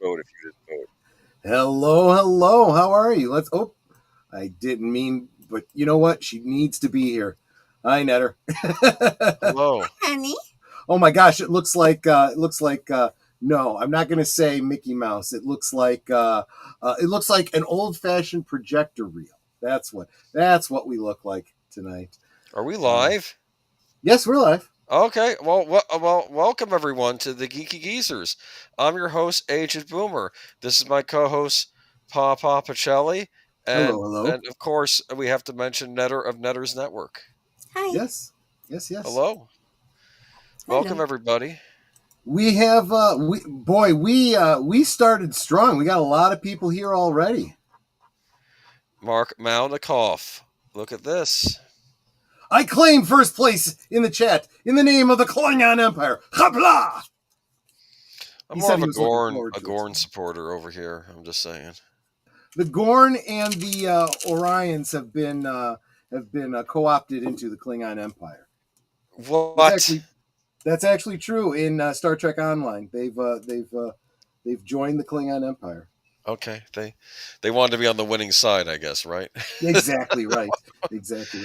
vote if you didn't vote. Hello. How are you? I didn't mean, but you know what? She needs to be here. Hi, Netter. Hello, honey. Oh my gosh! It looks like. No, I'm not going to say Mickey Mouse. It looks like. It looks like an old-fashioned projector reel. That's what we look like tonight. are we live? Yes, we're live. Okay, well, welcome everyone to the Geeky Geezers. I'm your host, Aged Boomer. This is my co-host, Pacelli, and Hello. and of course we have to mention Netter of Netter's Network. Hi. Yes. Hello, welcome everybody. We have we started strong. We got a lot of people here already. Mark Malnikoff, look at this. I claim first place in the chat in the name of the Klingon Empire. Habla! I'm more of a Gorn supporter over here. I'm just saying. The Gorn and the Orions have been co-opted into the Klingon Empire. What? That's actually true in Star Trek Online. They've joined the Klingon Empire. Okay, they wanted to be on the winning side, I guess, right? Exactly right. Exactly.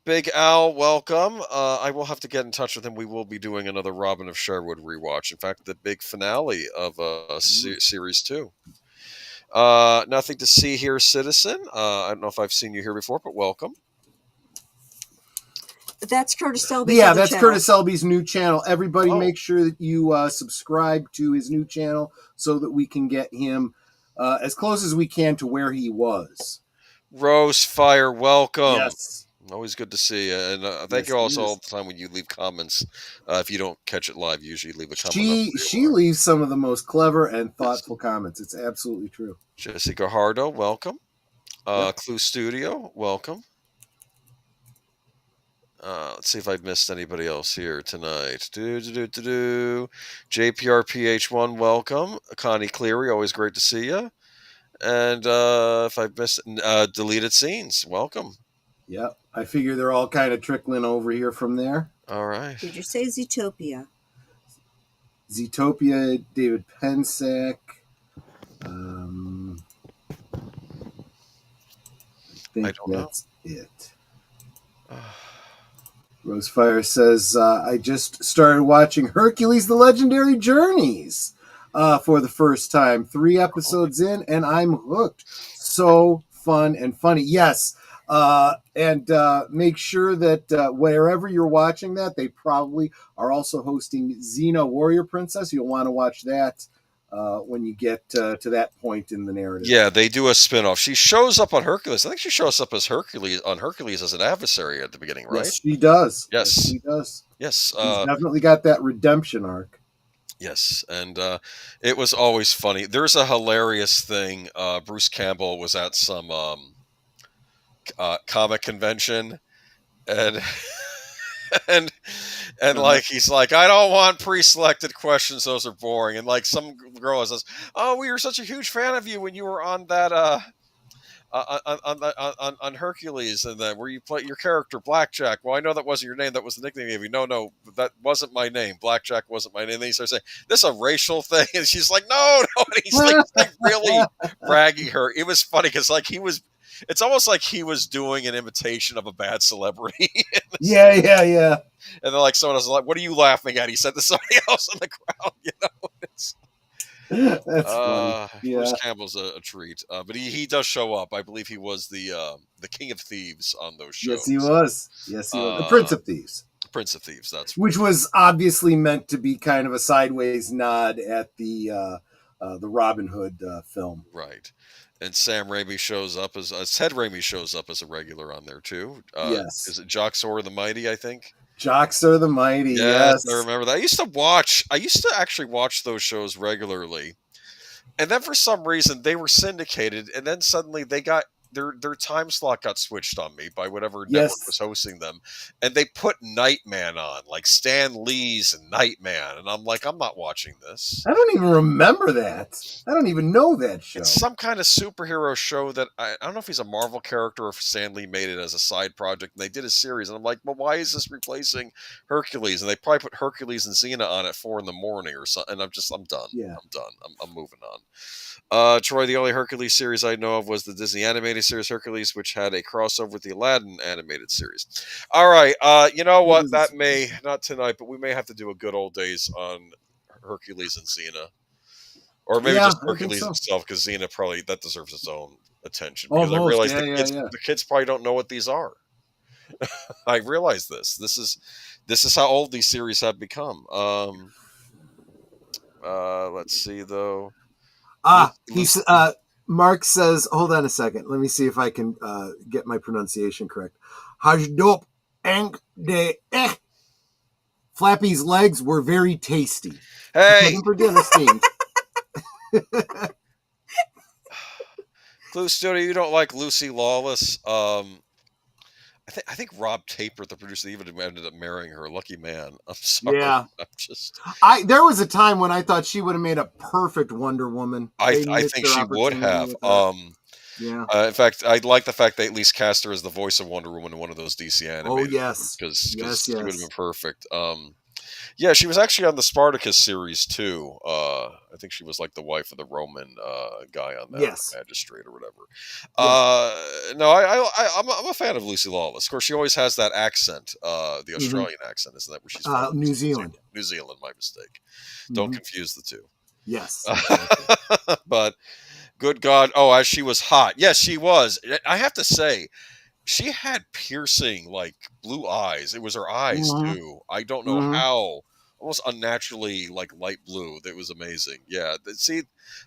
Big Al, welcome. I will have to get in touch with him. We will be doing another Robin of Sherwood rewatch. In fact, the big finale of series 2. Nothing to see here, Citizen. I don't know if I've seen you here before, but welcome. That's Curtis Selby's Curtis Selby's new channel. Everybody make sure that you subscribe to his new channel so that we can get him as close as we can to where he was. Rose Fire, welcome. Yes. Always good to see you. And thank you also all the time when you leave comments. If you don't catch it live, usually leave a comment. She leaves some of the most clever and thoughtful comments. It's absolutely true. Jessica Hardo, welcome. Clue Studio, welcome. Let's see if I've missed anybody else here tonight. JPRPH1, welcome. Connie Cleary, always great to see you. And if I've missed deleted scenes, welcome. Yeah, I figure they're all kind of trickling over here from there. All right. Did you say Zootopia? Zootopia, David Pensack. I think that's it. Rosefire says, I just started watching Hercules, The Legendary Journeys for the first time. 3 episodes in, and I'm hooked. So fun and funny. Yes. And make sure that wherever you're watching that, they probably are also hosting Xena Warrior Princess. You'll want to watch that when you get to that point in the narrative. Yeah, they do a spin-off. She shows up on Hercules. I think she shows up as Hercules as an adversary at the beginning, right? Yes, she does. Yes, she does. Yes. She's definitely got that redemption arc. Yes, and it was always funny. There's a hilarious thing. Bruce Campbell was at some comic convention, and like he's like, I don't want pre-selected questions; those are boring. And like some girl says, "Oh, we were such a huge fan of you when you were on that on Hercules, and then where you play your character Blackjack. Well, I know that wasn't your name; that was the nickname you gave me. No, that wasn't my name. Blackjack wasn't my name." And then he starts saying, "This is a racial thing," and she's like, "No," and he's like really bragging her. It was funny because like he was. It's almost like he was doing an imitation of a bad celebrity. Yeah. And then like someone else was like, "What are you laughing at?" He said to somebody else in the crowd, That's funny. Yeah. Bruce Campbell's a treat, but he does show up. I believe he was the King of Thieves on those shows. Yes, he was. The Prince of Thieves. Prince of Thieves. That's which was obviously meant to be kind of a sideways nod at the Robin Hood film, right? And Sam Raimi shows up as Ted Raimi shows up as a regular on there too. Yes, is it Joxor the Mighty? I think. Joxor the Mighty. Yes, I remember that. I used to actually watch those shows regularly, and then for some reason they were syndicated, and then suddenly they got their time slot got switched on me by whatever Yes. network was hosting them, and they put Nightman on, like Stan Lee's Nightman, and I'm like, I'm not watching this. I don't even remember that. I don't even know that show. It's some kind of superhero show that I don't know if he's a Marvel character or if Stan Lee made it as a side project, and they did a series, and I'm like, well, why is this replacing Hercules? And they probably put Hercules and Xena on at 4 a.m. or something, and I'm done. Yeah. I'm done. I'm moving on. Troy, the only Hercules series I know of was the Disney animated series Hercules, which had a crossover with the Aladdin animated series. All right, you know what? That may, not tonight, but we may have to do a good old days on Hercules and Xena. Or maybe just Hercules himself, because Xena probably, that deserves its own attention. Because I realize the kids probably don't know what these are. I realize this. This is how old these series have become. Let's see, though. Mark says, hold on a second. Let me see if I can get my pronunciation correct. Hajdop Enk de eh. Flappy's legs were very tasty. Hey! For dinner steamed. Clue Studio, you don't like Lucy Lawless. I think Rob Taper, the producer, even ended up marrying her. Lucky man. I'm sorry. Yeah. There was a time when I thought she would have made a perfect Wonder Woman. I think she would have. Yeah. In fact, I like the fact they at least cast her as the voice of Wonder Woman in one of those DC animated. Oh yes, because she would have been perfect. Yeah, she was actually on the Spartacus series too. I think she was like the wife of the Roman guy on that, magistrate or whatever. No, I'm a fan of Lucy Lawless. Of course, she always has that accent, the Australian accent, isn't that where she's from? New Zealand. New Zealand, my mistake. Don't confuse the two. Yes. But good God, as she was hot. Yes, she was. I have to say, she had piercing, like, blue eyes. It was her eyes, too. I don't know how. Almost unnaturally, like, light blue. That was amazing. Yeah. See,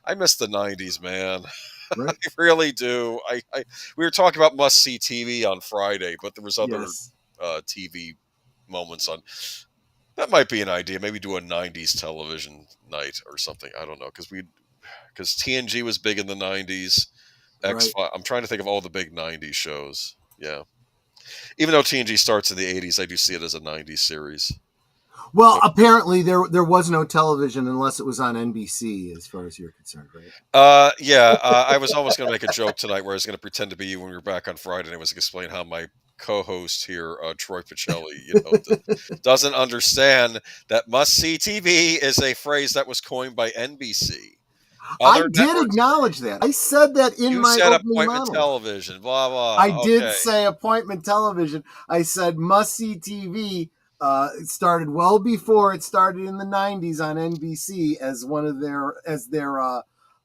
I miss the 90s, man. Right. I really do. We were talking about must-see TV on Friday, but there was other TV moments on. That might be an idea. Maybe do a 90s television night or something. I don't know. Because TNG was big in the 90s. X-Files. I'm trying to think of all the big 90s shows. Yeah. Even though TNG starts in the 80s, I do see it as a 90s series. Well, apparently there was no television unless it was on NBC, as far as you're concerned, right? Yeah. I was almost going to make a joke tonight where I was going to pretend to be you when we were back on Friday, and I was going to explain how my co-host here, Troy Pacelli, doesn't understand that must-see TV is a phrase that was coined by NBC. I did acknowledge that. I said that in my opening appointment television, blah, blah. I did say appointment television. I said must-see TV. It started well before it started in the 90s on NBC as one of their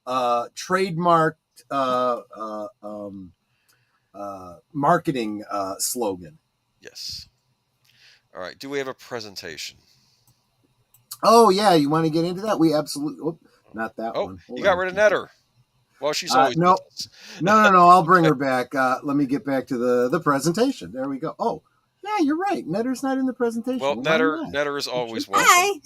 trademarked marketing slogan. Yes. All right. Do we have a presentation? Oh yeah, you want to get into that? We absolutely. Not that one. You got rid of Netter. Well, she's always no. I'll bring her back. Let me get back to the presentation. There we go. Oh, yeah, you're right. Netter's not in the presentation. Well, Netter is always welcome.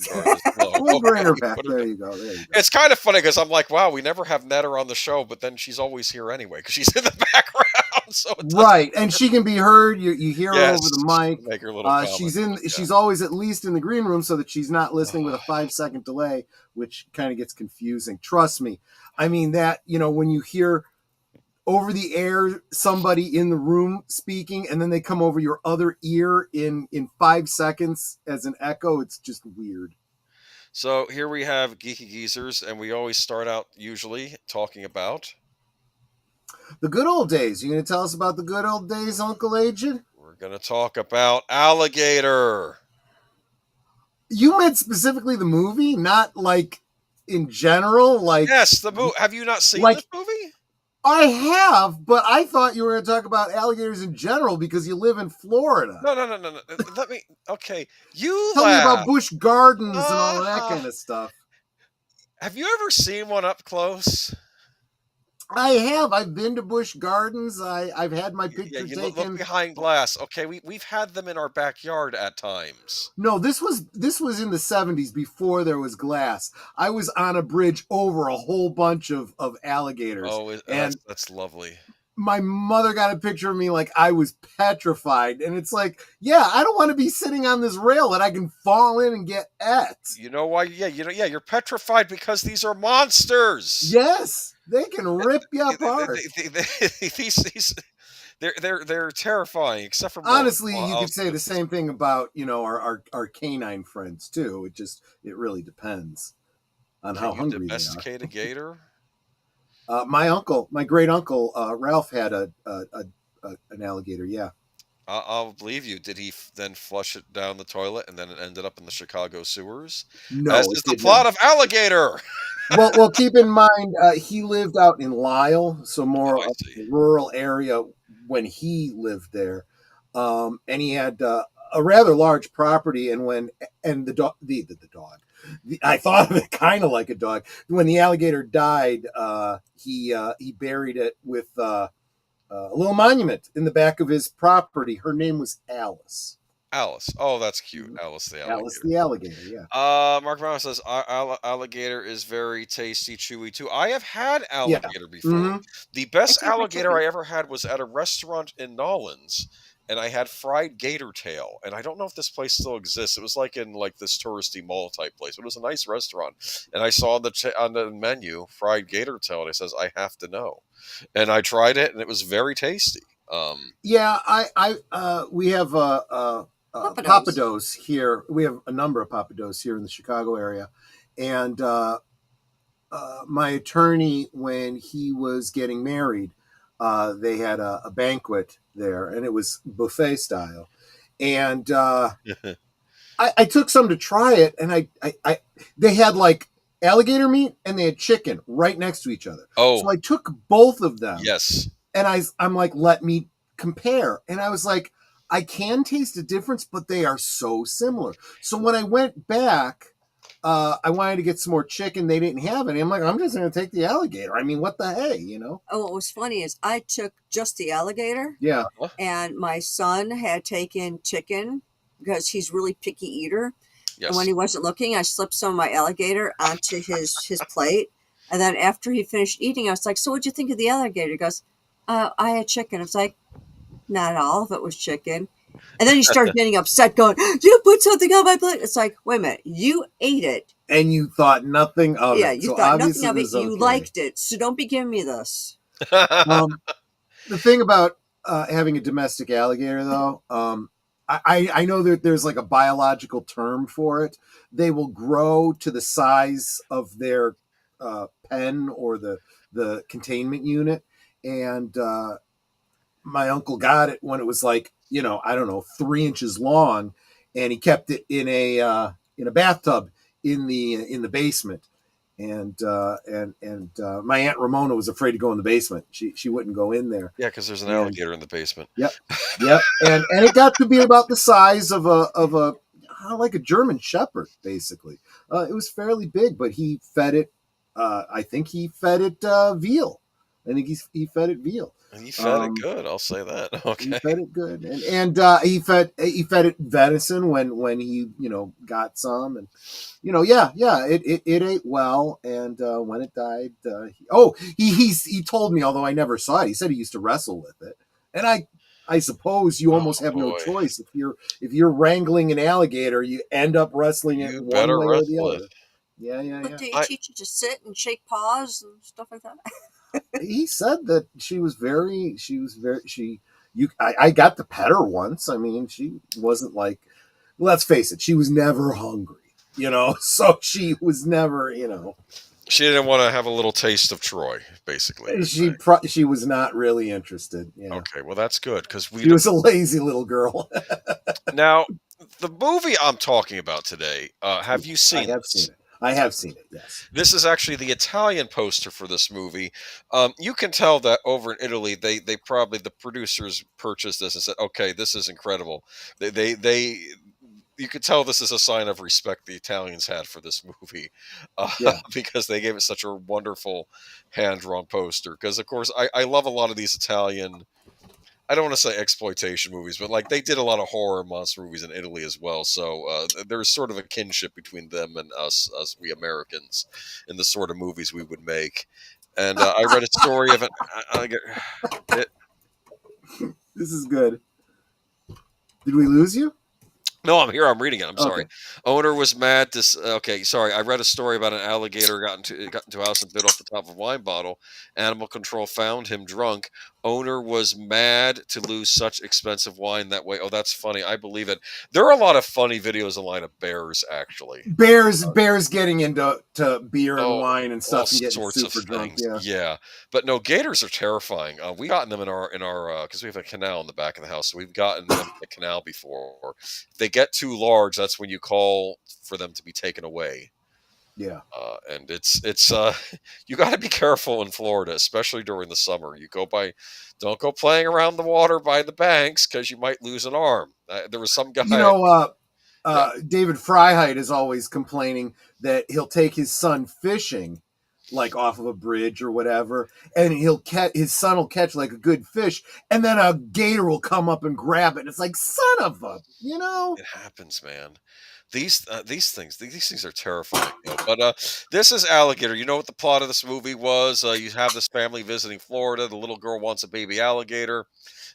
We'll bring her back. There you go. It's kind of funny because I'm like, wow, we never have Netter on the show, but then she's always here anyway because she's in the background. So right, and she can be heard. You hear her over the mic. Make her little she's always at least in the green room so that she's not listening with a 5-second delay, which kind of gets confusing. Trust me. I mean that, when you hear over the air somebody in the room speaking and then they come over your other ear in 5 seconds as an echo, it's just weird. So here we have Geeky Geezers, and we always start out usually talking about the good old days. You going to tell us about the good old days, Uncle Agent? We're going to talk about Alligator. You meant specifically the movie, not like in general? Like yes, the movie. Have you not seen this movie? I have, but I thought you were going to talk about alligators in general because you live in Florida. No. Let me. Okay, you tell me about Busch Gardens and all that kind of stuff. Have you ever seen one up close? I have. I've been to Busch Gardens. I've had my picture taken. Look behind glass. Okay, we've had them in our backyard at times. No, this was in the 70s before there was glass. I was on a bridge over a whole bunch of alligators. Oh, and that's lovely. my mother got a picture of me like I was petrified. And it's like, yeah, I don't want to be sitting on this rail that I can fall in and get at. You know why? Yeah, you're petrified because these are monsters. Yes, they can rip you apart. They're terrifying, except for honestly, you could say the same thing about our canine friends too. It really depends on how hungry they are. Domesticate a gator? My great uncle Ralph had an alligator. Yeah, I'll believe you. Did he then flush it down the toilet and then it ended up in the Chicago sewers? no, As is the plot of Alligator. well, keep in mind he lived out in Lisle, so more of a rural area when he lived there, and he had a rather large property. And the dog, I thought of it kind of like a dog. When the alligator died, he buried it with a little monument in the back of his property. Her name was Alice. Alice. Oh, that's cute. Alice the alligator. Alice the alligator, yeah. Mark Brown says alligator is very tasty, chewy too. I have had alligator before. Mm-hmm. The best alligator I ever had was at a restaurant in Nolens, and I had fried gator tail. And I don't know if this place still exists. It was like in this touristy mall type place. It was a nice restaurant, and I saw on the menu fried gator tail, and it says I have to know. And I tried it, and it was very tasty. Yeah, we have Papados here. We have a number of Papados here in the Chicago area. And my attorney, when he was getting married, they had a banquet there, and it was buffet style. And I took some to try it, and they had alligator meat and they had chicken right next to each other. Oh. So I took both of them. Yes. And I'm like, let me compare. And I was like, I can taste a difference, but they are so similar. So when I went back, I wanted to get some more chicken. They didn't have it. I'm like, I'm just going to take the alligator. I mean, what the hey, Oh, what was funny is I took just the alligator. Yeah. And my son had taken chicken because he's really picky eater. Yes. And when he wasn't looking, I slipped some of my alligator onto his plate. And then after he finished eating, I was like, so what'd you think of the alligator? He goes, I had chicken. I was like, not all of it was chicken. And then he started getting upset, going, you put something on my plate. It's like, wait a minute, you ate it. And you thought nothing of it. Yeah, you thought nothing of it. You liked it. So don't be giving me this. The thing about having a domestic alligator, though, I know that there's a biological term for it. They will grow to the size of their pen or the containment unit. And my uncle got it when it was I don't know, 3 inches long, and he kept it in a bathtub in the basement. And my Aunt Ramona was afraid to go in the basement. She wouldn't go in there. Yeah, because there's an alligator in the basement. Yep. And it got to be about the size of a like a German Shepherd, basically. It was fairly big, but he fed it. I think he fed it veal. I think he fed it veal. And he fed it good. I'll say that. Okay. He fed it good, and he fed it venison when he got some, and it ate well. And when it died, he told me, although I never saw it, he said he used to wrestle with it, and I suppose you almost have no choice if you're wrangling an alligator, you end up wrestling it one way or the other. Yeah. But do you teach you to sit and shake paws and stuff like that? He said that I got to pet her once. I mean, she wasn't let's face it, she was never hungry, so she was never, She didn't want to have a little taste of Troy, basically. She was not really interested. Yeah. Okay, well, that's good, because she was a lazy little girl. Now, the movie I'm talking about today, have you seen it? I have seen it, yes. This is actually the Italian poster for this movie. You can tell that over in Italy, they probably, the producers purchased this and said, okay, this is incredible. You could tell this is a sign of respect the Italians had for this movie, because they gave it such a wonderful hand-drawn poster. Because, of course, I love a lot of these Italian, I don't want to say exploitation movies, but they did a lot of horror monster movies in Italy as well. So there's sort of a kinship between them and us, we Americans, in the sort of movies we would make. And I read a story of it. This is good. Did we lose you? No, I'm here. I'm reading it. I'm sorry. Okay. Owner was mad. Okay, sorry. I read a story about an alligator got into a house and bit off the top of a wine bottle. Animal control found him drunk. Owner was mad to lose such expensive wine that way. Oh, that's funny. I believe it. There are a lot of funny videos online of bears, actually. Bears getting into beer and Oh, wine and all stuff and getting sorts of super drunk. things. Yeah. Yeah, but no, gators are terrifying. We gotten them in our because we have a canal in the back of the house, so we've gotten them in the canal before. If they get too large, that's when you call for them to be taken away. Yeah. And it's you got to be careful in Florida, especially during the summer. Don't go playing around the water by the banks because you might lose an arm. There was some guy. Yeah. David Freiheit is always complaining that he'll take his son fishing, like off of a bridge or whatever, and his son will catch like a good fish, and then a gator will come up and grab it. It's like, son of a, It happens, man. These things are terrifying. But this is Alligator. You know what the plot of this movie was? You have this family visiting Florida. The little girl wants a baby alligator.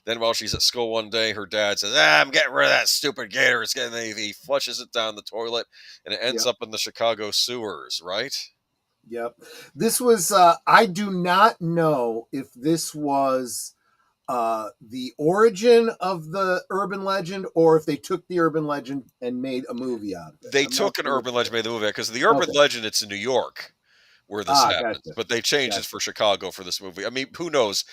Then while she's at school one day, her dad says, I'm getting rid of that stupid gator. He flushes it down the toilet, and it ends Yep. up in the Chicago sewers, right? Yep. This was, I do not know if this was the origin of the urban legend or if they took the urban legend and made a movie out of it. They took an urban legend, made the movie, because the urban legend, it's in New York where this happens. Gotcha. But they changed it for Chicago for this movie. I mean, who knows?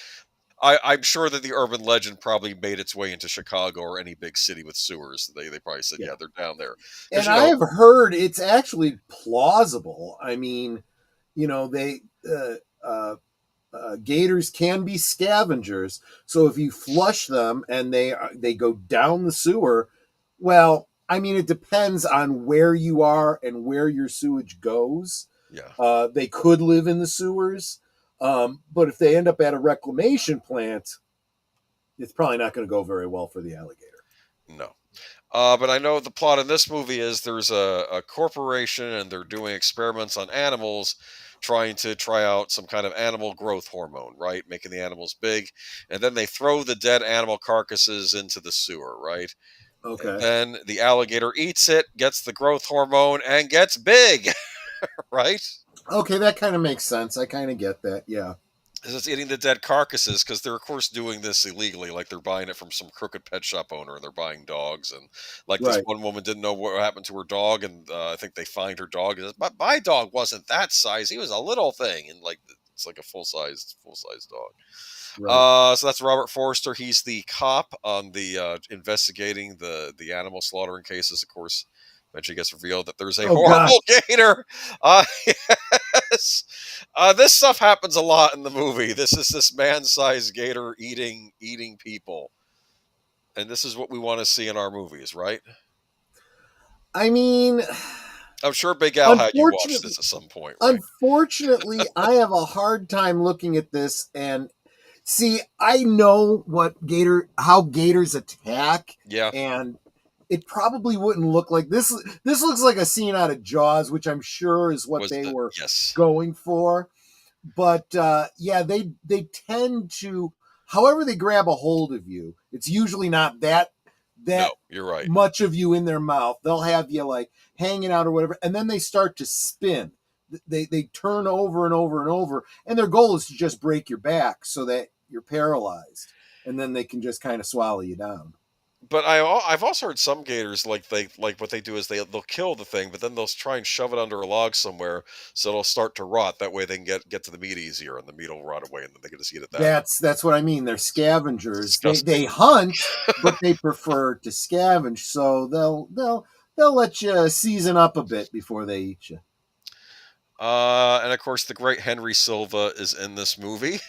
I'm sure that the urban legend probably made its way into Chicago or any big city with sewers. They probably said, yeah, they're down there. And I have heard it's actually plausible. I mean, gators can be scavengers. So if you flush them and they go down the sewer, well, I mean, it depends on where you are and where your sewage goes. Yeah. They could live in the sewers. But if they end up at a reclamation plant, it's probably not going to go very well for the alligator. No. But I know the plot in this movie is there's a corporation and they're doing experiments on animals trying to try out some kind of animal growth hormone, right? Making the animals big. And then they throw the dead animal carcasses into the sewer, right? Okay. And then the alligator eats it, gets the growth hormone, and gets big, right? Okay, that kind of makes sense. I kind of get that, yeah. It's eating the dead carcasses because they're, of course, doing this illegally. Like they're buying it from some crooked pet shop owner and they're buying dogs. And like this one woman didn't know what happened to her dog. And I think they find her dog. And says, my dog wasn't that size. He was a little thing. And like it's like a full-size dog. Right. So that's Robert Forster. He's the cop on the investigating the animal slaughtering cases, of course. Eventually gets revealed that there's a horrible gator. Yes. This stuff happens a lot in the movie. This is this man-sized gator eating people. And this is what we want to see in our movies, right? I mean, I'm sure Big Al had you watch this at some point, right? Unfortunately, I have a hard time looking at this and see, I know how gators attack. Yeah. And it probably wouldn't look like this. This looks like a scene out of Jaws, which I'm sure is what they were going for. But yeah, they tend to, however they grab a hold of you, it's usually not that you're right. much of you in their mouth. They'll have you like hanging out or whatever, and then they start to spin. They turn over and over and over, and their goal is to just break your back so that you're paralyzed, and then they can just kind of swallow you down. But I've also heard some gators like what they do is they'll kill the thing, but then they'll try and shove it under a log somewhere so it'll start to rot. That way they can get to the meat easier, and the meat will rot away, and then they can just eat it. That's what I mean. They're scavengers. They hunt, but they prefer to scavenge. So they'll let you season up a bit before they eat you. And of course, the great Henry Silva is in this movie.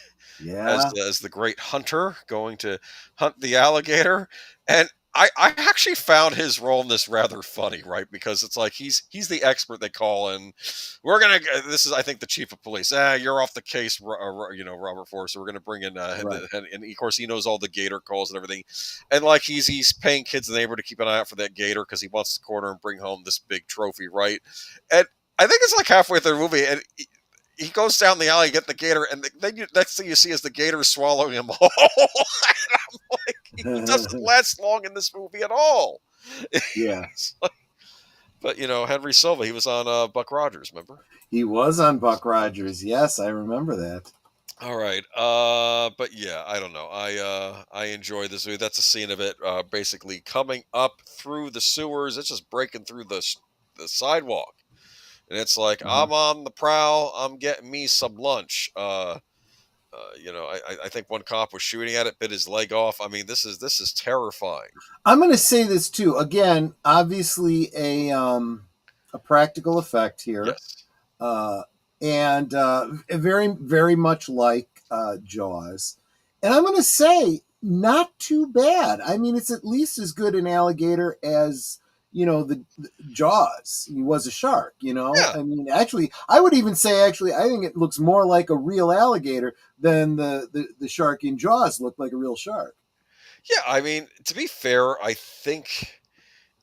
Yeah. As the great hunter going to hunt the alligator. And I actually found his role in this rather funny, right? Because it's like he's the expert they call in. This is, I think, the chief of police. You're off the case, Robert Forster. We're going to bring in, and of course he knows all the gator calls and everything. And like he's paying kids in the neighborhood to keep an eye out for that gator because he wants to corner and bring home this big trophy, right? And I think it's like halfway through the movie, and he goes down the alley, get the gator, and then next thing you see is the gator swallowing him whole. And I'm like, he doesn't last long in this movie at all. Yeah. But Henry Silva, he was on Buck Rogers, remember? He was on Buck Rogers. Yes, I remember that. All right, but yeah, I don't know. I enjoy this movie. That's a scene of it, basically coming up through the sewers. It's just breaking through the sidewalk, and it's like I'm on the prowl. I'm getting me some lunch. I think one cop was shooting at it, bit his leg off. I mean, this is terrifying. I'm going to say this too. Again, obviously a practical effect here. Yes. And very, very much like Jaws. And I'm going to say, not too bad. I mean, it's at least as good an alligator as, the Jaws. He was a shark, Yeah. I mean, actually, I would even say, I think it looks more like a real alligator than the shark in Jaws looked like a real shark. Yeah, I mean, to be fair, I think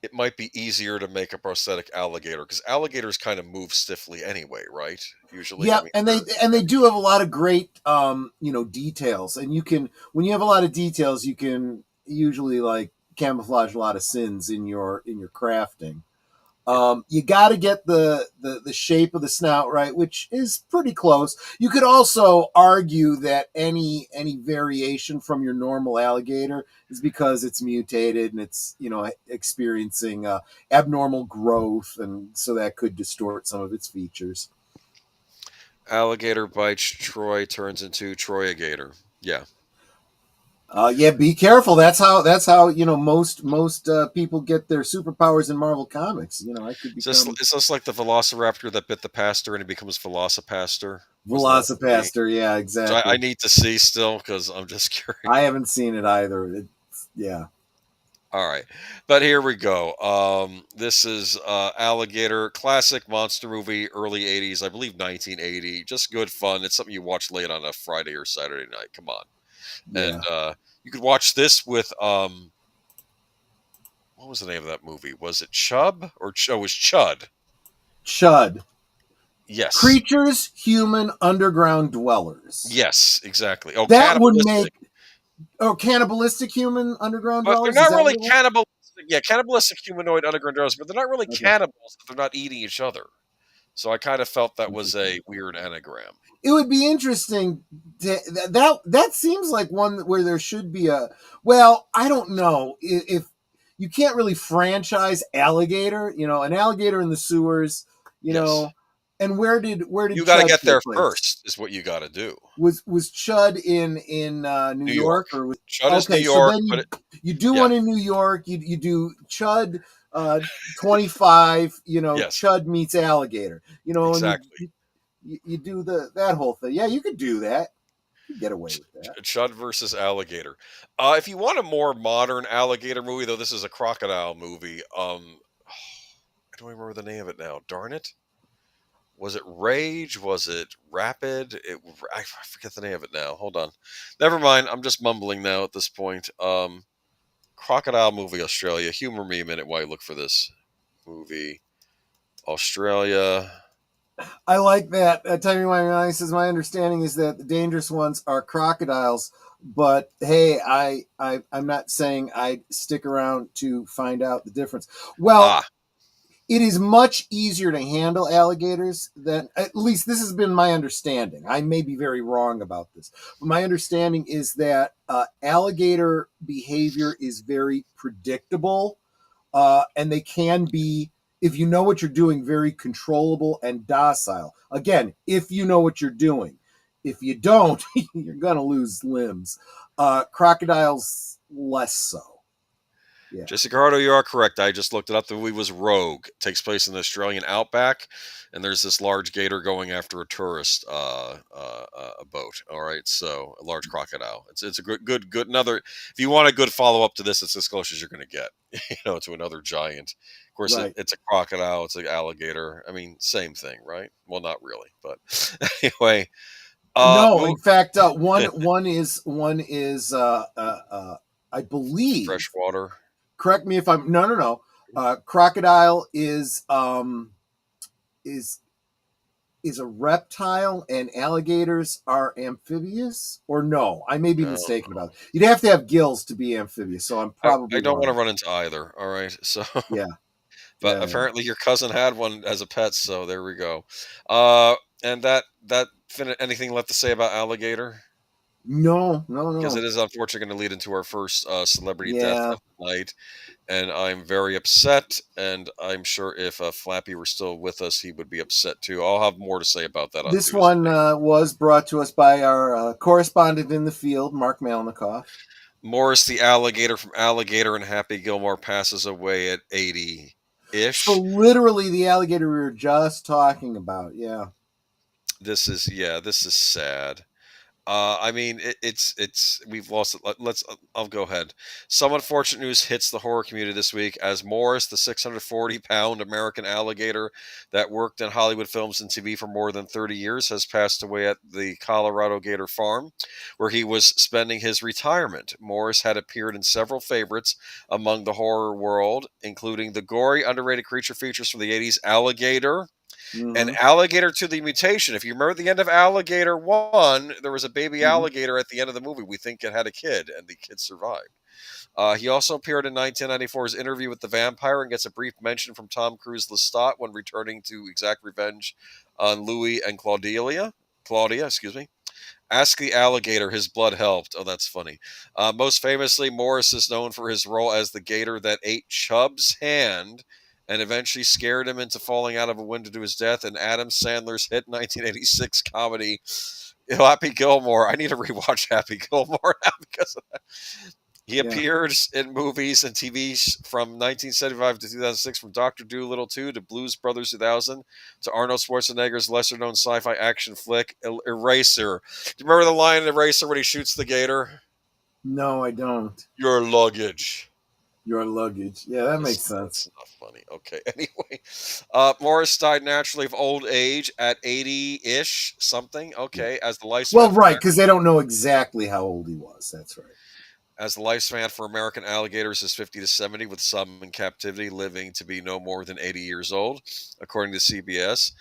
it might be easier to make a prosthetic alligator because alligators kind of move stiffly anyway, right? Usually. Yeah, I mean, and they do have a lot of great details, and when you have a lot of details, you can usually like camouflage a lot of sins in your crafting. You got to get the shape of the snout right, which is pretty close. You could also argue that any variation from your normal alligator is because it's mutated and it's experiencing abnormal growth, and so that could distort some of its features. alligator bites Troy, turns into Troy-a-gator. Yeah. Yeah, be careful. That's how most people get their superpowers in Marvel Comics. I could become It's just like the Velociraptor that bit the pastor and he becomes Velocipaster. Velocipaster. Yeah, exactly. So I need to see still because I'm just curious. I haven't seen it either. Yeah. All right, but here we go. This is Alligator, classic monster movie, early '80s, I believe 1980. Just good fun. It's something you watch late on a Friday or Saturday night. Come on. Yeah. And you could watch this with what was the name of that movie? Was it Chub or it was Chud? Chud. Yes. Creatures, human, underground dwellers. Yes, exactly. Oh, that would make cannibalistic human underground dwellers. They're not really cannibalistic. Yeah, cannibalistic humanoid underground dwellers, but they're not really cannibals. They're not eating each other. So I kind of felt that was a weird anagram. It would be interesting. That seems like one where there should be a. Well, I don't know if you can't really franchise Alligator. An alligator in the sewers. Know, and where did you got to get there first? Is what you got to do. Was Chud in New York or was Chud is New York? So then you do one in New York. You do Chud 25. Chud meets Alligator. Exactly. And you do that whole thing. Yeah, you could do that. You get away with that. Chud versus Alligator. If you want a more modern alligator movie, though, this is a crocodile movie. I don't remember the name of it now. Darn it. Was it Rage? Was it Rapid? I forget the name of it now. Hold on. Never mind. I'm just mumbling now at this point. Crocodile movie, Australia. Humor me a minute while you look for this movie. Australia. I like that. Timey Wimey says, my understanding is that the dangerous ones are crocodiles. But hey, I'm not saying I'd stick around to find out the difference. Well, it is much easier to handle alligators than, at least this has been my understanding. I may be very wrong about this, but my understanding is that alligator behavior is very predictable, and they can be, if you know what you're doing, very controllable and docile. Again, if you know what you're doing. If you don't, you're going to lose limbs. Crocodiles, less so. Yeah. Jessica Hardo, you are correct. I just looked it up. The movie was Rogue. It takes place in the Australian outback, and there's this large gator going after a tourist boat. All right, so a large crocodile. It's a good. Another. If you want a good follow up to this, it's as close as you're going to get. To another giant. Of course, right. It's a crocodile. It's an alligator. I mean, same thing, right? Well, not really, but anyway. No, in fact, one is I believe freshwater. Correct me if I'm no. Crocodile is is a reptile and alligators are amphibious? Or no? I may be mistaken about it. You'd have to have gills to be amphibious, so I'm probably I don't want to wrong. run into either. All right, so Yeah, but yeah. apparently your cousin had one as a pet, so there we go. And anything left to say about alligator? No, Because it no. is unfortunately going to lead into our first celebrity death Yeah. of the night, and I'm very upset. And I'm sure if Flappy were still with us, he would be upset too. I'll have more to say about that on This Tuesday. one was brought to us by our correspondent in the field, Mark Malnikoff. Morris the alligator from Alligator and Happy Gilmore passes away at 80 So ish. literally the alligator we were just talking about. Yeah. This is sad. I mean, it's we've lost it. I'll go ahead. Some unfortunate news hits the horror community this week as Morris, the 640-pound American alligator that worked in Hollywood films and TV for more than 30 years, has passed away at the Colorado Gator Farm, where he was spending his retirement. Morris had appeared in several favorites among the horror world, including the gory, underrated creature features from the 80s, Alligator, and Mm-hmm. Alligator to the Mutation. If you remember the end of Alligator 1, there was a baby Mm-hmm. alligator at the end of the movie. We think it had a kid, and the kid survived. He also appeared in 1994's Interview with the Vampire and gets a brief mention from Tom Cruise Lestat when returning to exact revenge on Louis and Claudia, excuse me. Ask the alligator, his blood helped. Oh, that's funny. Most famously, Morris is known for his role as the gator that ate Chubb's hand and eventually scared him into falling out of a window to his death in Adam Sandler's hit 1986 comedy Happy Gilmore. I need to rewatch Happy Gilmore now because he Yeah. appears in movies and TVs from 1975 to 2006, from Dr. Dolittle 2 to Blues Brothers 2000 to Arnold Schwarzenegger's lesser-known sci-fi action flick Eraser. Do you remember the line in Eraser when he shoots the gator? No, I don't. Your luggage. Your luggage. Yeah, that makes That's sense. not funny. Okay. Anyway, Morris died naturally of old age at 80-ish something. Yeah. Okay, as the lifespan Well, for right, because they don't know exactly how old he was. That's right. American alligators is 50 to 70, with some in captivity living to be no more than 80 years old, according to CBS.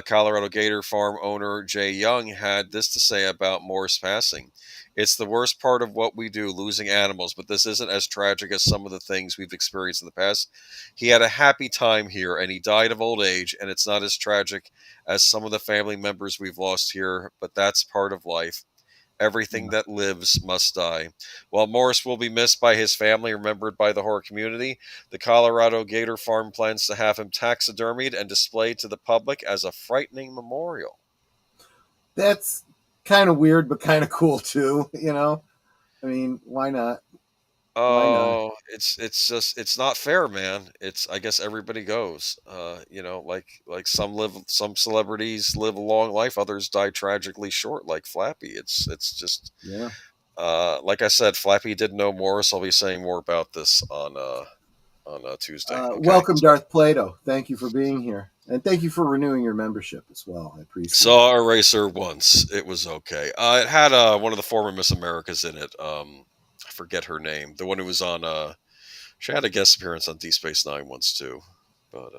Colorado Gator Farm owner Jay Young had this to say about Morris passing. It's the worst part of what we do, losing animals, but this isn't as tragic as some of the things we've experienced in the past. He had a happy time here, and he died of old age, and it's not as tragic as some of the family members we've lost here, but that's part of life. Everything Yeah. that lives must die. While Morris will be missed by his family, remembered by the horror community, the Colorado Gator Farm plans to have him taxidermied and displayed to the public as a frightening memorial. That's kind of weird, but kind of cool too. I mean, why not? Why not? Oh, it's not fair, man. It's I guess everybody goes. Like some celebrities live a long life, others die tragically short, like Flappy. It's just Yeah. like I said, Flappy did know Morris. I'll be saying more about this on Tuesday. Okay. Welcome, Darth Plato. Thank you for being here, and thank you for renewing your membership as well. I appreciate it. Saw Eraser once. It was okay. It had one of the former Miss Americas in it. I forget her name. The one who was on. She had a guest appearance on D Space Nine once too. But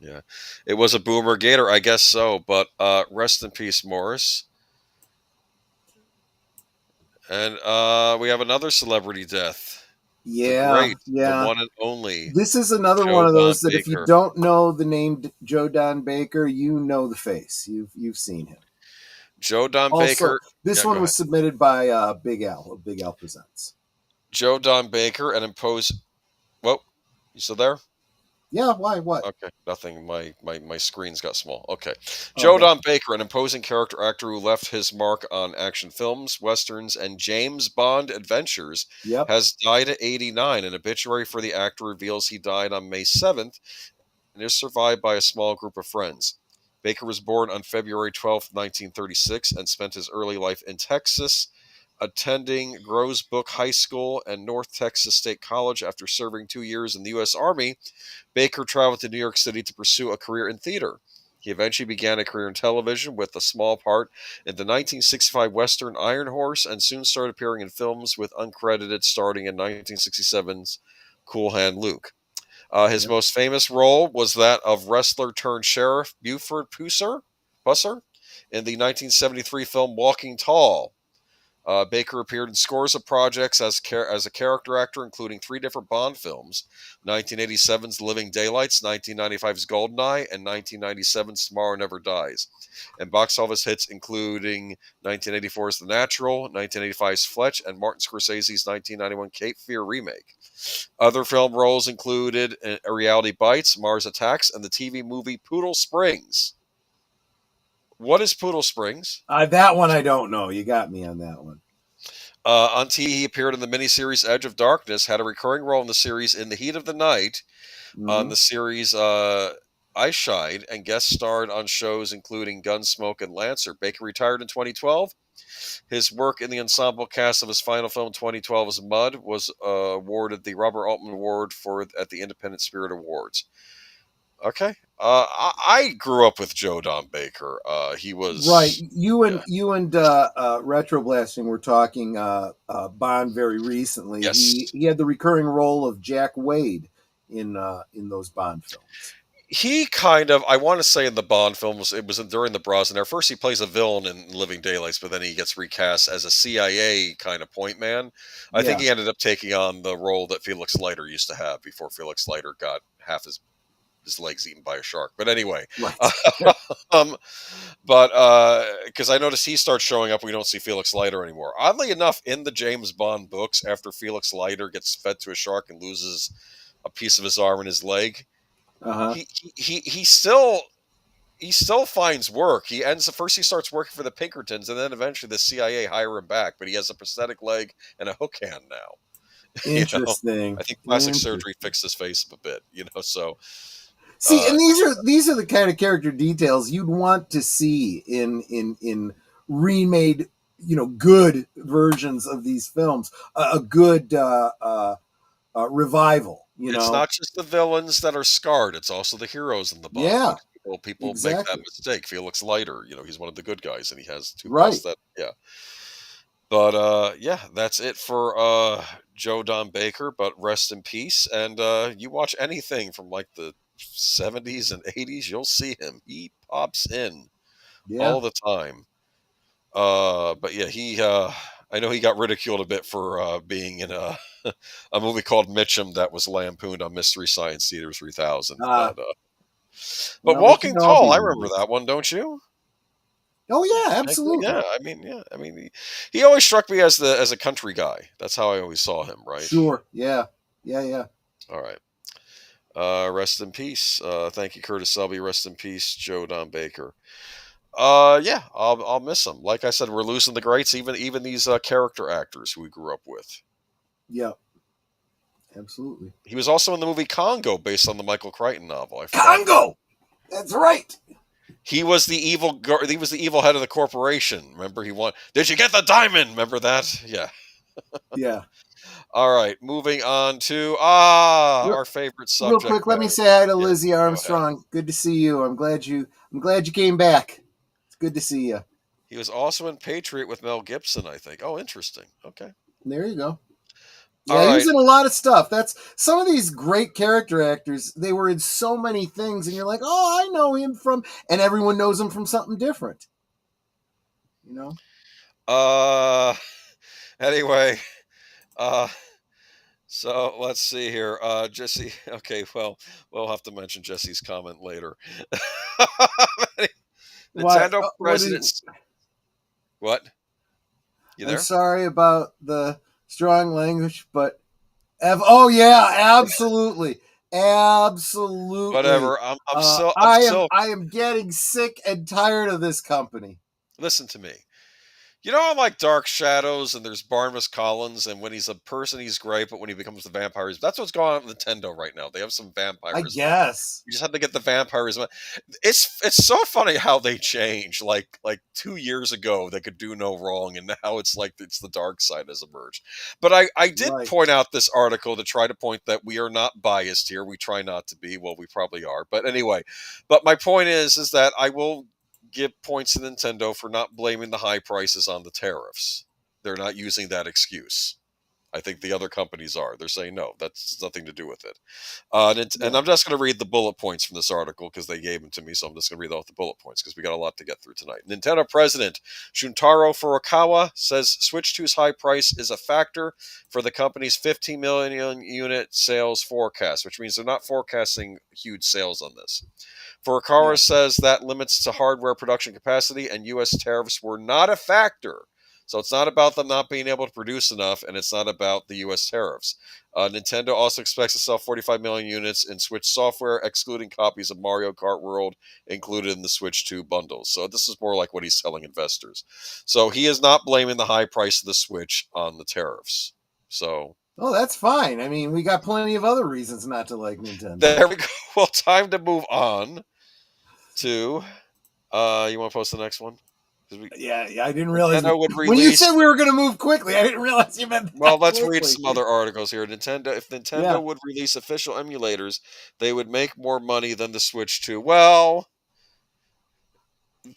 yeah, it was a boomer gator, I guess so. But rest in peace, Morris. And we have another celebrity death. The Yeah, great, the yeah. one and only This is another Joe one of Don those that if you Baker. don't know the name Joe Don Baker, you know the face. You've seen him. Joe Don Also, Baker. this Yeah, go one ahead. was submitted by Big Al of Big Al Presents. Joe Don Baker and impose. Whoa, you still there? Yeah, why? What? Okay, nothing. My screens got small. Okay. Joe Okay. Don Baker, an imposing character actor who left his mark on action films, westerns, and James Bond adventures, Yep. has died at 89. An obituary for the actor reveals he died on May 7th and is survived by a small group of friends. Baker was born on February 12th, 1936, and spent his early life in Texas, attending Groves Brook High School and North Texas State College. After serving 2 years in the U.S. Army, Baker traveled to New York City to pursue a career in theater. He eventually began a career in television with a small part in the 1965 Western Iron Horse, and soon started appearing in films with uncredited, starting in 1967's Cool Hand Luke. His Yep. most famous role was that of wrestler turned sheriff Buford Pusser. Busser in the 1973 film Walking Tall. Baker appeared in scores of projects as a character actor, including 3 different Bond films: 1987's Living Daylights, 1995's Goldeneye, and 1997's Tomorrow Never Dies. And box office hits including 1984's The Natural, 1985's Fletch, and Martin Scorsese's 1991 Cape Fear remake. Other film roles included Reality Bites, Mars Attacks, and the TV movie Poodle Springs. What is Poodle Springs? That one I don't know. You got me on that one. On TV, he appeared in the miniseries Edge of Darkness, had a recurring role in the series In the Heat of the Night, on the series I Shied, and guest starred on shows including Gunsmoke and Lancer. Baker retired in 2012. His work in the ensemble cast of his final film, 2012's Mud, was awarded the Robert Altman Award at the Independent Spirit Awards. Okay. I grew up with Joe Don Baker. He was right. You and Retro Blasting were talking Bond very recently. Yes. He had the recurring role of Jack Wade in those Bond films. He kind of, I want to say in the Bond films, it was during the Brosnan era. First, he plays a villain in Living Daylights, but then he gets recast as a CIA kind of point man. I think he ended up taking on the role that Felix Leiter used to have before Felix Leiter got half his legs eaten by a shark. But anyway, right. Because I noticed he starts showing up, we don't see Felix Leiter anymore. Oddly enough, in the James Bond books, after Felix Leiter gets fed to a shark and loses a piece of his arm and his leg, he still finds work. First he starts working for the Pinkertons, and then eventually the CIA hire him back, but he has a prosthetic leg and a hook hand now. Interesting. I think plastic surgery fixed his face up a bit, so see, and these are the kind of character details you'd want to see in remade, good versions of these films. A good revival. It's not just the villains that are scarred; it's also the heroes in the Bond. Yeah, people exactly. make that mistake. Felix Leiter, he's one of the good guys, and he has 2 right. Yeah. But that's it for Joe Don Baker. But rest in peace. And you watch anything from like the 70s and 80s, you'll see him. He pops in all the time. But yeah, I know he got ridiculed a bit for being in a movie called Mitchum that was lampooned on Mystery Science Theater 3000. But Walking Tall, I remember that one, don't you? Oh yeah, absolutely. Yeah, I mean, he always struck me as a country guy. That's how I always saw him, right? Sure. Yeah. All right. Rest in peace. Thank you, Curtis Selby. Rest in peace, Joe Don Baker. I'll miss him. Like I said, we're losing the greats, even these character actors who we grew up with. Yeah. Absolutely. He was also in the movie Congo, based on the Michael Crichton novel. Congo. That's right. He was the evil. He was the evil head of the corporation. Remember, Did you get the diamond? Remember that? Yeah. Yeah. All right. Moving on to our favorite subject. Real quick, let me say hi to Lizzie Armstrong. Good to see you. I'm glad you came back. It's good to see you. He was also in Patriot with Mel Gibson, I think. Oh, interesting. Okay. There you go. Yeah, he's in a lot of stuff. That's some of these great character actors. They were in so many things, and you're like, oh, I know him from, and everyone knows him from something different. Anyway, so let's see here. Jesse. Okay, well, we'll have to mention Jesse's comment later. Nintendo presidents. What? You there? I'm sorry about the strong language, but oh yeah, absolutely. Whatever. I am getting sick and tired of this company. Listen to me. I like Dark Shadows, and there's Barnabas Collins, and when he's a person, he's great, but when he becomes the vampire, that's what's going on with Nintendo right now. They have some vampires. I guess. You just have to get the vampires. It's so funny how they change. Like 2 years ago, they could do no wrong, and now it's like it's the dark side has emerged. But I did point out this article to try to point that we are not biased here. We try not to be. Well, we probably are. But anyway, my point is that I will give points to Nintendo for not blaming the high prices on the tariffs. They're not using that excuse. I think the other companies are. They're saying no, that's nothing to do with it. And I'm just going to read the bullet points from this article because they gave them to me, so I'm just going to read off the bullet points because we got a lot to get through tonight. Nintendo president Shuntaro Furukawa says Switch 2's high price is a factor for the company's 15 million unit sales forecast, which means they're not forecasting huge sales on this. Furukawa says that limits to hardware production capacity and U.S. tariffs were not a factor. So it's not about them not being able to produce enough, and it's not about the U.S. tariffs. Nintendo also expects to sell 45 million units in Switch software, excluding copies of Mario Kart World included in the Switch 2 bundles. So this is more like what he's telling investors. So he is not blaming the high price of the Switch on the tariffs. So... Oh, that's fine. I mean, we got plenty of other reasons not to like Nintendo. There we go. Well, time to move on to... you want to post the next one? Yeah, I didn't realize. When you said we were going to move quickly, I didn't realize you meant that. Well, let's quickly. read some other articles here. If Nintendo would release official emulators, they would make more money than the Switch 2. Well,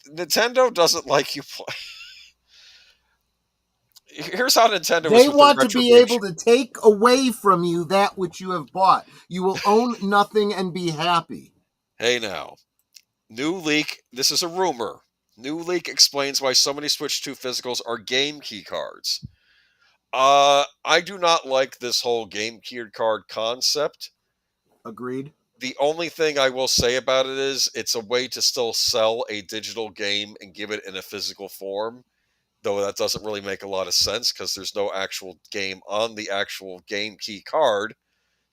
Nintendo doesn't like you play. Here's how Nintendo They want to be able to take away from you that which you have bought. You will own nothing and be happy. Hey now. New leak. This is a rumor. New leak explains why so many Switch 2 physicals are game key cards. I do not like this whole game key card concept. Agreed. The only thing I will say about it is it's a way to still sell a digital game and give it in a physical form. Though that doesn't really make a lot of sense because there's no actual game on the actual game key card.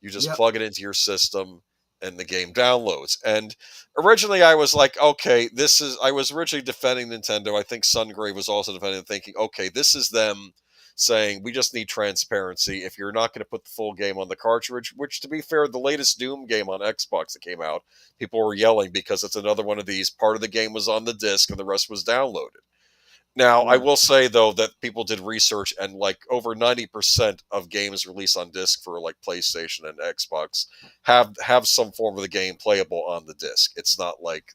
You just plug it into your system and the game downloads. And originally I was like, okay, I was originally defending Nintendo. I think Sungrave was also defending, thinking, okay, this is them saying we just need transparency. If you're not going to put the full game on the cartridge, which to be fair, the latest Doom game on Xbox that came out, people were yelling because it's another one of these, part of the game was on the disc and the rest was downloaded. Now, I will say, though, that people did research and like over 90% of games released on disc for like PlayStation and Xbox have some form of the game playable on the disc. It's not like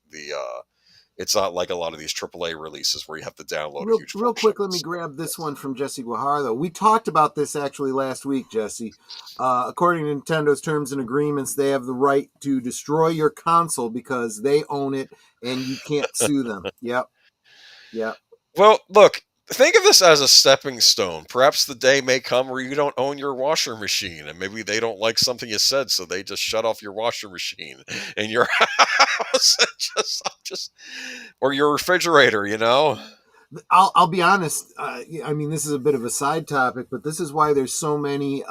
it's not like a lot of these AAA releases where you have to download a huge real quick, let me grab this one from Jesse Guajardo. We talked about this actually last week, Jesse. According to Nintendo's terms and agreements, they have the right to destroy your console because they own it and you can't sue them. Yep. Well, look, think of this as a stepping stone. Perhaps the day may come where you don't own your washer machine, and maybe they don't like something you said, so they just shut off your washer machine in your house, or your refrigerator. You know. I'll be honest. I mean, this is a bit of a side topic, but this is why there's so many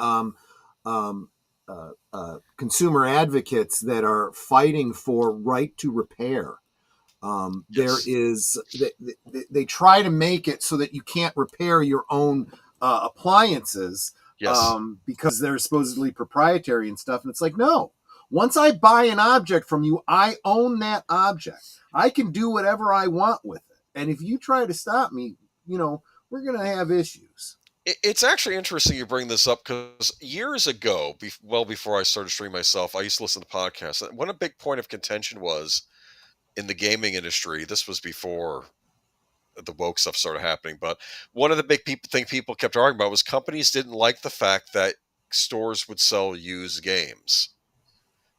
consumer advocates that are fighting for right to repair. There is they try to make it so that you can't repair your own appliances because they're supposedly proprietary and stuff. And it's like, no, once I buy an object from you, I own that object. I can do whatever I want with it. And if you try to stop me, we're going to have issues. It's actually interesting you bring this up because years ago, well before I started streaming myself, I used to listen to podcasts. One big point of contention was in the gaming industry, this was before the woke stuff started happening, but one of the big thing people kept arguing about was companies didn't like the fact that stores would sell used games.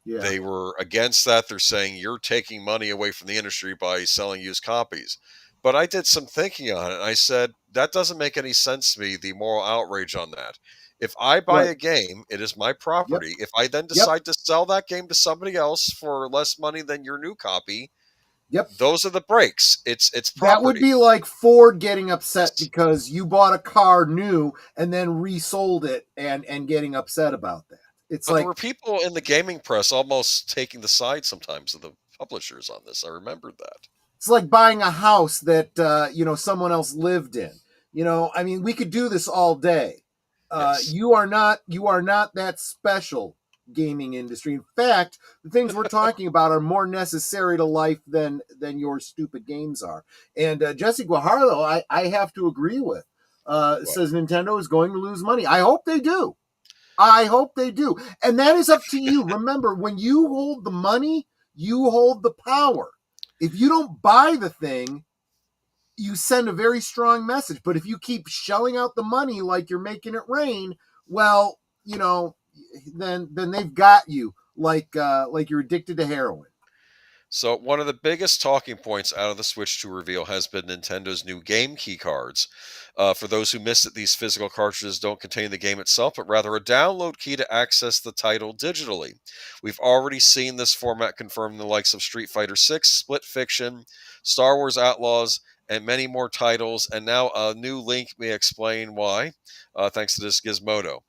Yeah. They were against that. They're saying you're taking money away from the industry by selling used copies. But I did some thinking on it, and I said, that doesn't make any sense to me, the moral outrage on that. If I buy a game, it is my property. If I then decide to sell that game to somebody else for less money than your new copy, those are the breaks. It's property. That would be like Ford getting upset because you bought a car new and then resold it and getting upset about that. It's but there were people in the gaming press almost taking the side sometimes of the publishers on this. I remembered that. It's like buying a house that someone else lived in. I mean, we could do this all day. You are not that special, gaming industry. In fact, the things we're talking about are more necessary to life than your stupid games are. And Jesse Guajardo, I have to agree with. Says Nintendo is going to lose money. I hope they do. And that is up to you. Remember, when you hold the money, you hold the power. If you don't buy the thing, you send a very strong message. But if you keep shelling out the money like you're making it rain, well, then they've got you like you're addicted to heroin. So, one of the biggest talking points out of the Switch 2 reveal has been Nintendo's new game key cards. For those who missed it, these physical cartridges don't contain the game itself, but rather a download key to access the title digitally. We've already seen this format confirmed in the likes of Street Fighter 6, Split Fiction, Star Wars Outlaws, and many more titles, and now a new link may explain why, thanks to this Gizmodo.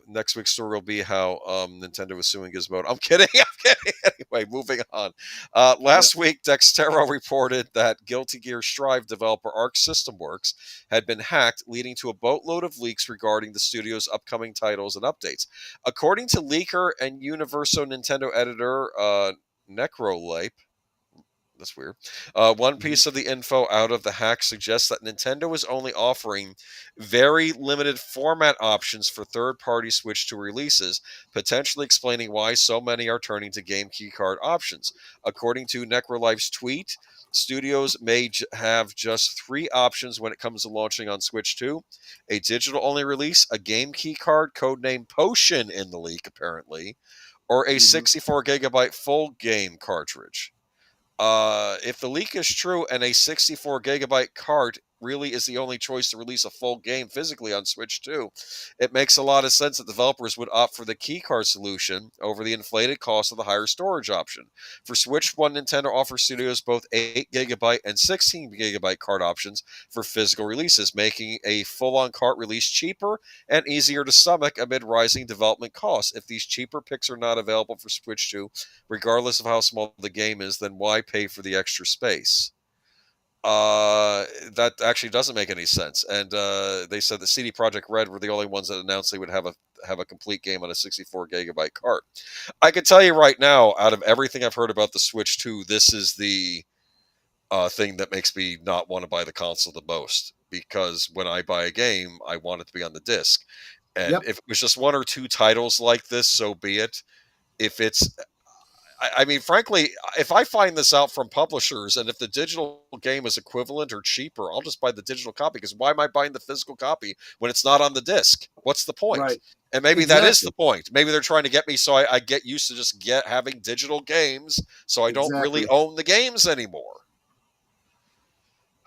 Next week's story will be how Nintendo was suing Gizmodo. I'm kidding. I'm kidding. Anyway, moving on. Last week, Dexterra reported that Guilty Gear Strive developer Arc System Works had been hacked, leading to a boatload of leaks regarding the studio's upcoming titles and updates. According to leaker and Universo Nintendo editor Necrolape, that's weird. One piece of the info out of the hack suggests that Nintendo is only offering very limited format options for third-party Switch 2 releases, potentially explaining why so many are turning to game keycard options. According to Necrolife's tweet, studios may have just 3 options when it comes to launching on Switch 2: a digital-only release, a game keycard codenamed Potion in the leak, apparently, or a 64 gigabyte full game cartridge. If the leak is true and a 64 gigabyte card really is the only choice to release a full game physically on Switch 2, it makes a lot of sense that developers would opt for the keycard solution over the inflated cost of the higher storage option. For Switch 1, Nintendo offers studios both 8 gigabyte and 16 gigabyte card options for physical releases, making a full-on cart release cheaper and easier to stomach amid rising development costs. If these cheaper picks are not available for Switch 2, regardless of how small the game is, then why pay for the extra space? That actually doesn't make any sense. And they said that CD Projekt Red were the only ones that announced they would have a complete game on a 64 gigabyte cart. I can tell you right now, out of everything I've heard about the Switch 2, this is the thing that makes me not want to buy the console the most. Because when I buy a game, I want it to be on the disc. And if it was just 1 or 2 titles like this, so be it. If it's I mean, frankly, if I find this out from publishers and if the digital game is equivalent or cheaper, I'll just buy the digital copy, because why am I buying the physical copy when it's not on the disc? What's the point? Right. And maybe that is the point. Maybe they're trying to get me so I get used to just having digital games so I don't really own the games anymore.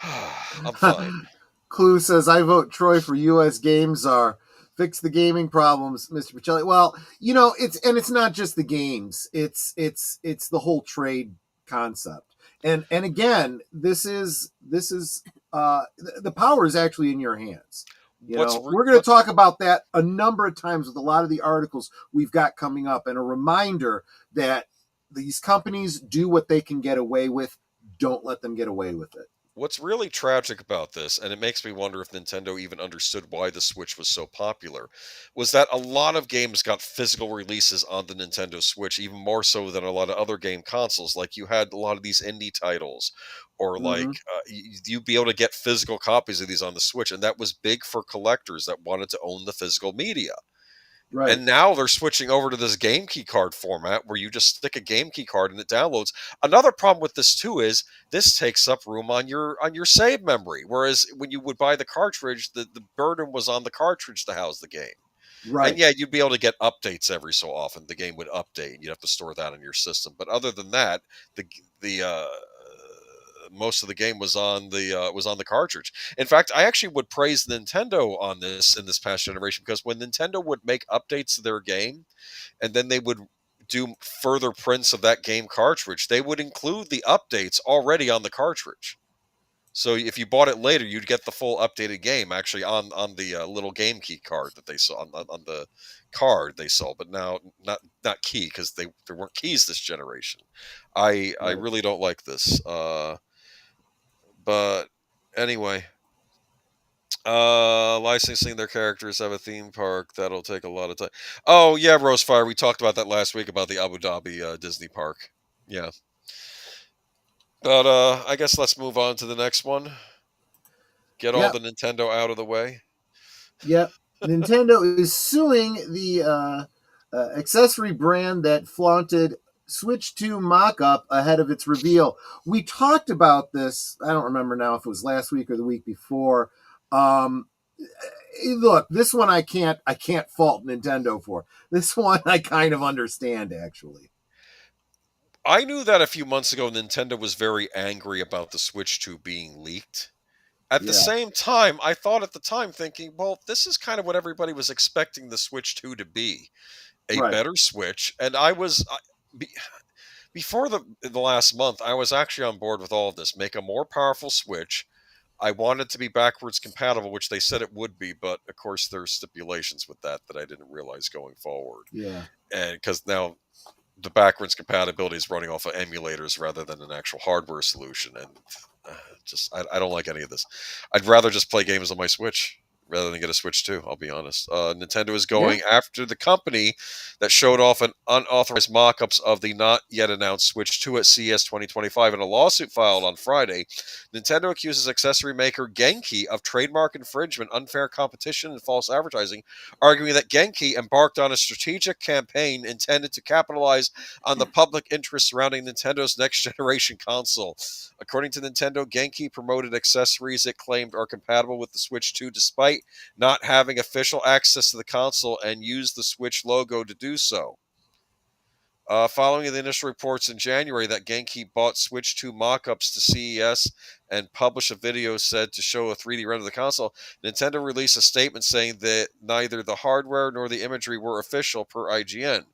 I'm fine. Clue says, I vote Troy for U.S. Games Czar. Fix the gaming problems, Mr. Pacelli. Well, it's not just the games. It's the whole trade concept. And again, this is the power is actually in your hands. We're going to talk about that a number of times with a lot of the articles we've got coming up, and a reminder that these companies do what they can get away with. Don't let them get away with it. What's really tragic about this, and it makes me wonder if Nintendo even understood why the Switch was so popular, was that a lot of games got physical releases on the Nintendo Switch, even more so than a lot of other game consoles. Like, you had a lot of these indie titles, or you'd be able to get physical copies of these on the Switch, and that was big for collectors that wanted to own the physical media. Right. And now they're switching over to this game key card format where you just stick a game key card and it downloads. Another problem with this too is this takes up room on your save memory. Whereas when you would buy the cartridge, the burden was on the cartridge to house the game. Right. And yeah, you'd be able to get updates every so often. The game would update and you'd have to store that in your system. But other than that, the most of the game was on the cartridge. In fact, I actually would praise Nintendo on this in this past generation, because when Nintendo would make updates to their game and then they would do further prints of that game cartridge, they would include the updates already on the cartridge. So if you bought it later, you'd get the full updated game actually on the little game key card that they saw on the card they sold. But now not key, because there weren't keys this generation. I really don't like this. But anyway, licensing their characters have a theme park that'll take a lot of time. Oh yeah, Rosefire, we talked about that last week about the Abu Dhabi Disney park. Yeah. But I guess let's move on to the next one. Get all the Nintendo out of the way. Yep. Nintendo is suing the accessory brand that flaunted Switch 2 mock-up ahead of its reveal. We talked about this, I don't remember now if it was last week or the week before. Look, this one I can't fault Nintendo for. This one I kind of understand, actually. I knew that a few months ago Nintendo was very angry about the Switch 2 being leaked. At the Yeah. same time, I thought at the time thinking, well, this is kind of what everybody was expecting the Switch 2 to be. A Right. better Switch. And I was before the last month, I was actually on board with all of this. Make a more powerful Switch. I want it to be backwards compatible, which they said it would be, but of course there's stipulations with that I didn't realize going forward. Yeah. And because now the backwards compatibility is running off of emulators rather than an actual hardware solution, and I don't like any of this. I'd rather just play games on my Switch rather than get a Switch 2, I'll be honest. Nintendo is going after the company that showed off an unauthorized mock-ups of the not yet announced Switch 2 at CES 2025 in a lawsuit filed on Friday. Nintendo accuses accessory maker Genki of trademark infringement, unfair competition, and false advertising, arguing that Genki embarked on a strategic campaign intended to capitalize on the public interest surrounding Nintendo's next-generation console. According to Nintendo, Genki promoted accessories it claimed are compatible with the Switch 2 despite not having official access to the console and used the Switch logo to do so. Following the initial reports in January that Genki bought Switch 2 mock-ups to CES and published a video said to show a 3D render of the console, Nintendo released a statement saying that neither the hardware nor the imagery were official per IGN.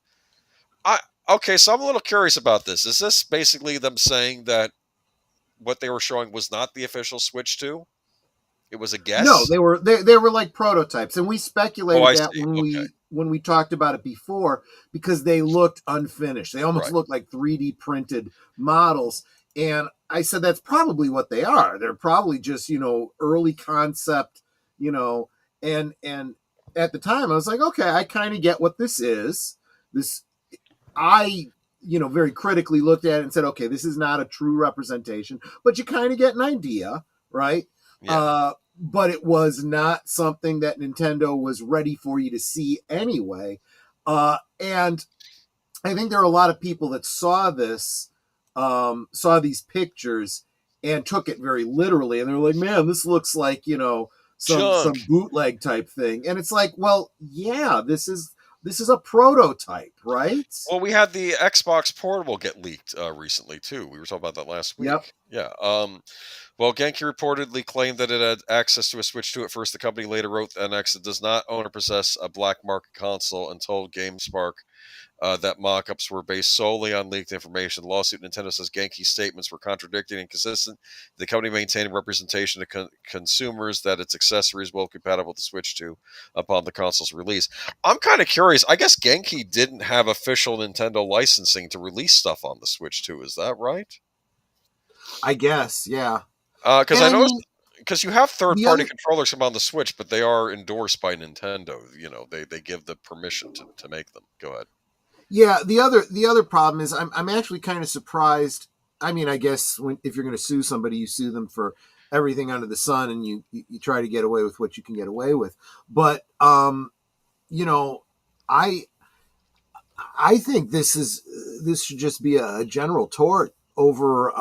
Okay, so I'm a little curious about this. Is this basically them saying that what they were showing was not the official Switch 2? It was a guess? No, they were like prototypes, and we speculated that see. when we talked about it before, because they looked unfinished. They almost Right. looked like 3D printed models, and I said that's probably what they are. They're probably just early concept, and at the time I was like, okay, I kind of get what this is. This I very critically looked at it and said, okay, this is not a true representation, but you kind of get an idea, right? Yeah. But it was not something that Nintendo was ready for you to see anyway. And I think there are a lot of people that saw this, saw these pictures and took it very literally. And they're like, man, this looks like, some bootleg type thing. And it's like, well, yeah, this is a prototype, right? Well, we had the Xbox Portable get leaked recently, too. We were talking about that last week. Yep. Yeah. Well, Genki reportedly claimed that it had access to a Switch 2 at first. The company later wrote to NX it does not own or possess a black market console and told GameSpark that mock-ups were based solely on leaked information. The lawsuit, Nintendo says Genki's statements were contradicting and inconsistent. The company maintained representation to consumers that its accessories will be compatible with the Switch 2 upon the console's release. I'm kind of curious. I guess Genki didn't have official Nintendo licensing to release stuff on the Switch 2. Is that right? I guess, yeah. Because I noticed, because you have third-party controllers come on the Switch, but they are endorsed by Nintendo. They give the permission to make them. Go ahead. Yeah, the other problem is I'm actually kind of surprised. I mean, I guess if you're going to sue somebody, you sue them for everything under the sun, and you try to get away with what you can get away with. But I think this should just be a general tort over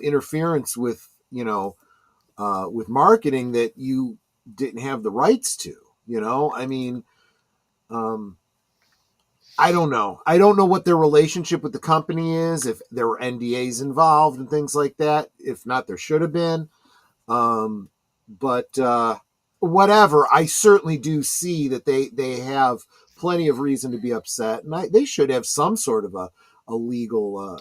interference with with marketing that you didn't have the rights to. I mean, I don't know. I don't know what their relationship with the company is, if there were NDAs involved and things like that. If not, there should have been. But whatever, I certainly do see that they have plenty of reason to be upset, and they should have some sort of a legal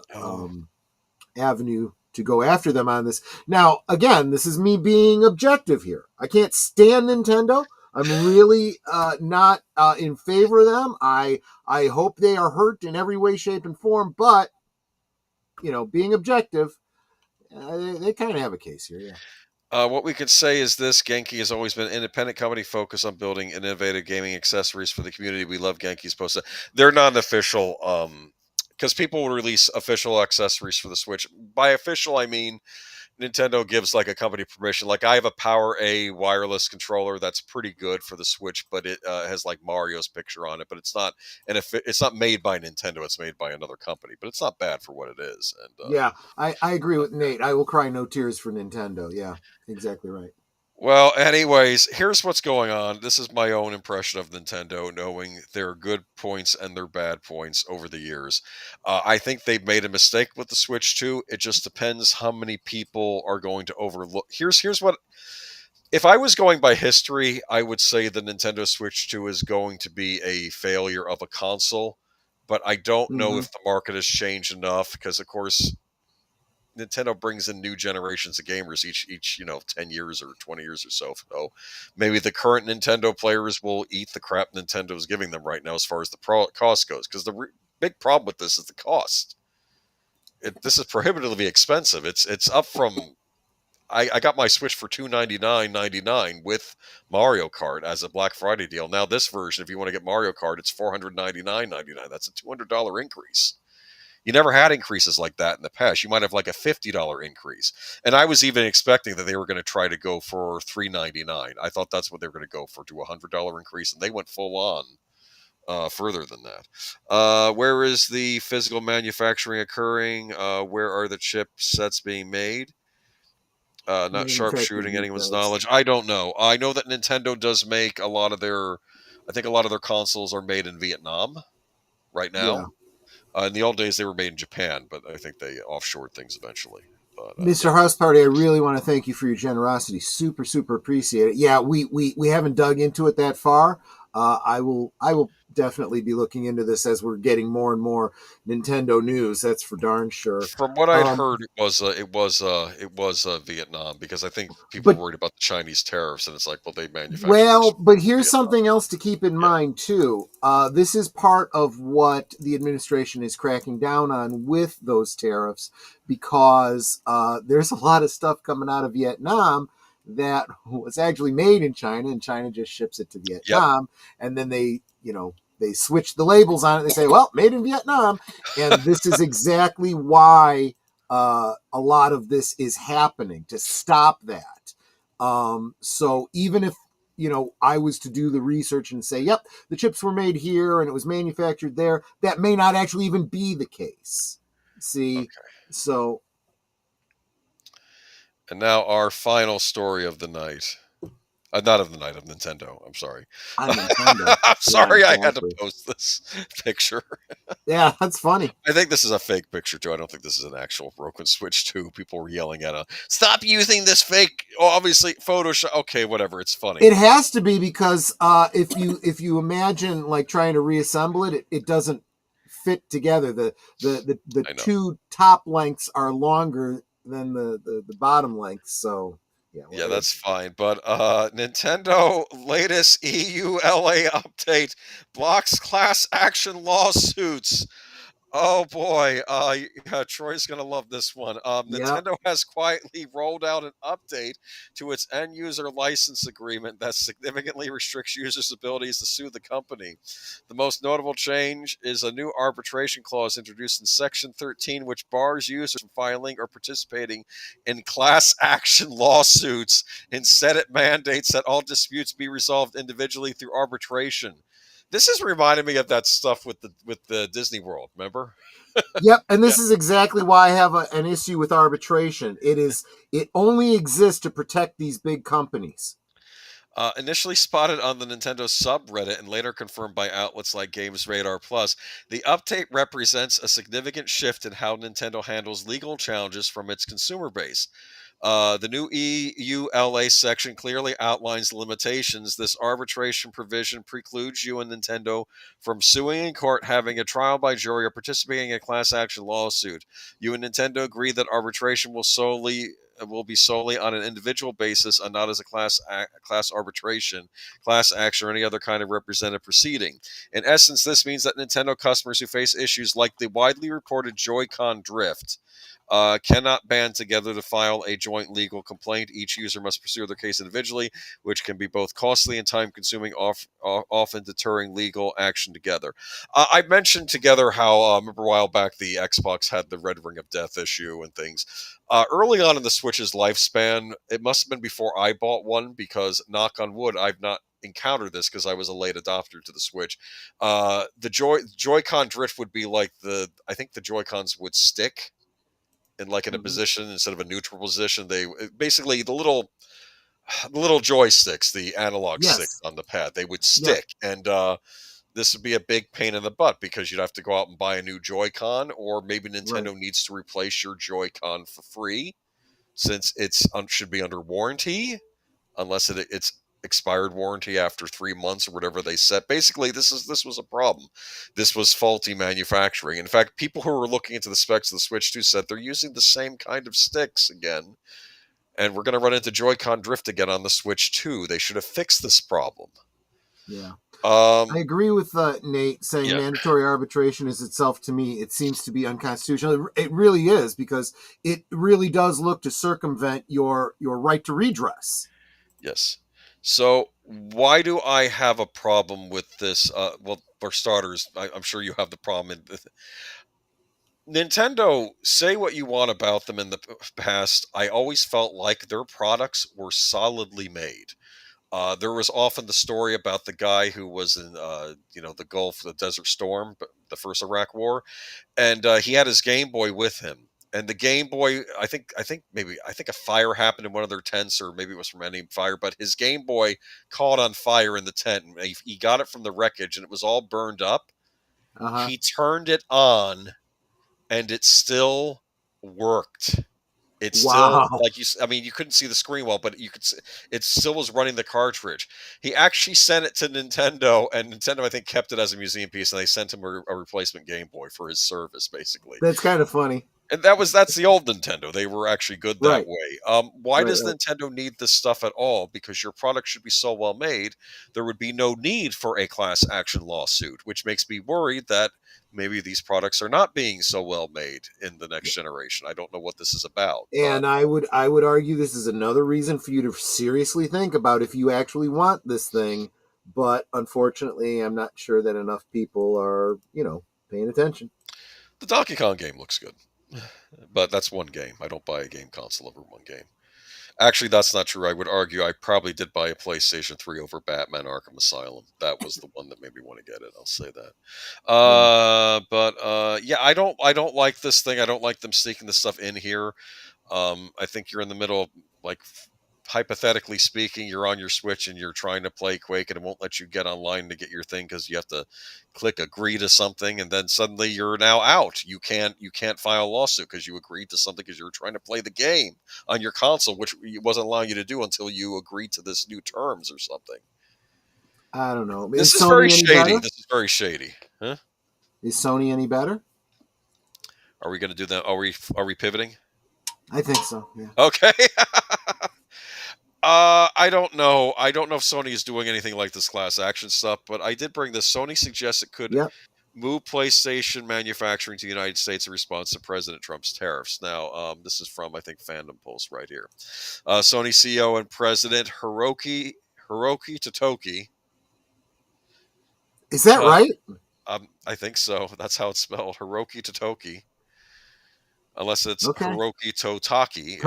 avenue to go after them on this. Now, again, this is me being objective here. I can't stand Nintendo. I'm really not in favor of them. I hope they are hurt in every way, shape, and form. But being objective, they kind of have a case here. Yeah. What we could say is this: Genki has always been an independent company focused on building innovative gaming accessories for the community. We love Genki's post. They're not an official, because people will release official accessories for the Switch. By official, I mean Nintendo gives like a company permission. Like I have a Power A wireless controller that's pretty good for the Switch, but it has like Mario's picture on it. But it's not made by Nintendo. It's made by another company, but it's not bad for what it is. And yeah, I agree with Nate. I will cry no tears for Nintendo. Yeah, exactly right. Well, anyways, here's what's going on. This is my own impression of Nintendo, knowing their good points and their bad points over the years. I think they've made a mistake with the Switch 2. It just depends how many people are going to overlook. Here's what. If I was going by history, I would say the Nintendo Switch 2 is going to be a failure of a console. But I don't know Hmm. if the market has changed enough because, of course, Nintendo brings in new generations of gamers each 10 years or 20 years or so. So maybe the current Nintendo players will eat the crap Nintendo's giving them right now as far as the cost goes. Because the big problem with this is the cost. This is prohibitively expensive. It's up from I got my Switch for $299.99 with Mario Kart as a Black Friday deal. Now this version, if you want to get Mario Kart, it's $499.99. That's a $200 increase. You never had increases like that in the past. You might have like a $50 increase. And I was even expecting that they were going to try to go for $399. I thought that's what they were going to go for, to a $100 increase, and they went full on further than that. Where is the physical manufacturing occurring? Where are the chipsets being made? Not Manufacturing sharpshooting anyone's details. knowledge. I don't know. I know that Nintendo does make a lot of their. I think a lot of their consoles are made in Vietnam right Yeah. now. In the old days, they were made in Japan, but I think they offshored things eventually. But Mr. yeah, House Party, I really want to thank you for your generosity. Super, super appreciate it. Yeah, we haven't dug into it that far. I will definitely be looking into this as we're getting more and more Nintendo news. That's for darn sure. from what I'd Um, heard, it was Vietnam, because I think people were but worried about the Chinese tariffs, and it's like, well, they manufacture their Well, stuff but in here's Vietnam. something else to keep in Yeah. mind too. This is part of what the administration is cracking down on with those tariffs, because there's a lot of stuff coming out of Vietnam that was actually made in China, and China just ships it to Yep. Vietnam, and then they switch the labels on it. They say, "Well, made in Vietnam," and this is exactly why a lot of this is happening, to stop that. So even if I was to do the research and say, yep, the chips were made here and it was manufactured there, that may not actually even be the case. See, Okay. so And now our final story of the night. Not of the night, of Nintendo. I'm sorry. on Nintendo. I'm Yeah, sorry I had to exactly. post this picture. Yeah, that's funny. I think this is a fake picture too. I don't think this is an actual broken Switch 2. People were yelling at stop using this fake, obviously Photoshop. Okay, whatever. It's funny. It has to be because if you imagine like trying to reassemble it doesn't fit together. The I know. two top lengths are longer than the bottom lengths. So yeah, Yeah, whatever. that's fine. But Nintendo latest EULA update blocks class action lawsuits. Oh boy, yeah, Troy's gonna love this one. Yep. Nintendo has quietly rolled out an update to its end user license agreement that significantly restricts users' abilities to sue the company. The most notable change is a new arbitration clause introduced in Section 13, which bars users from filing or participating in class action lawsuits. Instead, it mandates that all disputes be resolved individually through arbitration. This is reminding me of that stuff with the Disney World. Remember? Yep, and Yeah. this is exactly why I have an issue with arbitration. It only exists to protect these big companies. Initially spotted on the Nintendo subreddit and later confirmed by outlets like Games Radar Plus, the update represents a significant shift in how Nintendo handles legal challenges from its consumer base. The new EULA section clearly outlines the limitations. This arbitration provision precludes you and Nintendo from suing in court, having a trial by jury, or participating in a class action lawsuit. You and Nintendo agree that arbitration will be solely on an individual basis and not as a class arbitration, class action, or any other kind of representative proceeding. In essence, this means that Nintendo customers who face issues like the widely reported Joy-Con drift cannot band together to file a joint legal complaint. Each user must pursue their case individually, which can be both costly and time consuming, often deterring legal action together. I mentioned together how, remember a while back, the Xbox had the Red Ring of Death issue and things. Early on in the Switch's lifespan, it must have been before I bought one, because, knock on wood, I've not encountered this because I was a late adopter to the Switch. The Joy-Con drift would be like I think the Joy-Cons would stick in like in a Mhm. position instead of a neutral position. They basically, the little the little joysticks, the analog sticks Yes. on the pad, they would stick, and this would be a big pain in the butt because you'd have to go out and buy a new Joy-Con, or maybe Right. Nintendo needs to replace your Joy-Con for free since it's should be under warranty, unless it's expired warranty after 3 months or whatever they set. Basically, this was a problem. This was faulty manufacturing. In fact, people who were looking into the specs of the Switch 2 said they're using the same kind of sticks again, and we're going to run into Joy-Con drift again on the Switch 2. They should have fixed this problem. Yeah. I agree with Nate saying Yeah. mandatory arbitration is itself, to me, it seems to be unconstitutional. It really is, because it really does look to circumvent your right to redress. Yes. So why do I have a problem with this? Well, for starters, I'm sure you have the problem. Nintendo, say what you want about them in the past. I always felt like their products were solidly made. There was often the story about the guy who was in, the Gulf, the Desert Storm, the first Iraq War, and he had his Game Boy with him. And the Game Boy, I think a fire happened in one of their tents, or maybe it was from any fire. But his Game Boy caught on fire in the tent, and he got it from the wreckage, and it was all burned up. Uh-huh. He turned it on, and it still worked. It's still, Wow. like you couldn't see the screen well, but you could see, it still was running the cartridge. He actually sent it to Nintendo, and Nintendo, I think, kept it as a museum piece, and they sent him a replacement Game Boy for his service, basically. That's kind of funny. And that's the old Nintendo. They were actually good that Right. way. Why Right, does right. Nintendo need this stuff at all? Because your product should be so well made, there would be no need for a class action lawsuit, which makes me worried that maybe these products are not being so well made in the next generation. I don't know what this is about. And I would argue this is another reason for you to seriously think about if you actually want this thing. But unfortunately, I'm not sure that enough people are, paying attention. The Donkey Kong game looks good, but that's one game. I don't buy a game console over one game. Actually, that's not true. I would argue I probably did buy a PlayStation 3 over Batman Arkham Asylum. That was the one that made me want to get it. I'll say that. Yeah, I don't like this thing. I don't like them sneaking this stuff in here. I think you're in the middle of, like, hypothetically speaking, you're on your Switch and you're trying to play Quake, and it won't let you get online to get your thing because you have to click agree to something, and then suddenly you're now out. You can't file a lawsuit because you agreed to something because you were trying to play the game on your console, which it wasn't allowing you to do until you agreed to this new terms or something. I don't know. This is Sony very any shady. better? This is very shady. Huh? Is Sony any better? Are we going to do that? Are we pivoting? I think so. Yeah. Okay. I don't know. I don't know if Sony is doing anything like this class action stuff, but I did bring this. Sony suggests it could move PlayStation manufacturing to the United States in response to President Trump's tariffs. Now, this is from, I think, Fandom Post right here. Sony CEO and President Hiroki Totoki. Is that right? I think so. That's how it's spelled. Hiroki Totoki. Unless it's Hiroki Totaki.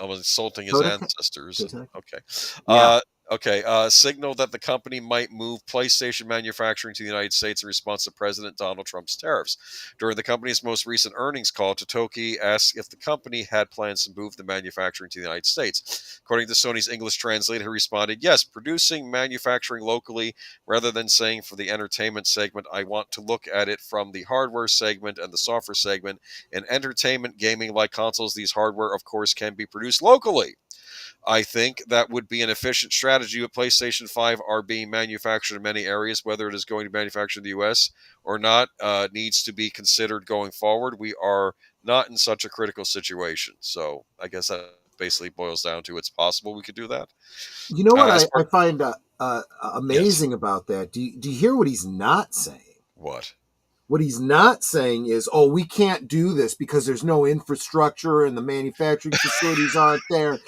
I'm insulting his ancestors. Totaki. Okay. Yeah. Signaled that the company might move PlayStation manufacturing to the United States in response to President Donald Trump's tariffs. During the company's most recent earnings call, Totoki asked if the company had plans to move the manufacturing to the United States. According to Sony's English translator, he responded, "Yes, producing manufacturing locally, rather than saying for the entertainment segment. I want to look at it from the hardware segment and the software segment. In entertainment, gaming like consoles, these hardware, of course, can be produced locally. I think that would be an efficient strategy, but PlayStation 5 are being manufactured in many areas. Whether it is going to be manufactured in the U.S. or not needs to be considered going forward. We are not in such a critical situation." So I guess that basically boils down to it's possible we could do that. You know what I find amazing about that? Do you hear what he's not saying? What? What he's not saying is, we can't do this because there's no infrastructure and the manufacturing facilities aren't there.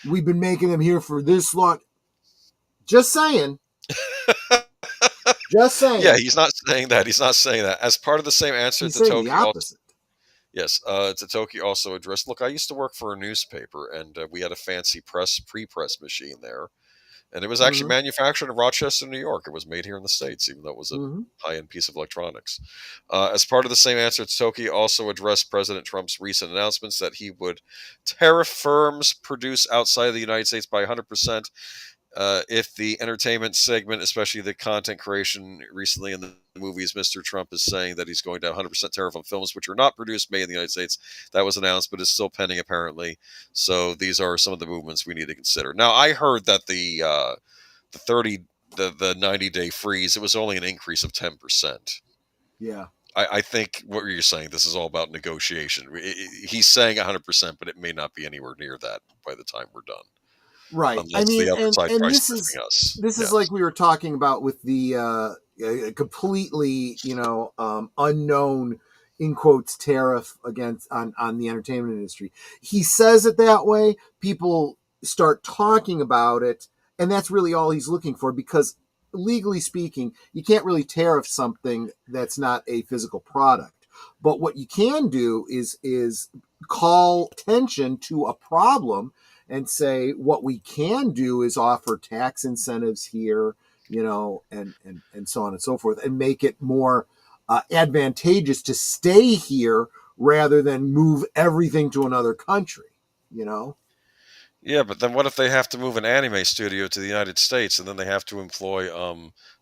We've been making them here for this long. Just saying. Just saying. Yeah, he's not saying that. He's not saying that. As part of the same answer, he's saying the opposite. Yes, Totoki also addressed, look, I used to work for a newspaper, and we had a fancy pre-press machine there. And it was actually manufactured in Rochester, New York. It was made here in the States, even though it was a high-end piece of electronics. As part of the same answer, Toki also addressed President Trump's recent announcements that he would tariff firms produce outside of the United States by 100%. If the entertainment segment, especially the content creation recently in the movies, Mr. Trump is saying that he's going to 100% tariff on films which are not produced, made in the United States. That was announced, but is still pending apparently. So these are some of the movements we need to consider. Now, I heard that the 90-day freeze, it was only an increase of 10%. Yeah. I think what you're saying, this is all about negotiation. He's saying 100%, but it may not be anywhere near that by the time we're done. Right. Unless the other side and price this is like we were talking about with the completely, unknown in quotes tariff against on the entertainment industry. He says it that way. People start talking about it, and that's really all he's looking for, because legally speaking, you can't really tariff something that's not a physical product. But what you can do is call attention to a problem and say, what we can do is offer tax incentives here, and so on and so forth, and make it more advantageous to stay here rather than move everything to another country, Yeah, but then what if they have to move an anime studio to the United States, and then they have to employ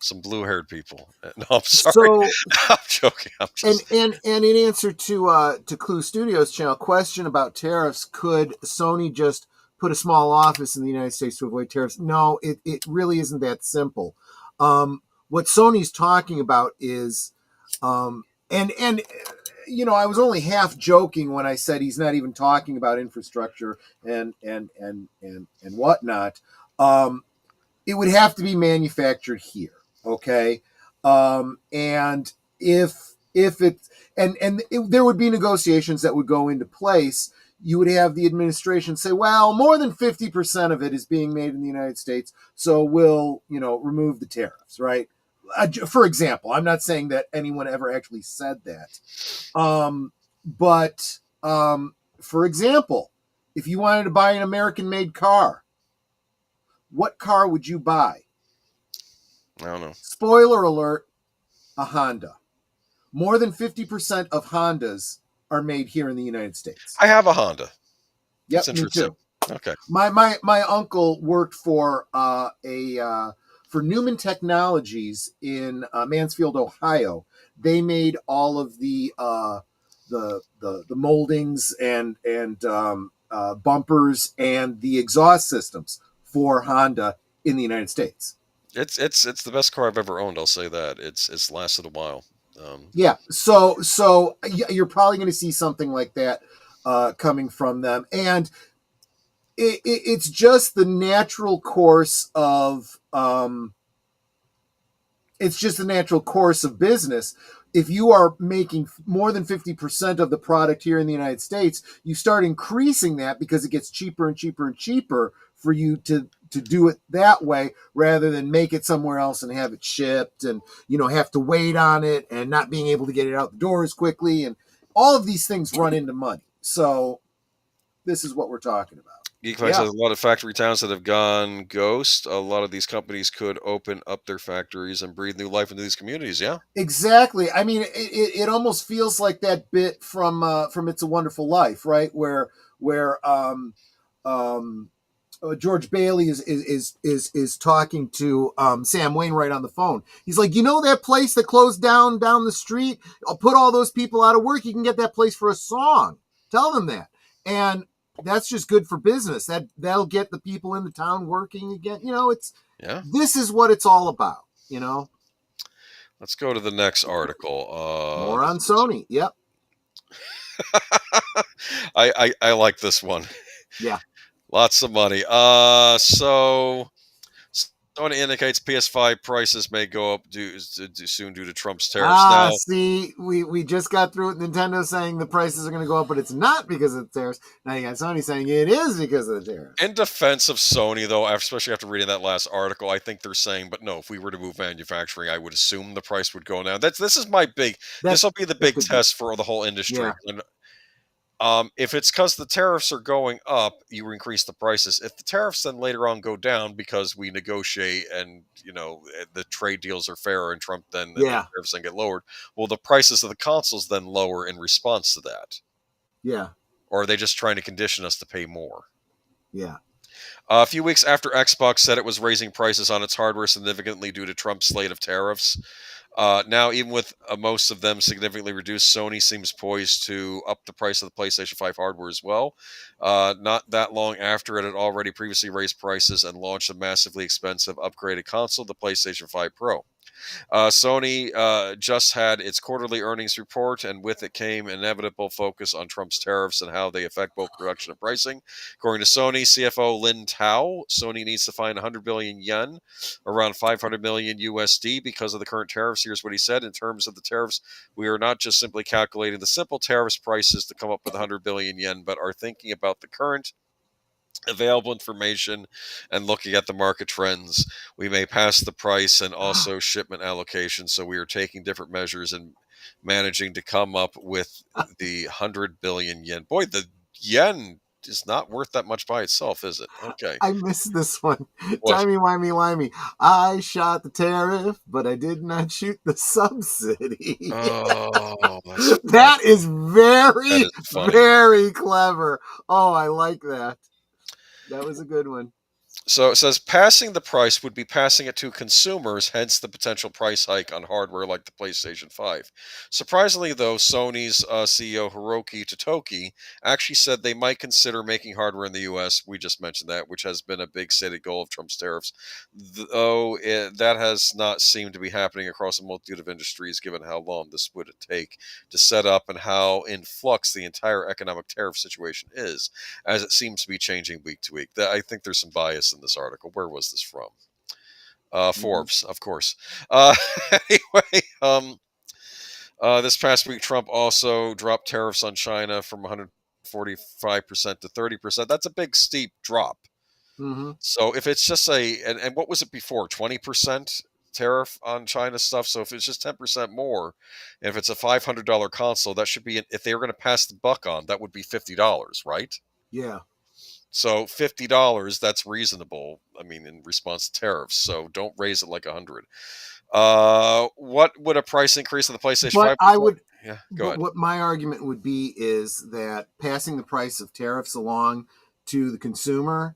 some blue-haired people? No, I'm sorry. So, I'm joking. And in answer to Clue Studios channel question about tariffs, could Sony just put a small office in the United States to avoid tariffs? No, it really isn't that simple. What Sony's talking about is, I was only half joking when I said he's not even talking about infrastructure and whatnot. It would have to be manufactured here, okay? And if it's there would be negotiations that would go into place. You would have the administration say, well, more than 50% of it is being made in the United States, so we'll, remove the tariffs, right? For example, I'm not saying that anyone ever actually said that. But for example, if you wanted to buy an American-made car, what car would you buy? I don't know. Spoiler alert, a Honda. More than 50% of Hondas are made here in the United States. I have a Honda. Yep, me too. Okay. My uncle worked for for Newman Technologies in Mansfield, Ohio. They made all of the moldings and bumpers and the exhaust systems for Honda in the United States. It's the best car I've ever owned. I'll say that. It's lasted a while. Yeah. So you're probably going to see something like that coming from them, and it's just the natural course of business. If you are making more than 50% of the product here in the United States, you start increasing that because it gets cheaper and cheaper and cheaper for you to do it that way rather than make it somewhere else and have it shipped and, have to wait on it and not being able to get it out the door as quickly. And all of these things run into money. So this is what we're talking about. Geekflex has a lot of factory towns that have gone ghost. A lot of these companies could open up their factories and breathe new life into these communities. Yeah, exactly. I mean, it almost feels like that bit from It's a Wonderful Life, right? Where George Bailey is talking to Sam Wainwright on the phone. He's like, that place that closed down the street? I'll put all those people out of work. You can get that place for a song. Tell them that. And that's just good for business. That'll get the people in the town working again. This is what it's all about. Let's go to the next article. More on Sony. Yep. I like this one. Yeah. Lots of money. So Sony indicates PS5 prices may go up soon due to Trump's tariffs. Now, see, we just got through with Nintendo saying the prices are going to go up, but it's not because of the tariffs. Now you got Sony saying it is because of the tariffs. In defense of Sony, though, especially after reading that last article, I think they're saying, but no, if we were to move manufacturing, I would assume the price would go down. This will be the big test for the whole industry. Yeah. If it's because the tariffs are going up, you increase the prices. If the tariffs then later on go down because we negotiate and the trade deals are fair and Trump then and the Yeah. tariffs then get lowered, well, the prices of the consoles then lower in response to that. Yeah. Or are they just trying to condition us to pay more? Yeah. A few weeks after Xbox said it was raising prices on its hardware significantly due to Trump's slate of tariffs, now, even with most of them significantly reduced, Sony seems poised to up the price of the PlayStation 5 hardware as well. Not that long after it had already previously raised prices and launched a massively expensive upgraded console, the PlayStation 5 Pro. Sony just had its quarterly earnings report, and with it came inevitable focus on Trump's tariffs and how they affect both production and pricing. According to Sony CFO Lin Tao, Sony needs to find 100 billion yen, around 500 million USD, because of the current tariffs. Here's what he said: in terms of the tariffs, we are not just simply calculating the simple tariffs prices to come up with 100 billion yen, but are thinking about the current available information and looking at the market trends. We may pass the price and also shipment allocation, so we are taking different measures and managing to come up with the 100 billion yen. Boy, the yen is not worth that much by itself, is it? Okay. I missed this one. What? Timey-wimey-limey. I shot the tariff, but I did not shoot the subsidy. Oh, That is very, that is funny. very clever. Oh, I like that. That was a good one. So it says passing the price would be passing it to consumers, hence the potential price hike on hardware like the PlayStation 5. Surprisingly, though, Sony's CEO Hiroki Totoki actually said they might consider making hardware in the U.S. We just mentioned that, which has been a big stated goal of Trump's tariffs, though that has not seemed to be happening across a multitude of industries, given how long this would take to set up and how in flux the entire economic tariff situation is, as it seems to be changing week to week. I think there's some bias in this article. Where was this from? Forbes, of course. Anyway, this past week, Trump also dropped tariffs on China from 145% to 30%. That's a big, steep drop. Mm-hmm. So if it's just and what was it before? 20% tariff on China stuff. So if it's just 10% more, and if it's a $500 console, that should be, if they were going to pass the buck on, that would be $50, right? Yeah. So $50, that's reasonable. I mean, in response to tariffs. So don't raise it like 100. What would a price increase on the PlayStation 5? I would. Yeah, go ahead. What my argument would be is that passing the price of tariffs along to the consumer,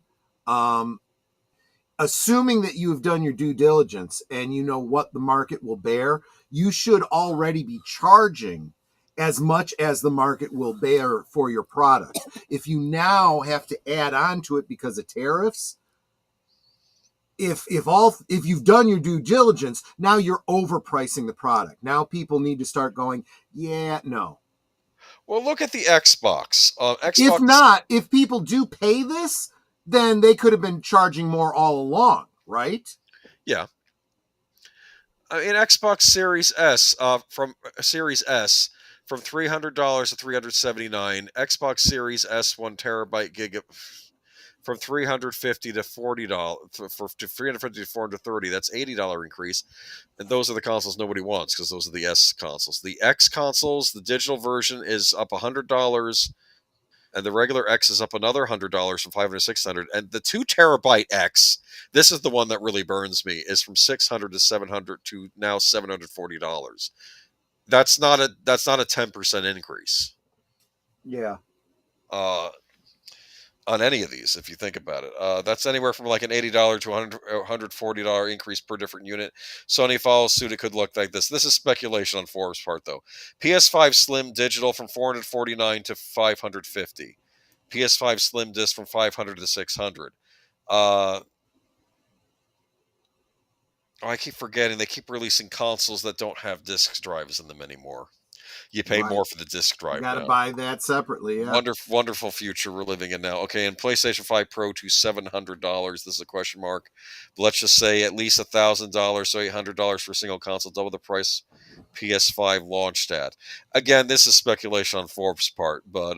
assuming that you have done your due diligence and you know what the market will bear, you should already be charging as much as the market will bear for your product. If you now have to add on to it because of tariffs, if you've done your due diligence, now you're overpricing the product. Now people need to start going, yeah, no. Well, look at the Xbox. If not, if people do pay this, then they could have been charging more all along, right? Yeah. In Xbox Series S, from Series S, from $300 to $379. Xbox Series S 1 TB gig from $350 to $40 for $350 to $430. That's $80 increase, and those are the consoles nobody wants because those are the S consoles. The X consoles, the digital version is up $100, and the regular X is up another $100 from $500 to $600. And the 2 TB X, this is the one that really burns me, is from $600 to $700 to now $740. That's not a 10% increase. Yeah. On any of these, if you think about it. That's anywhere from like an $80 to $140 increase per different unit. Sony follows suit. It could look like this. This is speculation on Forbes' part, though. PS5 Slim Digital from $449 to $550. PS5 Slim Disc from $500 to $600. I keep forgetting they keep releasing consoles that don't have disc drives in them anymore. You pay more for the disc drive. You got to now. buy that separately. Yeah. Wonderful future we're living in now. Okay, and PlayStation 5 Pro to $700. This is a question mark. But let's just say at least $1,000, so $800 for a single console, double the price PS5 launched at. Again, this is speculation on Forbes' part, but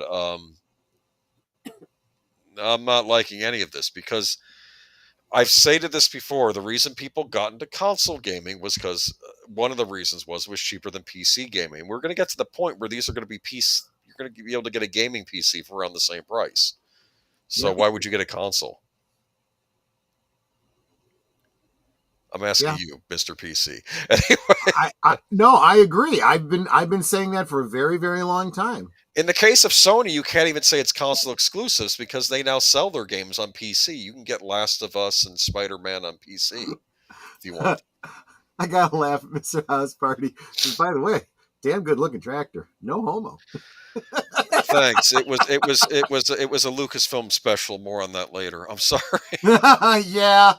I'm not liking any of this because I've stated this before. The reason people got into console gaming was because one of the reasons was cheaper than PC gaming. We're going to get to the point where these are going to be you're you're going to be able to get a gaming PC for around the same price. So Yep. why would you get a console? I'm asking you, Mr. PC. Anyway, No, I agree. I've been saying that for a very, very long time. in the case of Sony, you can't even say it's console exclusives because they now sell their games on PC. You can get Last of Us and Spider-Man on PC if you want. I gotta laugh at Mr. House Party. By the way, damn good looking tractor. No homo. Thanks. It was a Lucasfilm special. More on that later. I'm sorry. yeah,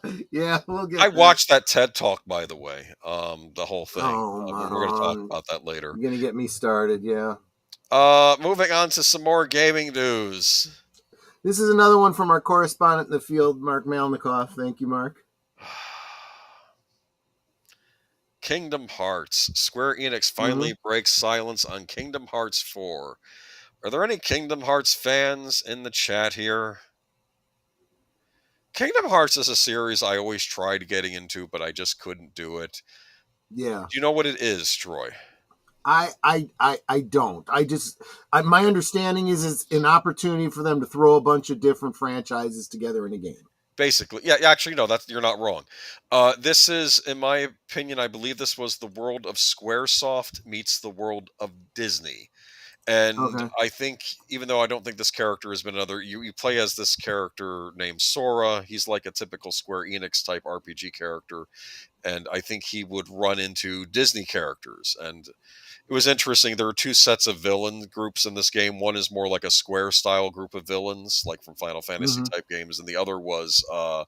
we'll get I there. watched that TED Talk, by the way. The whole thing. Oh, We're going to talk about that later. You're gonna get me started, yeah. Moving on to some more gaming news. This is another one from our correspondent in the field, Mark Malnikoff. Thank you, Mark. Kingdom Hearts. Square Enix finally breaks silence on Kingdom Hearts 4. Are there any Kingdom Hearts fans in the chat here? Kingdom Hearts is a series I always tried getting into, but I just couldn't do it. Yeah. Do you know what it is, Troy? I don't. My understanding is it's an opportunity for them to throw a bunch of different franchises together in a game. Basically, yeah. Actually, no. You're not wrong. This is, in my opinion, I believe this was the world of SquareSoft meets the world of Disney. And I think, even though I don't think this character has been another, you play as this character named Sora. He's like a typical Square Enix type RPG character, and I think he would run into Disney characters. And it was interesting. There are two sets of villain groups in this game. One is more like a Square style group of villains, like from Final Fantasy type games, and the other was a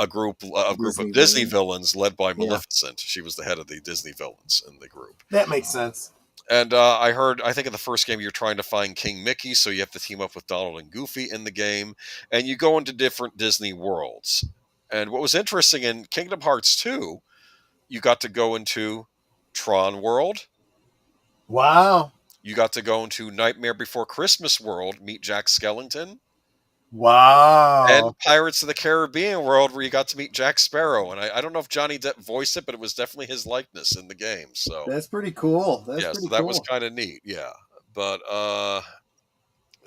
group of Disney villains led by Maleficent. She was the head of the Disney villains in the group. That makes sense. And I think in the first game you're trying to find King Mickey, so you have to team up with Donald and Goofy in the game, and you go into different Disney worlds. And what was interesting in Kingdom Hearts 2, you got to go into Tron World. Wow. You got to go into Nightmare Before Christmas World, meet Jack Skellington. Wow. And Pirates of the Caribbean World, where you got to meet Jack Sparrow. And I don't know if Johnny Depp voiced it, but it was definitely his likeness in the game. So that's pretty cool. So that was kind of neat. Yeah. But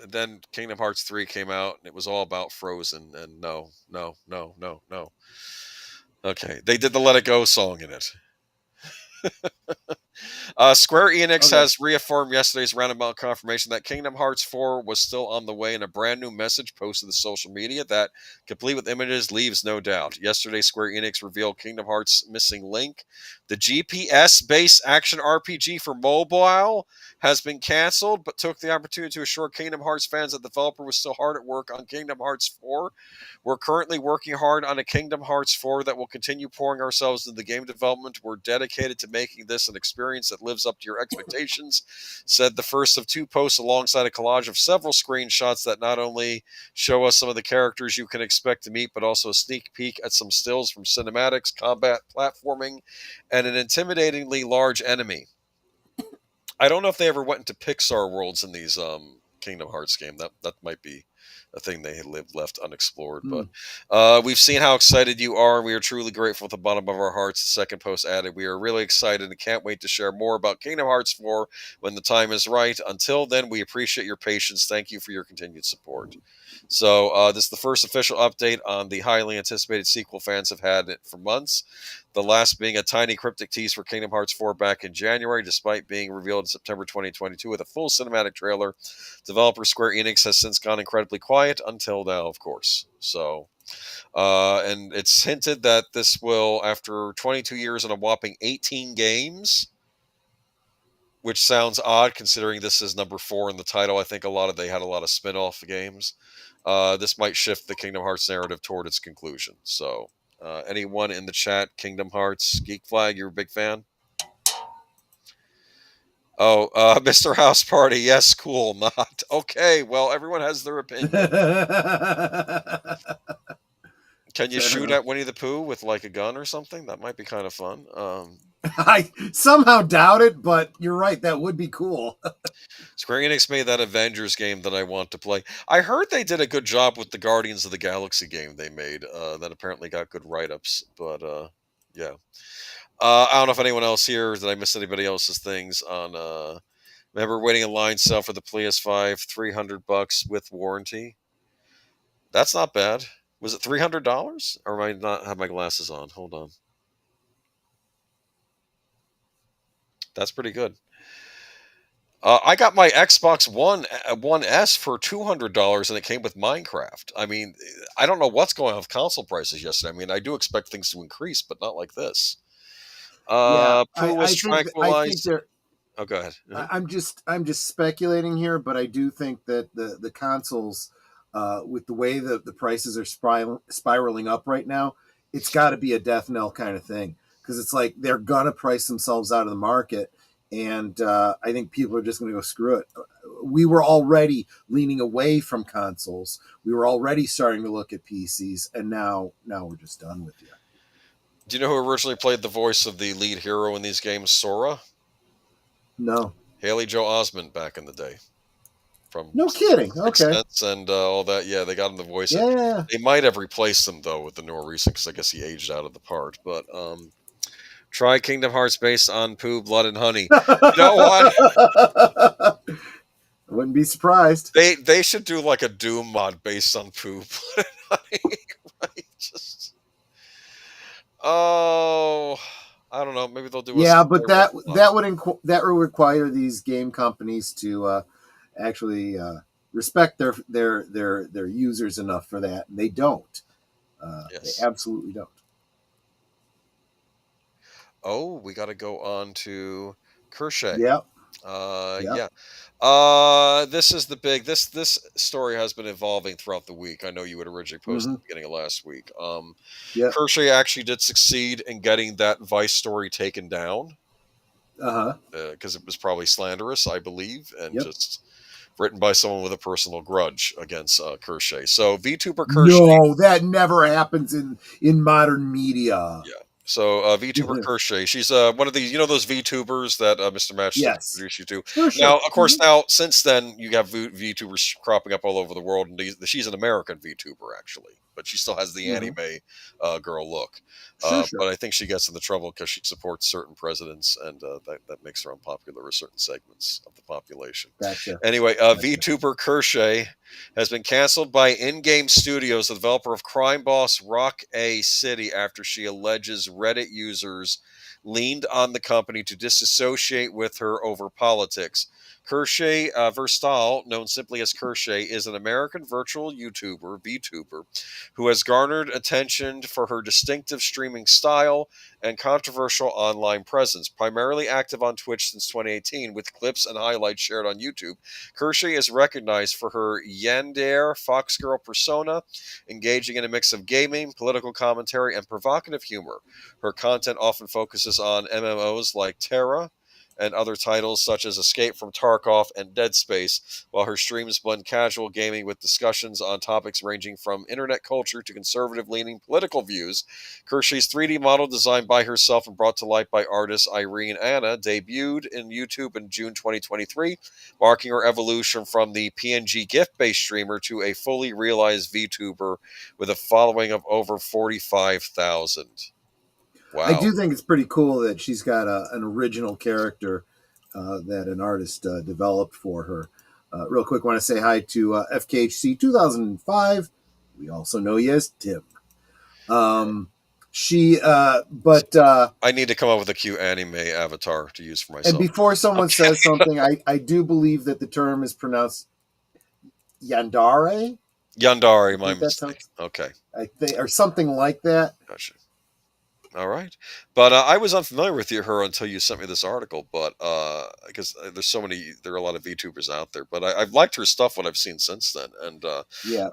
then Kingdom Hearts 3 came out, and it was all about Frozen. And no. Okay. They did the Let It Go song in it. Square Enix has reaffirmed yesterday's roundabout confirmation that Kingdom Hearts 4 was still on the way in a brand new message posted to social media that, complete with images, leaves no doubt. Yesterday, Square Enix revealed Kingdom Hearts Missing Link, the GPS-based action RPG for mobile, has been canceled, but took the opportunity to assure Kingdom Hearts fans that the developer was still hard at work on Kingdom Hearts 4. We're currently working hard on a Kingdom Hearts 4 that will continue pouring ourselves into the game development. We're dedicated to making this an experience that lives up to your expectations, said the first of two posts alongside a collage of several screenshots that not only show us some of the characters you can expect to meet, but also a sneak peek at some stills from cinematics, combat, platforming, and an intimidatingly large enemy. I don't know if they ever went into Pixar worlds in these Kingdom Hearts game. That might be a thing they had left unexplored. But we've seen how excited you are, and we are truly grateful at the bottom of our hearts. The second post added, we are really excited and can't wait to share more about Kingdom Hearts 4 when the time is right. Until then, we appreciate your patience. Thank you for your continued support. So this is the first official update on the highly anticipated sequel fans have had it for months. The last being a tiny cryptic tease for Kingdom Hearts 4 back in January, despite being revealed in September 2022 with a full cinematic trailer. Developer Square Enix has since gone incredibly quiet until now, of course. So, and it's hinted that this will, after 22 years and a whopping 18 games, which sounds odd considering this is number 4 in the title. I think they had a lot of spin-off games. This might shift the Kingdom Hearts narrative toward its conclusion. So, anyone in the chat, Kingdom Hearts, Geek Flag, you're a big fan? Oh, Mr. House Party, yes, cool, not. Okay, well, everyone has their opinion. Can you shoot at Winnie the Pooh with like a gun or something? That might be kind of fun. I somehow doubt it, but you're right. That would be cool. Square Enix made that Avengers game that I want to play. I heard they did a good job with the Guardians of the Galaxy game they made. That apparently got good write-ups. But yeah, I don't know if anyone else here. Did I miss anybody else's things on Remember waiting in line sale for the PS5, $300 with warranty. That's not bad. Was it $300? Or am I not have my glasses on? Hold on. That's pretty good. I got my Xbox One S for $200, and it came with Minecraft. I mean, I don't know what's going on with console prices yesterday. I mean, I do expect things to increase, but not like this. Yeah, Pooh was I think tranquilized. they're. Oh, go ahead. Mhm. I'm just speculating here, but I do think that the consoles, with the way that the prices are spiraling up right now, it's got to be a death knell kind of thing, because it's like they're gonna price themselves out of the market, and I think people are just gonna go screw it. We were already leaning away from consoles. We were already starting to look at PCs, and now we're just done with you. Do you know who originally played the voice of the lead hero in these games, Sora? No, Haley Joe Osment back in the day. From no kidding. Sixth Okay, Sense and all that. Yeah, they got him the voice. yeah. They might have replaced him though with the more recent, because I guess he aged out of the part. But try Kingdom Hearts based on Pooh, Blood and Honey. You know what? I wouldn't be surprised. They should do like a Doom mod based on Pooh, Blood and Honey. Right? Just I don't know. Maybe they'll do. Yeah, but that would require these game companies to actually respect their users enough for that, and they don't. Yes. They absolutely don't. Oh, we got to go on to Kershay. Yep. Yeah. This is the big. This story has been evolving throughout the week. I know you had originally posted at the beginning of last week. Yep. Kershay actually did succeed in getting that Vice story taken down. Because it was probably slanderous, I believe, and just written by someone with a personal grudge against Kershay. So VTuber Kershay. No, that never happens in modern media. Yeah. So VTuber Kershay, she's one of these, those VTubers that Mr. Match introduced you to. Sure. Now, of course, now since then you have VTubers cropping up all over the world, and she's an American VTuber actually, but she still has the anime girl look. But I think she gets into trouble because she supports certain presidents, and that makes her unpopular with certain segments of the population. Gotcha. Anyway, VTuber Kershay has been canceled by In-Game Studios, the developer of Crime Boss Rock A City, after she alleges Reddit users leaned on the company to disassociate with her over politics. Kershay Verstal, known simply as Kershay, is an American virtual VTuber, who has garnered attention for her distinctive streaming style and controversial online presence. Primarily active on Twitch since 2018, with clips and highlights shared on YouTube, Kershay is recognized for her yandere foxgirl persona, engaging in a mix of gaming, political commentary, and provocative humor. Her content often focuses on MMOs like Terra and other titles such as Escape from Tarkov and Dead Space, while her streams blend casual gaming with discussions on topics ranging from internet culture to conservative-leaning political views. Kershay's 3D model, designed by herself and brought to life by artist Irene Anna, debuted in YouTube in June 2023, marking her evolution from the PNG GIF-based streamer to a fully realized VTuber with a following of over 45,000. Wow. I do think it's pretty cool that she's got an original character that an artist developed for her. Real quick, want to say hi to FKHC 2005. We also know you as Tim. I need to come up with a cute anime avatar to use for myself. And before someone says something, I do believe that the term is pronounced Yandere. Yandere, my mistake. Okay. I think, or something like that. Gotcha. All right, but I was unfamiliar with her until you sent me this article. But because there are a lot of VTubers out there. But I've liked her stuff what I've seen since then, and I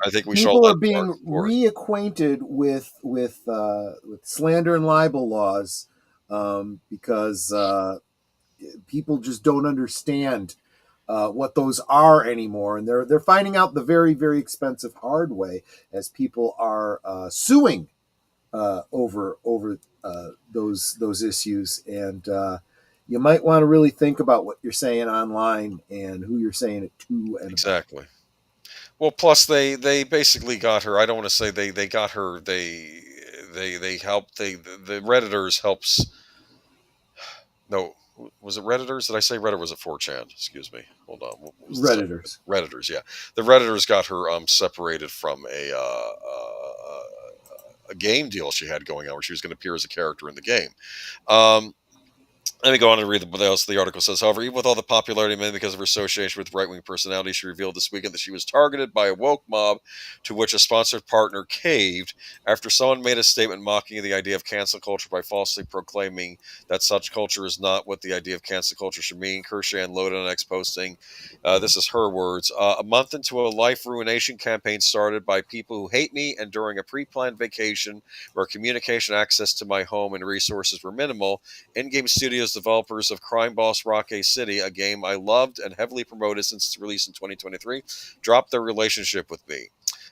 think we people are being reacquainted with slander and libel laws because people just don't understand what those are anymore, and they're finding out the very, very expensive hard way as people are suing over those issues, and you might want to really think about what you're saying online and who you're saying it to. And exactly. About. Well, plus they basically got her. I don't want to say they got her. They helped. The Redditors helps. No, was it Redditors? Did I say Reddit? Was it 4chan? Excuse me. Hold on. What was the Redditors. Redditors, yeah. The Redditors got her separated from a game deal she had going on where she was going to appear as a character in the game. Let me go on and read what else the article says. However, even with all the popularity mainly because of her association with right-wing personalities, she revealed this weekend that she was targeted by a woke mob to which a sponsored partner caved after someone made a statement mocking the idea of cancel culture by falsely proclaiming that such culture is not what the idea of cancel culture should mean. Kershaw unloaded on X posting, this is her words, a month into a life ruination campaign started by people who hate me and during a pre-planned vacation where communication access to my home and resources were minimal, in-game studios developers of Crime Boss Rocket City, a game I loved and heavily promoted since its release in 2023, dropped their relationship with me.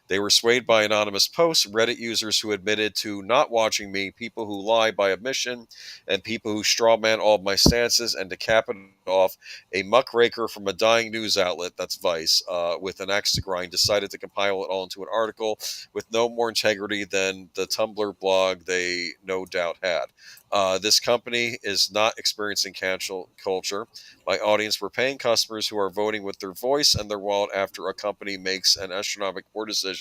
They were swayed by anonymous posts, Reddit users who admitted to not watching me, people who lie by omission, and people who strawman all of my stances, and to cap it off, a muckraker from a dying news outlet, that's Vice, with an axe to grind, decided to compile it all into an article with no more integrity than the Tumblr blog they no doubt had. This company is not experiencing cancel culture. My audience were paying customers who are voting with their voice and their wallet after a company makes an astronomical poor decision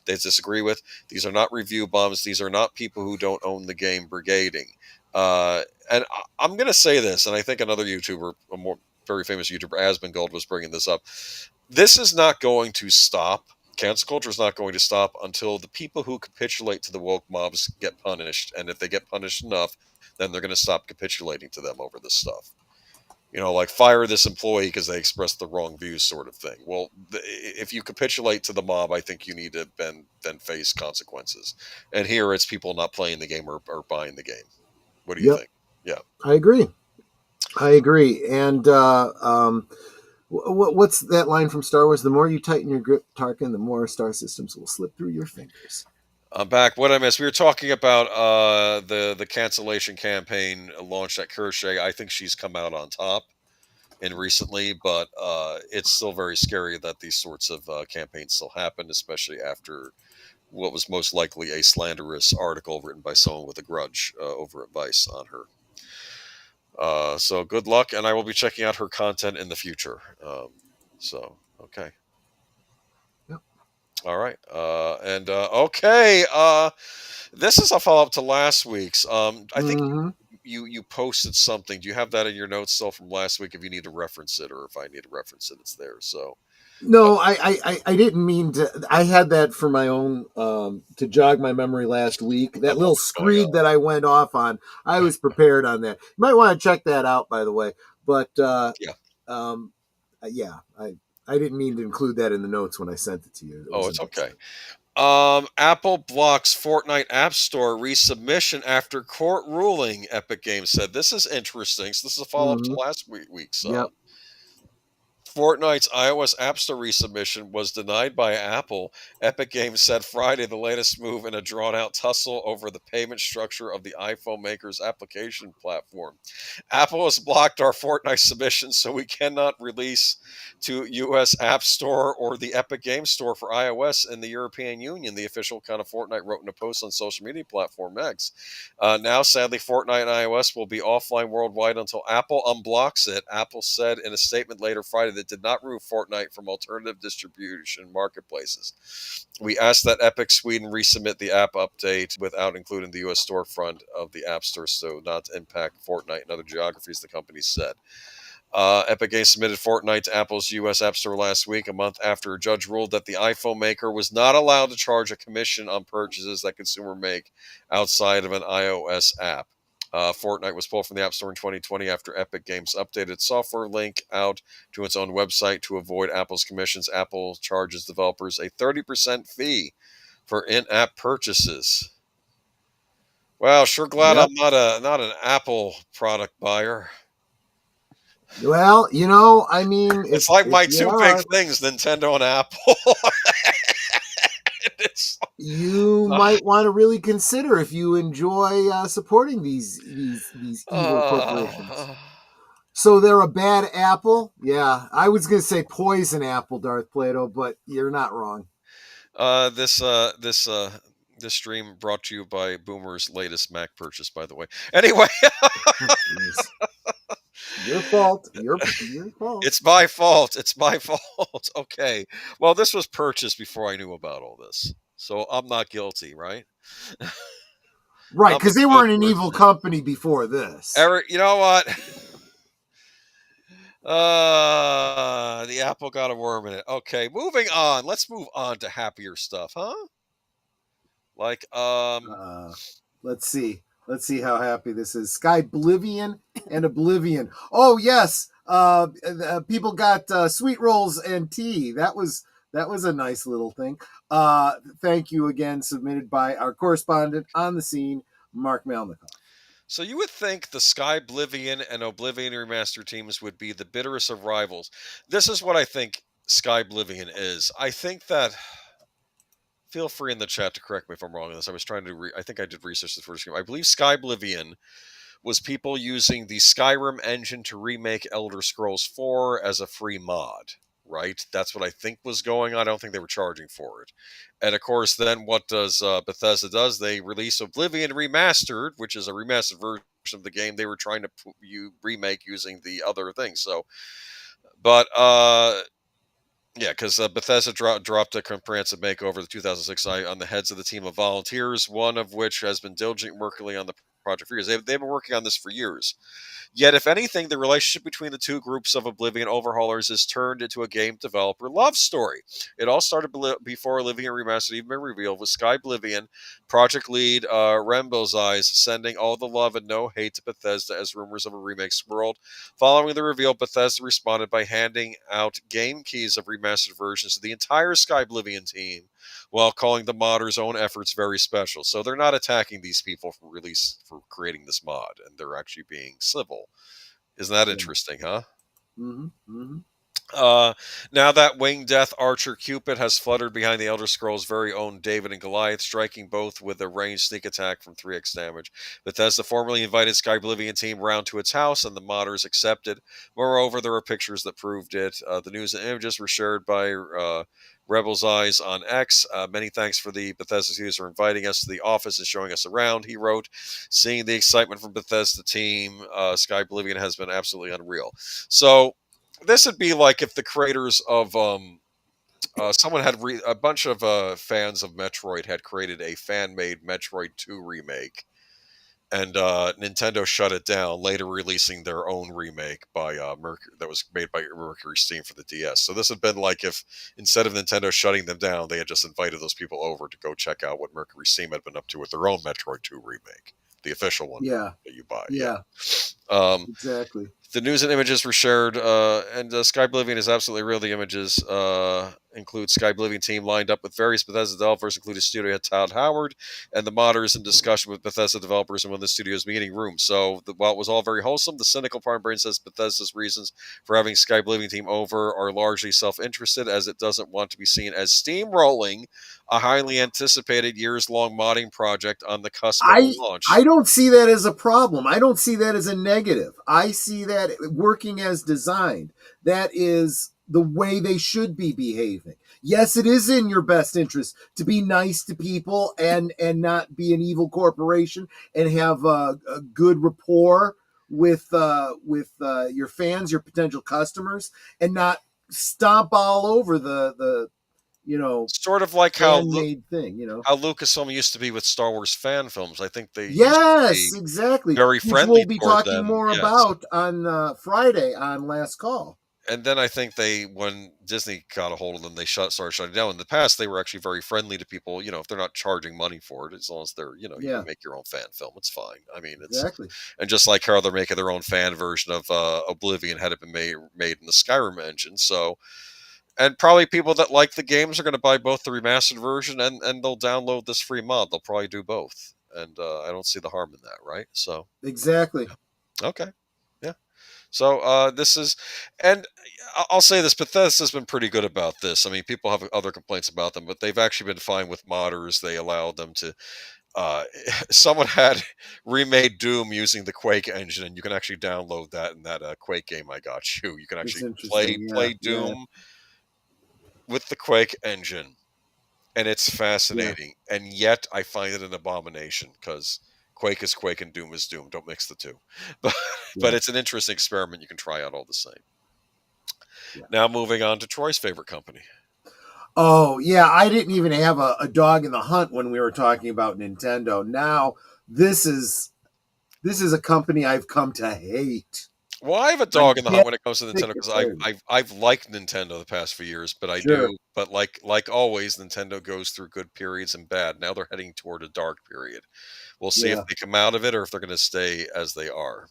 they disagree with. These are not review bombs. These are not people who don't own the game brigading. And I'm going to say this, and I think another YouTuber, a more very famous YouTuber, Asmongold, was bringing this up. This is not going to stop. Cancel culture is not going to stop until the people who capitulate to the woke mobs get punished. And if they get punished enough, then they're going to stop capitulating to them over this stuff. You know, like fire this employee because they expressed the wrong views, sort of thing. Well, if you capitulate to the mob, I think you need to then face consequences. And here it's people not playing the game or buying the game. What do you think? Yeah, I agree. And what's that line from Star Wars? The more you tighten your grip, Tarkin, the more star systems will slip through your fingers. I'm back. What I missed? We were talking about the cancellation campaign launched at Kershaw. I think she's come out on top in recently, but it's still very scary that these sorts of campaigns still happen, especially after what was most likely a slanderous article written by someone with a grudge over at Vice on her. So good luck, and I will be checking out her content in the future. Okay. Yep. All right. Okay. This is a follow-up to last week's. I think you posted something. Do you have that in your notes still from last week? If you need to reference it, or if I need to reference it, it's there. So. No, I didn't mean to. I had that for my own to jog my memory last week. That little screed that I went off on, I was prepared on that. You might want to check that out, by the way. But I didn't mean to include that in the notes when I sent it to you. It's okay. Apple blocks Fortnite App Store resubmission after court ruling, Epic Games said. This is interesting. So this is a follow-up to last week's. Fortnite's iOS App Store resubmission was denied by Apple. Epic Games said Friday, the latest move in a drawn-out tussle over the payment structure of the iPhone maker's application platform. Apple has blocked our Fortnite submission, so we cannot release to U.S. App Store or the Epic Games Store for iOS in the European Union, the official account of Fortnite wrote in a post on social media platform X. Now, sadly, Fortnite and iOS will be offline worldwide until Apple unblocks it. Apple said in a statement later Friday that did not remove Fortnite from alternative distribution marketplaces. We asked that Epic Sweden resubmit the app update without including the U.S. storefront of the App Store so not to impact Fortnite and other geographies, the company said. Epic Games submitted Fortnite to Apple's U.S. App Store last week, a month after a judge ruled that the iPhone maker was not allowed to charge a commission on purchases that consumers make outside of an iOS app. Fortnite was pulled from the App Store in 2020 after Epic Games updated software link out to its own website to avoid Apple's commissions. Apple charges developers a 30% fee for in-app purchases. Well, sure glad I'm not an Apple product buyer. Well, I mean, it's like my two big things, Nintendo and Apple. You might want to really consider if you enjoy supporting these evil corporations. So they're a bad apple? Yeah, I was going to say poison apple, Darth Plato, but you're not wrong. This stream brought to you by Boomer's latest Mac purchase, by the way. Anyway. Your fault. Your fault. It's my fault. It's my fault. Okay. Well, this was purchased before I knew about all this, so I'm not guilty, right? Right, I'm a because they good weren't an evil person. company before this. Eric, you know what? The apple got a worm in it. Okay, moving on. Let's move on to happier stuff, huh? Like, Let's see. Let's see how happy this is. Skyblivion and Oblivion. Oh yes, people got sweet rolls and tea. That was a nice little thing. Thank you again. Submitted by our correspondent on the scene, Mark Melnikoff. So you would think the Skyblivion and Oblivion Remastered teams would be the bitterest of rivals. This is what I think Skyblivion is. I think that. Feel free in the chat to correct me if I'm wrong on this. I was trying to. I think I did research this first game. I believe Skyblivion was people using the Skyrim engine to remake Elder Scrolls 4 as a free mod. Right? That's what I think was going on. I don't think they were charging for it. And of course, then what does Bethesda does? They release Oblivion Remastered, which is a remastered version of the game they were trying to remake using the other things. So, but yeah, because Bethesda dropped a comprehensive makeover of the 2006 on the heads of the team of volunteers, one of which has been diligently working on the project for years. They've been working on this for years. Yet, if anything, the relationship between the two groups of Oblivion overhaulers is turned into a game developer love story. It all started before Oblivion Remastered even been revealed, with Skyblivion project lead Rembrance sending all the love and no hate to Bethesda as rumors of a remake swirled. Following the reveal, Bethesda responded by handing out game keys of remastered versions to the entire Skyblivion team, while calling the modders' own efforts very special. So they're not attacking these people for creating this mod, and they're actually being civil. Isn't that interesting, huh? Mm-hmm. Mm-hmm. Now that winged death archer Cupid has fluttered behind the Elder Scrolls' very own David and Goliath, striking both with a ranged sneak attack from 3x damage. Bethesda formally invited Skyblivion team round to its house, and the modders accepted. Moreover, there are pictures that proved it. The news and images were shared by Rebel's Eyes on X. Many thanks for the Bethesda user inviting us to the office and showing us around, he wrote. Seeing the excitement from Bethesda team, Skyblivion has been absolutely unreal. So, this would be like if the creators of someone had a bunch of fans of Metroid had created a fan-made Metroid 2 remake, and Nintendo shut it down, later releasing their own remake by Mercury that was made by Mercury Steam for the DS. So this had been like if instead of Nintendo shutting them down, they had just invited those people over to go check out what Mercury Steam had been up to with their own Metroid 2 remake, the official one that you buy. Yeah. Exactly. The news and images were shared, and Skyblivion is absolutely real. The images include Skyblivion team lined up with various Bethesda developers, including studio head Todd Howard, and the modders in discussion with Bethesda developers in one of the studio's meeting rooms. So while it was all very wholesome, the cynical part of brain says Bethesda's reasons for having Skyblivion team over are largely self-interested, as it doesn't want to be seen as steamrolling a highly anticipated years-long modding project on the cusp of launch. I don't see that as a problem. I don't see that as a negative. I see that working as designed. That is the way they should be behaving. Yes, it is in your best interest to be nice to people and not be an evil corporation and have a good rapport with your fans, your potential customers, and not stomp all over the sort of like how thing, how Lucasfilm used to be with Star Wars fan films. I think they exactly very friendly. Which we'll be talking more about on Friday on Last Call. And then I think when Disney got a hold of them, they started shutting down. In the past, they were actually very friendly to people. If they're not charging money for it, as long as they're you can make your own fan film, it's fine. I mean, it's exactly. And just like how they're making their own fan version of Oblivion had it been made in the Skyrim engine, so. And probably people that like the games are going to buy both the remastered version and they'll download this free mod. They'll probably do both. And I don't see the harm in that, right? So exactly. Yeah. Okay. Yeah. So this is, and I'll say this, Bethesda's been pretty good about this. I mean, people have other complaints about them, but they've actually been fine with modders. They allowed them to, someone had remade Doom using the Quake engine, and you can actually download that in that Quake game I got you. You can actually play Doom with the Quake engine, and it's fascinating. And yet I find it an abomination because Quake is Quake and Doom is Doom. Don't mix the two. But it's an interesting experiment you can try out all the same. Yeah. Now moving on to Troy's favorite company. Oh, yeah, I didn't even have a dog in the hunt when we were talking about Nintendo. Now, this is a company I've come to hate. Well, I have a dog in the hunt when it comes to Nintendo because I've liked Nintendo the past few years, but but like always, Nintendo goes through good periods and bad. Now they're heading toward a dark period. We'll see if they come out of it or if they're going to stay as they are.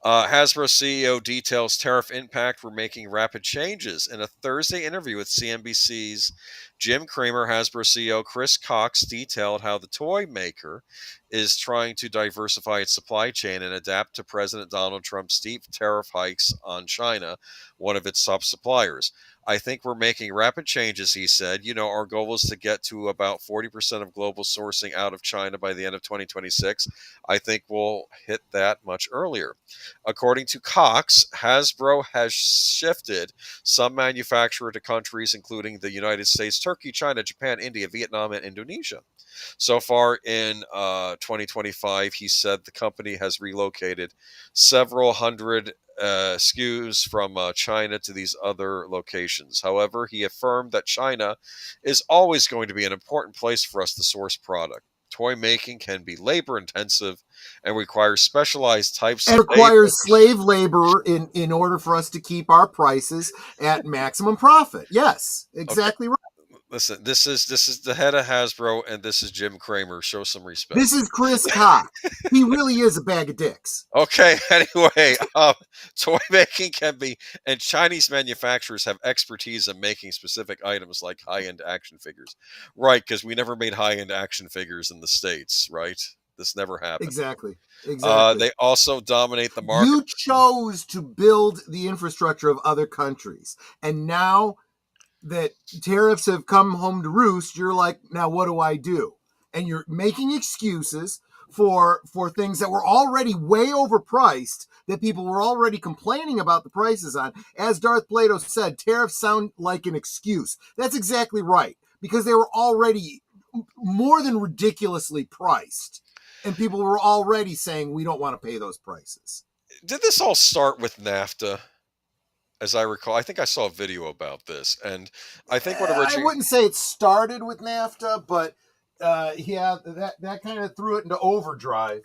Hasbro CEO details tariff impact. We're making rapid changes. In a Thursday interview with CNBC's Jim Cramer, Hasbro CEO Chris Cox detailed how the toy maker is trying to diversify its supply chain and adapt to President Donald Trump's steep tariff hikes on China, one of its sub-suppliers. I think we're making rapid changes, he said. Our goal is to get to about 40% of global sourcing out of China by the end of 2026. I think we'll hit that much earlier. According to Cox, Hasbro has shifted some manufacturer to countries including the United States, Turkey, China, Japan, India, Vietnam, and Indonesia. So far in 2025, he said the company has relocated several hundred SKUs from China to these other locations. However, he affirmed that China is always going to be an important place for us to source product. Toy making can be labor intensive and requires specialized types and requires slave labor in order for us to keep our prices at maximum profit. Yes, exactly right. Listen, this is the head of Hasbro, and this is Jim Cramer. Show some respect. This is Chris Cox. He really is a bag of dicks. Okay, anyway, toy making can be, and Chinese manufacturers have expertise in making specific items like high-end action figures. Right, because we never made high-end action figures in the States, right? This never happened. Exactly. They also dominate the market. You chose to build the infrastructure of other countries, and now that tariffs have come home to roost, you're like, now what do I do? And you're making excuses for things that were already way overpriced, that people were already complaining about the prices on. As Darth Plato said, tariffs sound like an excuse. That's exactly right, because they were already more than ridiculously priced, and people were already saying, we don't want to pay those prices. Did this all start with NAFTA? As I recall, I think I saw a video about this, and I think what originally... I wouldn't say it started with NAFTA, but that kind of threw it into overdrive.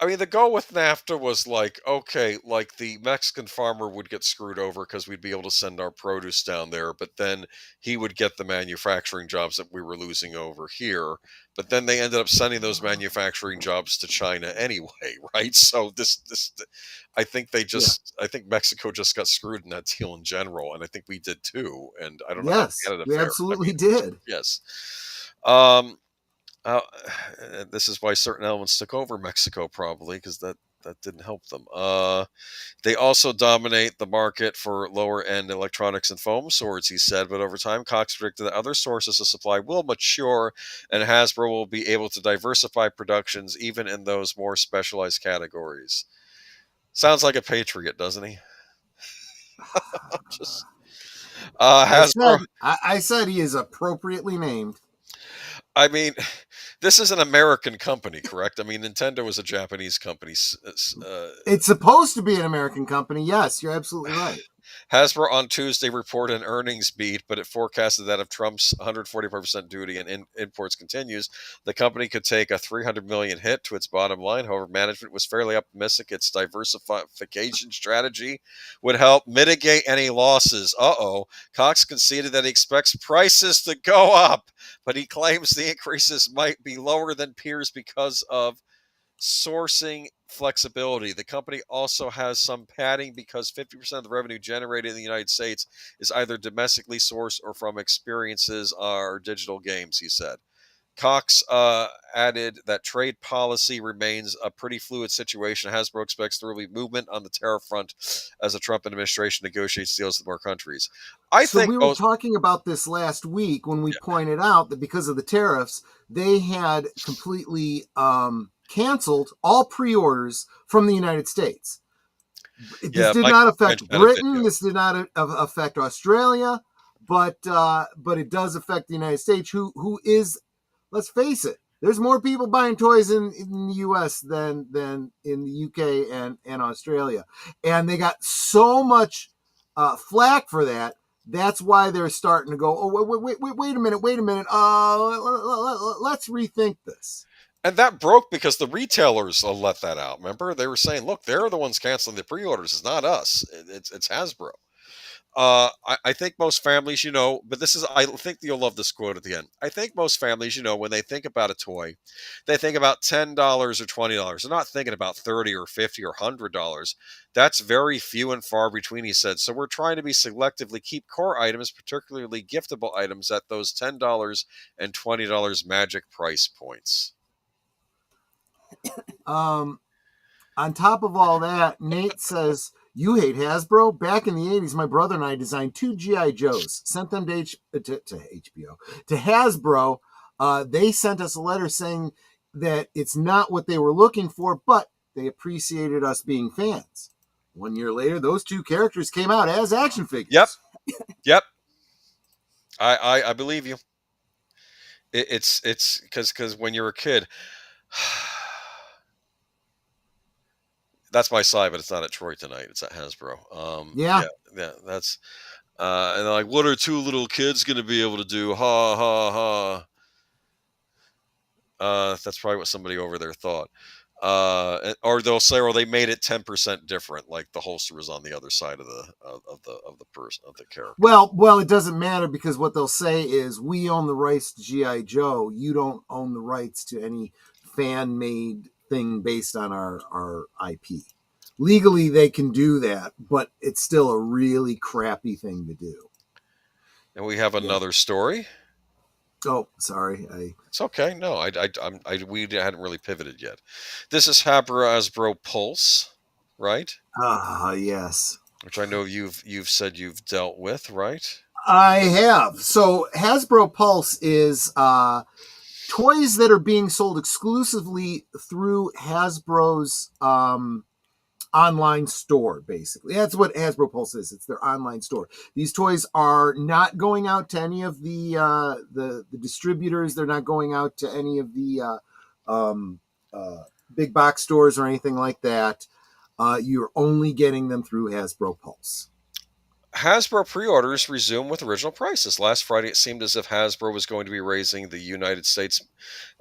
I mean, the goal with NAFTA was like, okay, like the Mexican farmer would get screwed over because we'd be able to send our produce down there, but then he would get the manufacturing jobs that we were losing over here. But then they ended up sending those manufacturing jobs to China anyway, right? So I think I think Mexico just got screwed in that deal in general, and I think we did too. And I don't know. Yes, we absolutely did. Yes. This is why certain elements took over Mexico, probably, because that didn't help them. They also dominate the market for lower-end electronics and foam swords, he said, but over time, Cox predicted that other sources of supply will mature, and Hasbro will be able to diversify productions even in those more specialized categories. Sounds like a patriot, doesn't he? Hasbro. I said he is appropriately named. I mean, this is an American company, correct? I mean, Nintendo is a Japanese company. It's supposed to be an American company. Yes, you're absolutely right. Hasbro on Tuesday reported an earnings beat, but it forecasted that if Trump's 145% duty on imports continues, the company could take a $300 million hit to its bottom line. However, management was fairly optimistic its diversification strategy would help mitigate any losses. Cox conceded that he expects prices to go up, but he claims the increases might be lower than peers because of sourcing flexibility. The company also has some padding because 50% of the revenue generated in the United States is either domestically sourced or from experiences or digital games, he said. Cox added that trade policy remains a pretty fluid situation. Hasbro expects there will be movement on the tariff front as the Trump administration negotiates deals with more countries. We were talking about this last week when we pointed out that because of the tariffs, they had completely canceled all pre-orders from the United States. This did not affect Britain. This did not affect Australia, but it does affect the United States, who is, let's face it, There's more people buying toys in the U.S. than in the U.K. and Australia, and they got so much flack for that. That's why they're starting to go, oh, wait a minute. Let's rethink this. And that broke because the retailers let that out. Remember, they were saying, "Look, they're the ones canceling the pre-orders. It's not us. It's Hasbro." I think most families, but I think you'll love this quote at the end. I think most families, when they think about a toy, they think about $10 or $20. They're not thinking about $30 or $50 or $100. That's very few and far between, he said. So we're trying to be selectively keep core items, particularly giftable items, at those $10 and $20 magic price points. On top of all that, Nate says, you hate Hasbro? Back in the 80s, my brother and I designed 2 G.I. Joes, sent them to HBO, to Hasbro. They sent us a letter saying that it's not what they were looking for, but they appreciated us being fans. 1 year later, those 2 characters came out as action figures. Yep. I believe you. It's because when you're a kid, that's my side, but it's not at Troy tonight. It's at Hasbro. Yeah, that's and they're like, what are 2 little kids going to be able to do? Ha ha ha. That's probably what somebody over there thought. Or they'll say, or they made it 10% different, like the holster was on the other side of the person, of the character. Well, it doesn't matter, because what they'll say is, we own the rights to G.I. Joe. You don't own the rights to any fan-made thing based on our IP. Legally, they can do that, but it's still a really crappy thing to do. And we have another story. Oh, sorry. It's okay. No, we hadn't really pivoted yet. This is Hasbro Pulse, right? Yes. Which I know you've said you've dealt with, right? I have. So Hasbro Pulse is toys that are being sold exclusively through Hasbro's online store, basically. That's what Hasbro Pulse is. It's their online store. These toys are not going out to any of the distributors. They're not going out to any of the big box stores or anything like that. You're only getting them through Hasbro Pulse. Hasbro pre-orders resume with original prices. Last Friday, it seemed as if Hasbro was going to be raising the United States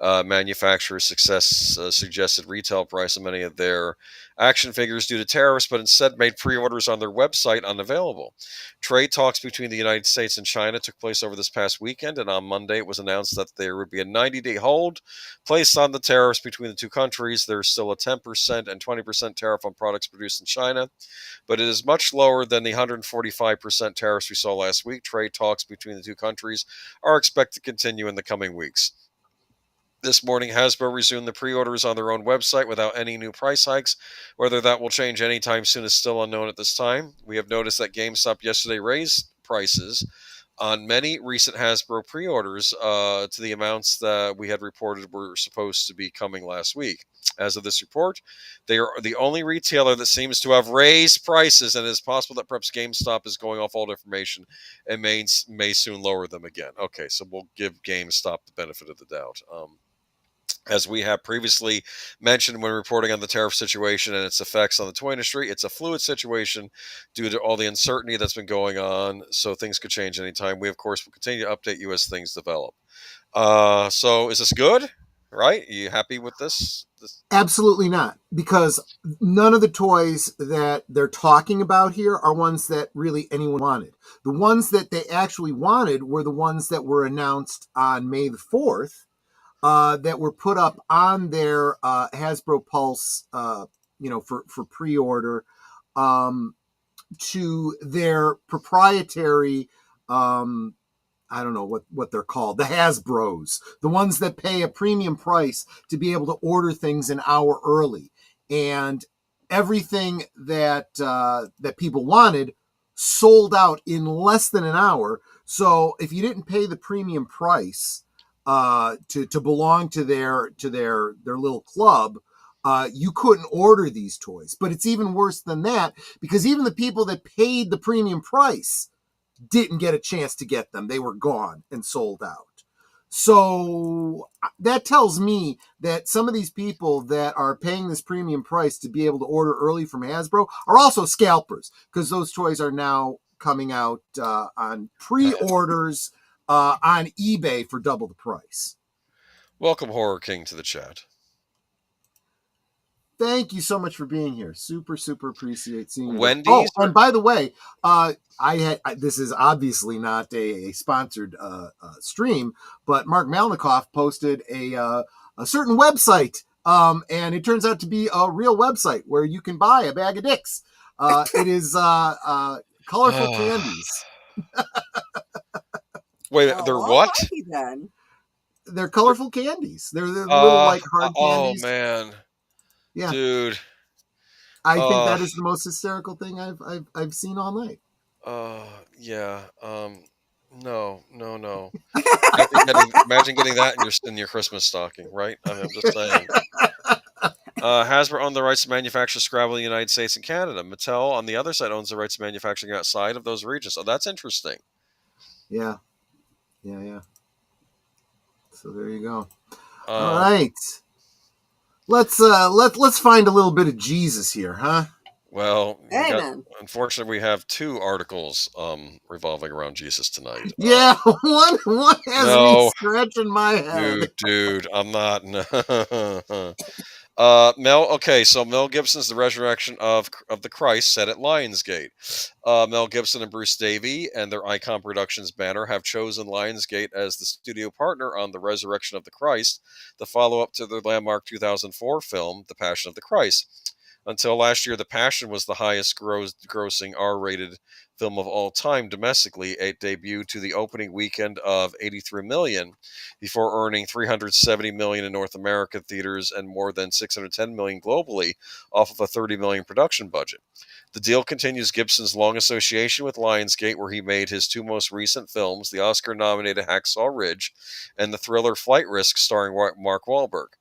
manufacturer suggested retail price of many of their action figures due to tariffs, but instead made pre-orders on their website unavailable. Trade talks between the United States and China took place over this past weekend, and on Monday it was announced that there would be a 90-day hold placed on the tariffs between the 2 countries. There's still a 10% and 20% tariff on products produced in China, but it is much lower than the 145% tariffs we saw last week. Trade talks between the 2 countries are expected to continue in the coming weeks. This morning, Hasbro resumed the pre-orders on their own website without any new price hikes. Whether that will change anytime soon is still unknown at this time. We have noticed that GameStop yesterday raised prices on many recent Hasbro pre-orders to the amounts that we had reported were supposed to be coming last week. As of this report, they are the only retailer that seems to have raised prices, and it is possible that perhaps GameStop is going off old information and may soon lower them again. Okay, so we'll give GameStop the benefit of the doubt. As we have previously mentioned when reporting on the tariff situation and its effects on the toy industry, it's a fluid situation due to all the uncertainty that's been going on, so things could change anytime. We, of course, will continue to update you as things develop. So is this good? Right? Are you happy with this? Absolutely not, because none of the toys that they're talking about here are ones that really anyone wanted. The ones that they actually wanted were the ones that were announced on May the 4th, that were put up on their Hasbro Pulse, for pre-order, to their proprietary, I don't know what they're called, the Hasbros, the ones that pay a premium price to be able to order things an hour early. And everything that people wanted sold out in less than an hour. So if you didn't pay the premium price to belong to their little club, you couldn't order these toys. But it's even worse than that, because even the people that paid the premium price didn't get a chance to get them. They were gone and sold out. So that tells me that some of these people that are paying this premium price to be able to order early from Hasbro are also scalpers, because those toys are now coming out on pre-orders on eBay for double the price. Welcome, Horror King, to the chat. Thank you so much for being here. Super, super appreciate seeing you. Wendy's. Oh, and by the way, this is obviously not a sponsored stream, but Mark Malnikoff posted a certain website, and it turns out to be a real website where you can buy a bag of dicks. It is colorful candies. Wait, they're what? Lucky then. They're colorful candies. They're little like hard candies. Oh man, yeah, dude. I think that is the most hysterical thing I've seen all night. Yeah. No. Imagine getting that in your Christmas stocking, right? I mean, I'm just saying. Hasbro owned the rights to manufacture Scrabble in the United States and Canada. Mattel, on the other side, owns the rights to manufacturing outside of those regions. So that's interesting. Yeah. So there you go. All right. Let's find a little bit of Jesus here, huh? Well, unfortunately, we have two articles revolving around Jesus tonight. Yeah, one has me scratching my head. Dude, I'm not. So Mel Gibson's The Resurrection of the Christ set at Lionsgate. Mel Gibson and Bruce Davey and their Icon Productions banner have chosen Lionsgate as the studio partner on The Resurrection of the Christ, the follow-up to their landmark 2004 film, The Passion of the Christ. Until last year, The Passion was the highest grossing R-rated film of all time domestically. It debuted to the opening weekend of $83 million before earning $370 million in North American theaters and more than $610 million globally off of a $30 million production budget. The deal continues Gibson's long association with Lionsgate, where he made his two most recent films, the Oscar-nominated Hacksaw Ridge and the thriller Flight Risk starring Mark Wahlberg.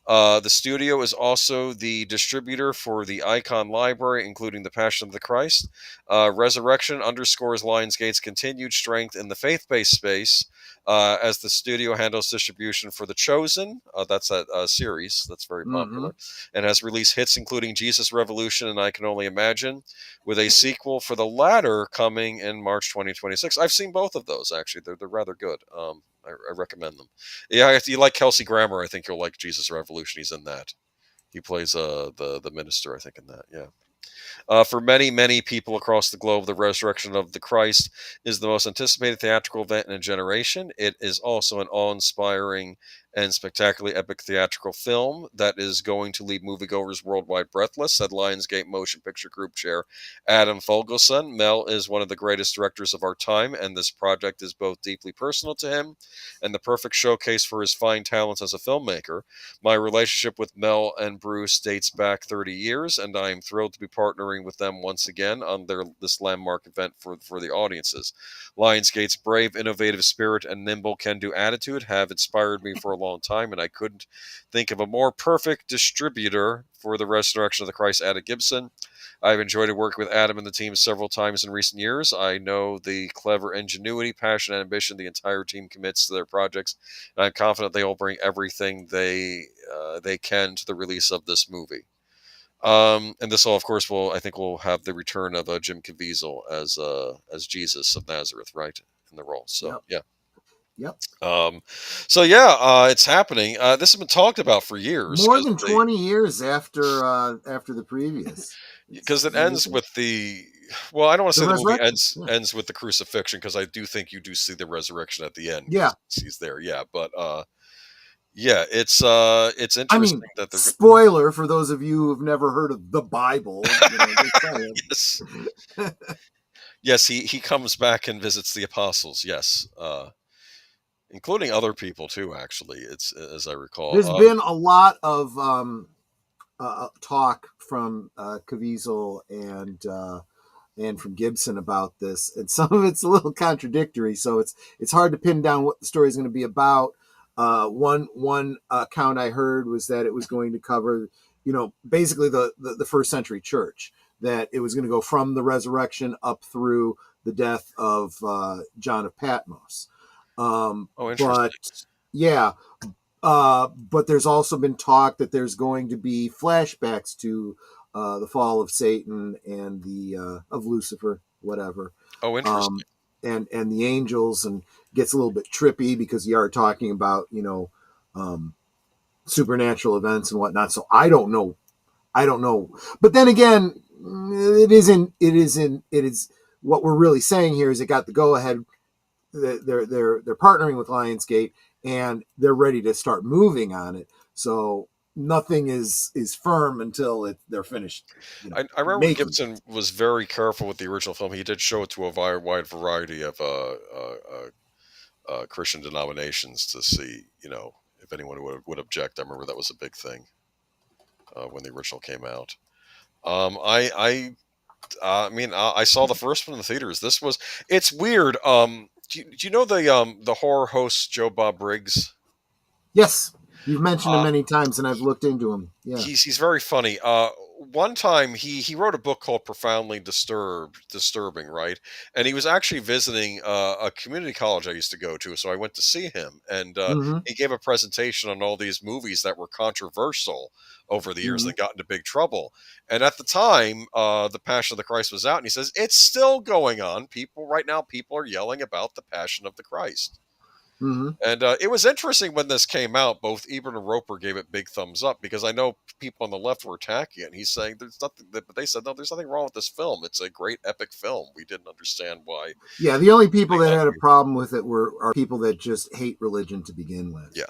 The studio is also the distributor for the Icon library, including The Passion of the Christ. Resurrection underscores Lionsgate's continued strength in the faith-based space as the studio handles distribution for The Chosen. That's a series that's very popular, and has released hits including Jesus Revolution and I Can Only Imagine, with a sequel for the latter coming in March 2026. I've seen both of those, actually. They're rather good. I recommend them. Yeah, if you like Kelsey Grammer, I think you'll like Jesus Revolution. He's in that. He plays the minister, I think, in that. Yeah. For many, many people across the globe, The Resurrection of the Christ is the most anticipated theatrical event in a generation. It is also an awe-inspiring and spectacularly epic theatrical film that is going to leave moviegoers worldwide breathless, said Lionsgate Motion Picture Group Chair Adam Fogelson. Mel is one of the greatest directors of our time, and this project is both deeply personal to him and the perfect showcase for his fine talents as a filmmaker. My relationship with Mel and Bruce dates back 30 years, and I am thrilled to be partnering with them once again on this landmark event for the audiences. Lionsgate's brave, innovative spirit and nimble can-do attitude have inspired me for a long time, and I couldn't think of a more perfect distributor for The Resurrection of the Christ, Adam Gibson. I've enjoyed working with Adam and the team several times in recent years. I know the clever ingenuity, passion, and ambition the entire team commits to their projects, and I'm confident they will bring everything they can to the release of this movie. And this all, of course, will have the return of Jim Caviezel as Jesus of Nazareth, right, in the role. So Yep. It's happening. This has been talked about for years. More than 20 years after the previous. Because it ends with the. Well, I don't want to say the movie ends with the crucifixion, because I do think you do see the resurrection at the end. Yeah, he's there. Yeah, but it's interesting. I mean, that spoiler for those of you who've never heard of the Bible. Yes. Yes, he comes back and visits the apostles. Yes. Including other people too, actually. It's, as I recall, there's been a lot of talk from Caviezel and from Gibson about this, and some of it's a little contradictory. So it's hard to pin down what the story is going to be about. One account I heard was that it was going to cover, basically the first century church. That it was going to go from the resurrection up through the death of John of Patmos. Oh, interesting. But yeah, but there's also been talk that there's going to be flashbacks to the fall of Satan and the of Lucifer, whatever. Oh, interesting. And the angels, and gets a little bit trippy because you are talking about, supernatural events and whatnot. So I don't know. But then again, it is what we're really saying here is it got the go ahead. They're partnering with Lionsgate, and they're ready to start moving on it. So nothing is firm until they're finished. I remember Gibson was very careful with the original film. He did show it to a wide variety of Christian denominations to see, if anyone would object. I remember that was a big thing when the original came out. I mean, I saw the first one in the theaters. It's weird. Do you know the horror host Joe Bob Briggs? Yes, you've mentioned him many times, and I've looked into him. Yeah, he's very funny. One time he wrote a book called Profoundly Disturbing, right? And he was actually visiting a community college I used to go to, so I went to see him, and he gave a presentation on all these movies that were controversial over the years and got into big trouble. And at the time, the Passion of the Christ was out, and he says it's still going on. People are yelling about the Passion of the Christ. And it was interesting when this came out. Both Ebert and Roper gave it big thumbs up because I know people on the left were attacking it. And he's saying there's nothing, but they said no, there's nothing wrong with this film. It's a great epic film. We didn't understand why. Yeah, the only people that had a problem with it are people that just hate religion to begin with. Yeah.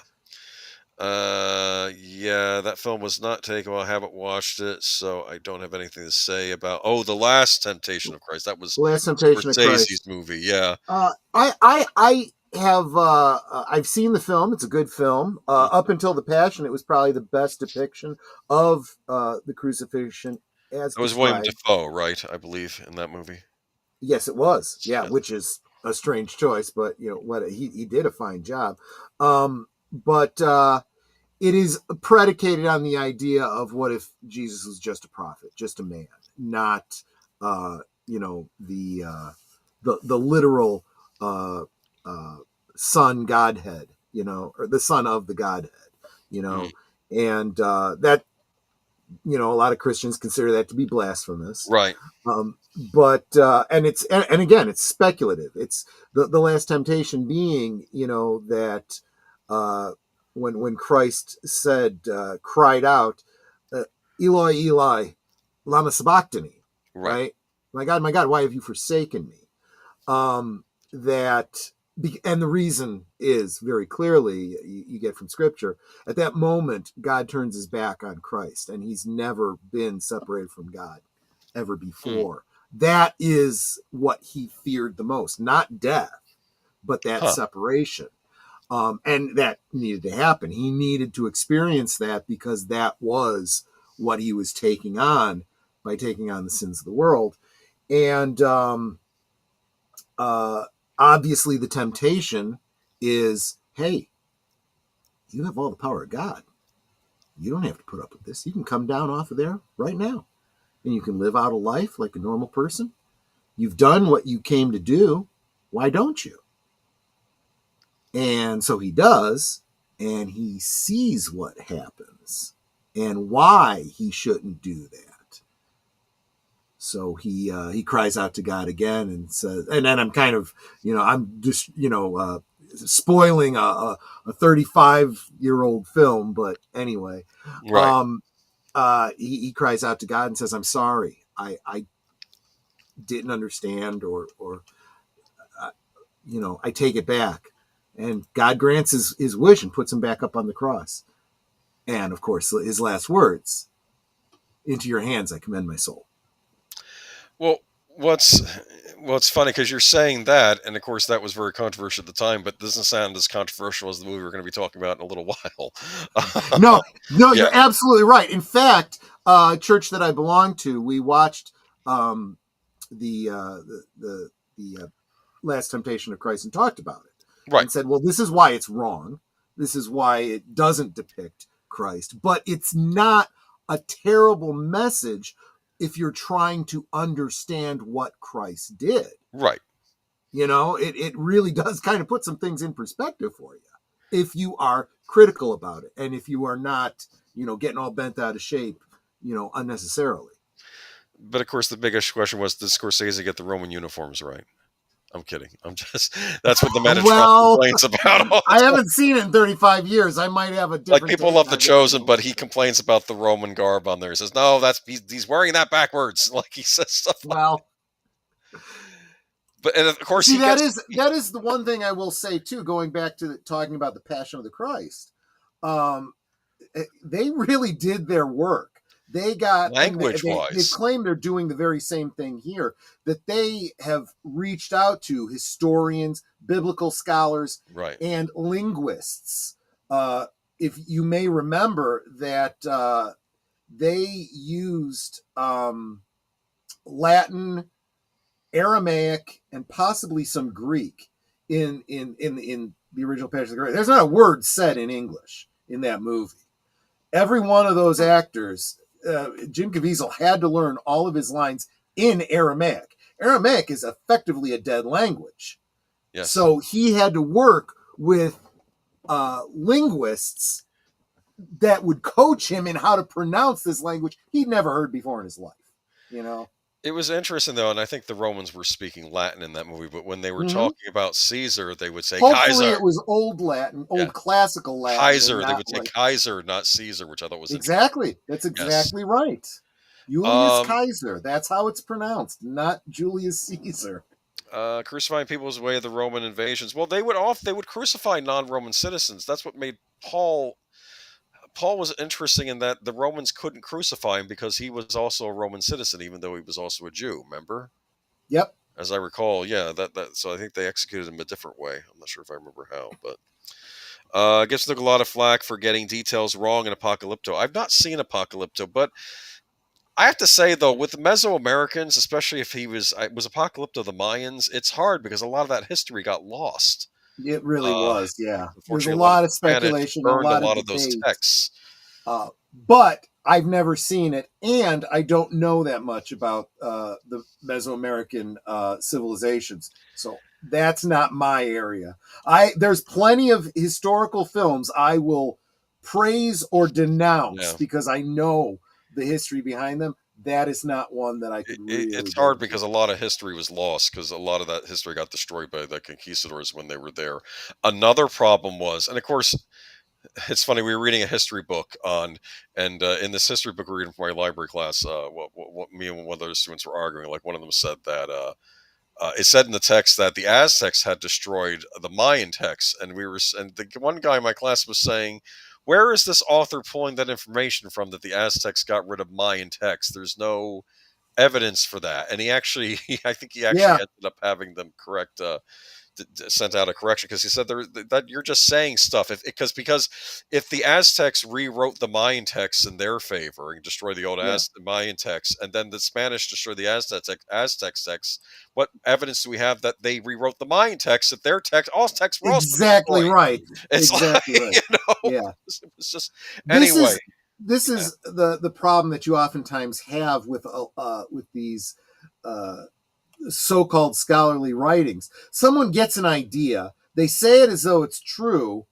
Yeah, that film was not taken. Well, I haven't watched it, so I don't have anything to say about. Oh, The Last Temptation of Christ. That was The Last Temptation of Christ movie. Yeah. I have I've seen the film. It's a good film. Up until the Passion, it was probably the best depiction of the crucifixion. As it was William Dafoe, right? I believe in that movie. Yes, it was. Yeah, which is a strange choice, but what he did a fine job. But it is predicated on the idea of what if Jesus was just a prophet, just a man, not the literal son Godhead, or the son of the Godhead, and that a lot of Christians consider that to be blasphemous, right? But and again, it's speculative. It's the Last Temptation being that when Christ cried out, Eloi, Eloi, lama sabachthani, right? My God, why have you forsaken me? And the reason is very clearly, you get from Scripture, at that moment, God turns his back on Christ, and he's never been separated from God ever before. That is what he feared the most, not death, but that separation. And that needed to happen. He needed to experience that because that was what he was taking on by taking on the sins of the world. And obviously the temptation is, hey, you have all the power of God. You don't have to put up with this. You can come down off of there right now, and you can live out a life like a normal person. You've done what you came to do. Why don't you? And so he does, and he sees what happens and why he shouldn't do that. So he cries out to God again and says, and then I'm kind of, I'm just, spoiling a 35-year-old film, but anyway, right. He cries out to God and says, I'm sorry. I didn't understand or I take it back. And God grants his wish and puts him back up on the cross. And, of course, his last words, into your hands I commend my soul. Well, what's funny, because you're saying that, and, of course, that was very controversial at the time, but doesn't sound as controversial as the movie we're going to be talking about in a little while. No, You're absolutely right. In fact, church that I belong to, we watched the Last Temptation of Christ and talked about it. Right. And said, well, this is why it's wrong. This is why it doesn't depict Christ. But it's not a terrible message if you're trying to understand what Christ did. Right. You know, it really does kind of put some things in perspective for you if you are critical about it and if you are not, getting all bent out of shape, unnecessarily. But of course, the biggest question was, did Scorsese get the Roman uniforms right? I'm kidding. That's what the Metatron Well, complains about all the I time. haven't seen it in 35 years. I might have a different Like, people take love The on Chosen, that. but he complains about the Roman garb on there. He says, no, he's wearing that backwards. Like, he says stuff like Well, But, and of course, see, he that gets... is the one thing I will say too. Going back to talking about the Passion of the Christ, they really did their work. They got they claim they're doing the very same thing here. That they have reached out to historians, biblical scholars, Right. and linguists. If you may remember that they used Latin, Aramaic, and possibly some Greek in the original Passion of the Christ. There's not a word said in English in that movie. Every one of those actors, Jim Caviezel had to learn all of his lines in Aramaic. Aramaic is effectively a dead language. Yes. So he had to work with linguists that would coach him in how to pronounce this language he'd never heard before in his life. It was interesting, though, and I think the Romans were speaking Latin in that movie, but when they were talking about Caesar, they would say Hopefully Kaiser. it was old Latin, old classical Latin. Kaiser. They would say Kaiser, not Caesar, which I thought was exactly. That's exactly right. Julius Kaiser. That's how it's pronounced, not Julius Caesar. Crucifying people was the way of the Roman invasions. Well, they would crucify non-Roman citizens. That's what made Paul was interesting in that the Romans couldn't crucify him because he was also a Roman citizen, even though he was also a Jew. Remember? Yep. As I recall, yeah. So I think they executed him a different way. I'm not sure if I remember how, but Gibson took a lot of flack for getting details wrong in Apocalypto. I've not seen Apocalypto, but I have to say, though, with the Mesoamericans, especially if was Apocalypto the Mayans, it's hard because a lot of that history got lost. It really was, yeah. There's a Unfortunately, lot of speculation, a burned lot of of those texts. But I've never seen it, and I don't know that much about the Mesoamerican civilizations, so that's not my area. There's plenty of historical films I will praise or denounce because I know the history behind them. That is not one that I could really... It's hard because a lot of history was lost because a lot of that history got destroyed by the conquistadors when they were there. Another problem was, and of course, it's funny, we were reading a history book and in this history book we were reading from my library class, what me and one of the other students were arguing, like one of them said that it said in the text that the Aztecs had destroyed the Mayan text, and the one guy in my class was saying, where is this author pulling that information from that the Aztecs got rid of Mayan text? There's no evidence for that. And I think he actually ended up having them sent out a correction because he said that you're just saying stuff because if the Aztecs rewrote the Mayan texts in their favor and destroyed the old Mayan texts, and then the Spanish destroyed the Aztec texts, what evidence do we have that they rewrote the Mayan texts, that their text, all texts were also exactly right? It's exactly right. Yeah, it's just anyway. This is the problem that you oftentimes have with these so-called scholarly writings. Someone gets an idea, they say it as though it's true,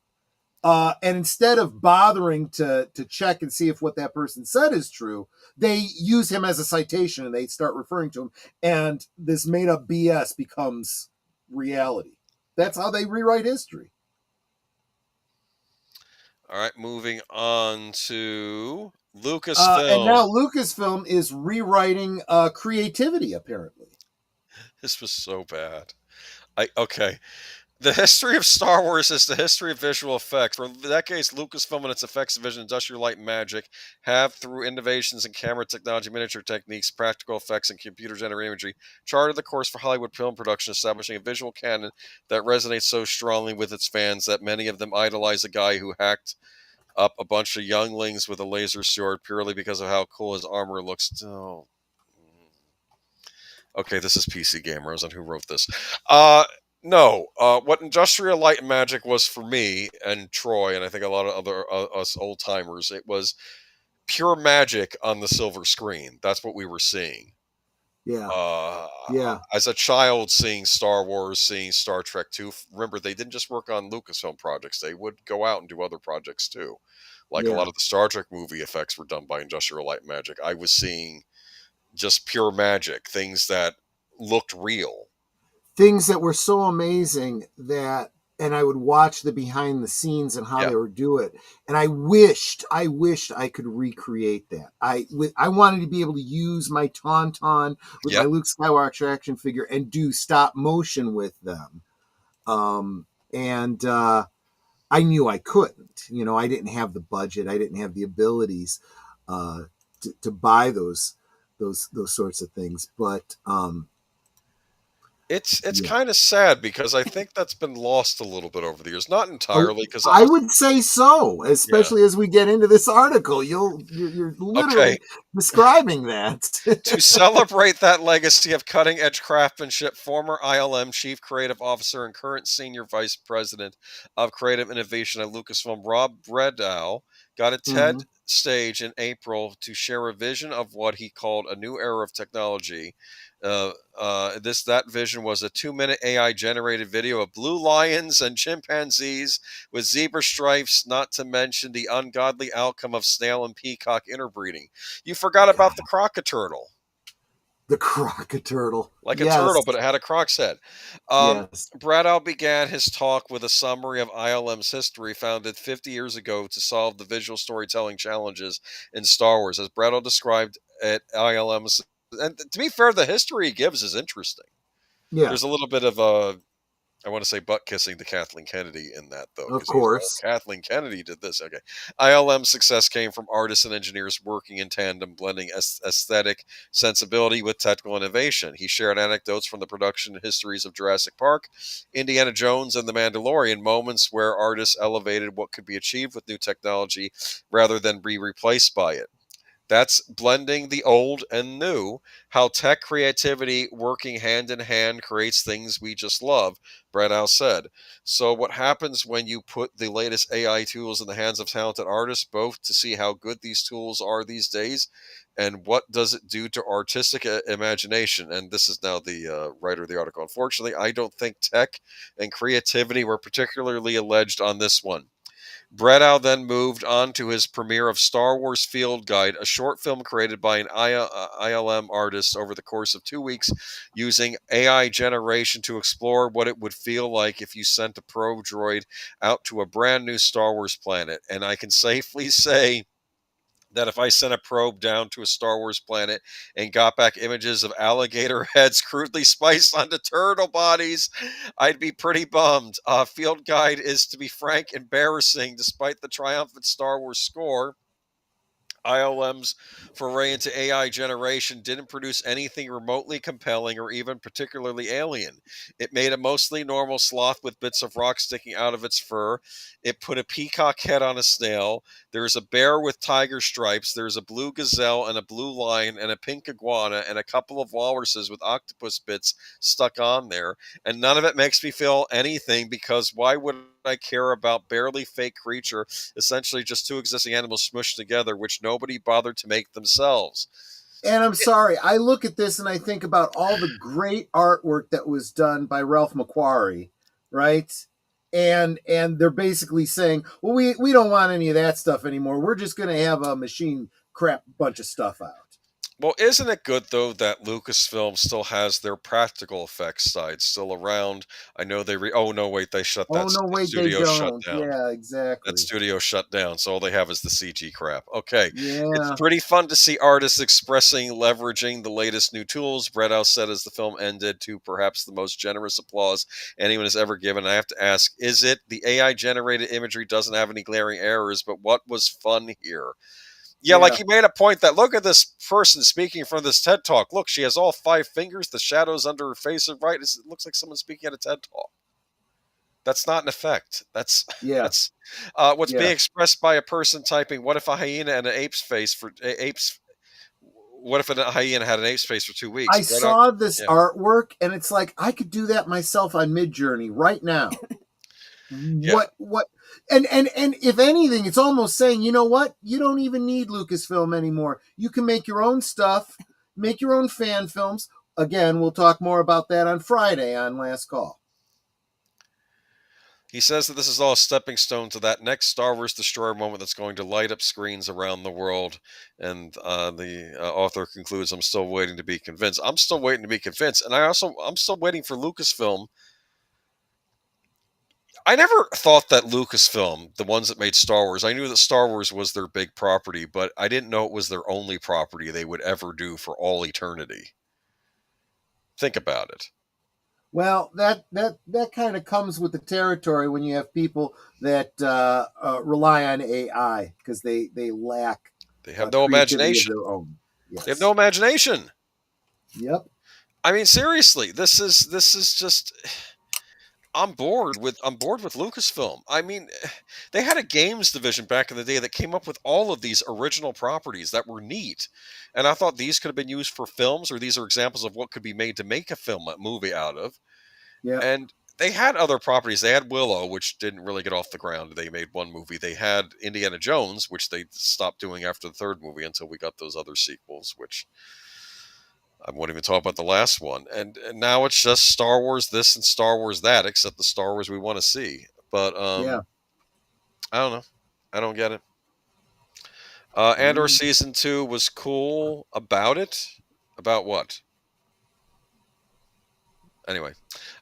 and instead of bothering to check and see if what that person said is true, they use him as a citation and they start referring to him, and this made-up BS becomes reality. That's how they rewrite history. All right, moving on to LucasFilm. And now LucasFilm is rewriting creativity, apparently. This was so bad. Okay. The history of Star Wars is the history of visual effects. For decades, Lucasfilm and its effects division, Industrial Light and Magic, have, through innovations in camera technology, miniature techniques, practical effects, and computer-generated imagery, charted the course for Hollywood film production, establishing a visual canon that resonates so strongly with its fans that many of them idolize a guy who hacked up a bunch of younglings with a laser sword purely because of how cool his armor looks. Oh. Okay, this is PC Gamers and who wrote this. No, what Industrial Light and Magic was for me and Troy, and I think a lot of other us old timers, it was pure magic on the silver screen. That's what we were seeing. Yeah. Uh, Yeah. as a child, seeing Star Wars, seeing Star Trek 2, remember, they didn't just work on Lucasfilm projects. They would go out and do other projects too. Like a Yeah. lot of the Star Trek movie effects were done by Industrial Light and Magic. I was seeing just pure magic, things that looked real. Things that were so amazing that, and I would watch the behind the scenes and how Yeah. they would do it. And I wished I could recreate that. I wanted to be able to use my Tauntaun with my Yep. Luke Skywalker action figure and do stop motion with them. And I knew I couldn't. You know, I didn't have the budget. I didn't have the abilities to buy those sorts of things. But It's yeah. kind of sad because I think that's been lost a little bit over the years. Not entirely, because I would say so, especially as we get into this article. You're literally Okay. describing that. To celebrate that legacy of cutting-edge craftsmanship, former ILM Chief Creative Officer and current Senior Vice President of Creative Innovation at Lucasfilm, Rob Bredow, got a TED Mhm. stage in April to share a vision of what he called a new era of technology. That vision was a 2-minute AI-generated video of blue lions and chimpanzees with zebra stripes, not to mention the ungodly outcome of snail and peacock interbreeding. You forgot about the crocoturtle. The crocoturtle. Like a Yes. turtle, but it had a croc's head. Yes. Bradow began his talk with a summary of ILM's history, founded 50 years ago to solve the visual storytelling challenges in Star Wars. As Bradow described at ILM's, and to be fair, the history he gives is interesting. Yeah. There's a little bit of I want to say butt kissing to Kathleen Kennedy in that, though. Of 'Cause he was, course. Kathleen Kennedy did this. Okay. ILM's success came from artists and engineers working in tandem, blending aesthetic sensibility with technical innovation. He shared anecdotes from the production histories of Jurassic Park, Indiana Jones, and The Mandalorian, moments where artists elevated what could be achieved with new technology rather than be replaced by it. That's blending the old and new, how tech creativity working hand in hand creates things we just love, Bradow said. So, what happens when you put the latest AI tools in the hands of talented artists, both to see how good these tools are these days, and what does it do to artistic imagination? And this is now the writer of the article. Unfortunately, I don't think tech and creativity were particularly alleged on this one. Bredow then moved on to his premiere of Star Wars Field Guide, a short film created by an ILM artist over the course of 2 weeks using AI generation to explore what it would feel like if you sent a probe droid out to a brand new Star Wars planet. And I can safely say that if I sent a probe down to a Star Wars planet and got back images of alligator heads crudely spiced onto turtle bodies, I'd be pretty bummed. Field Guide is, to be frank, embarrassing despite the triumphant Star Wars score. ILM's foray into AI generation didn't produce anything remotely compelling or even particularly alien. It made a mostly normal sloth with bits of rock sticking out of its fur. It put a peacock head on a snail. There's a bear with tiger stripes. There's a blue gazelle and a blue lion and a pink iguana and a couple of walruses with octopus bits stuck on there. And none of it makes me feel anything, because why would I care about barely fake creature, essentially just two existing animals smushed together, which nobody bothered to make themselves? And I'm sorry, I look at this and I think about all the great artwork that was done by Ralph McQuarrie, right? And they're basically saying, well, we don't want any of that stuff anymore. We're just going to have a machine crap bunch of stuff out. Well, isn't it good, though, that Lucasfilm still has their practical effects side still around? I know they oh, no, wait, they shut that Oh, no, wait, they studio shut don't. down. Yeah, exactly. That studio shut down, so all they have is the CG crap. Okay. It's Yeah. pretty fun to see artists expressing, leveraging the latest new tools, Bredow said as the film ended, to perhaps the most generous applause anyone has ever given. I have to ask, is it the AI-generated imagery doesn't have any glaring errors, but what was fun here? Yeah, like he made a point that, look at this person speaking from this TED Talk. Look, she has all 5 fingers. The shadows under her face are right. It looks like someone speaking at a TED Talk. That's not an effect. That's what's being expressed by a person typing. What if a hyena and an ape's face for apes? What if a hyena had an ape's face for 2 weeks? I saw this artwork, and it's like I could do that myself on Midjourney right now. What? And if anything, it's almost saying, you know what? You don't even need Lucasfilm anymore. You can make your own stuff. make your own fan films. Again, we'll talk more about that on Friday on Last Call. He says that this is all a stepping stone to that next Star Wars Destroyer moment that's going to light up screens around the world. And the author concludes, I'm still waiting to be convinced. I'm still waiting to be convinced. And I'm still waiting for Lucasfilm. I never thought that Lucasfilm, the ones that made Star Wars, I knew that Star Wars was their big property, but I didn't know it was their only property they would ever do for all eternity. Think about it. Well, that kind of comes with the territory when you have people that rely on AI because they lack. They have no imagination. Of their own. Yes. They have no imagination. Yep. I mean, seriously, this is just. I'm bored with Lucasfilm. I mean, they had a games division back in the day that came up with all of these original properties that were neat, and I thought these could have been used for films, or these are examples of what could be made to make a movie out of. Yeah. And they had other properties. They had Willow, which didn't really get off the ground. They made one movie. They had Indiana Jones, which they stopped doing after the third movie until we got those other sequels, which I won't even talk about the last one. And now it's just Star Wars this and Star Wars that, except the Star Wars we want to see. But yeah. I don't know. I don't get it. Andor Season 2 was cool about it. About what? Anyway.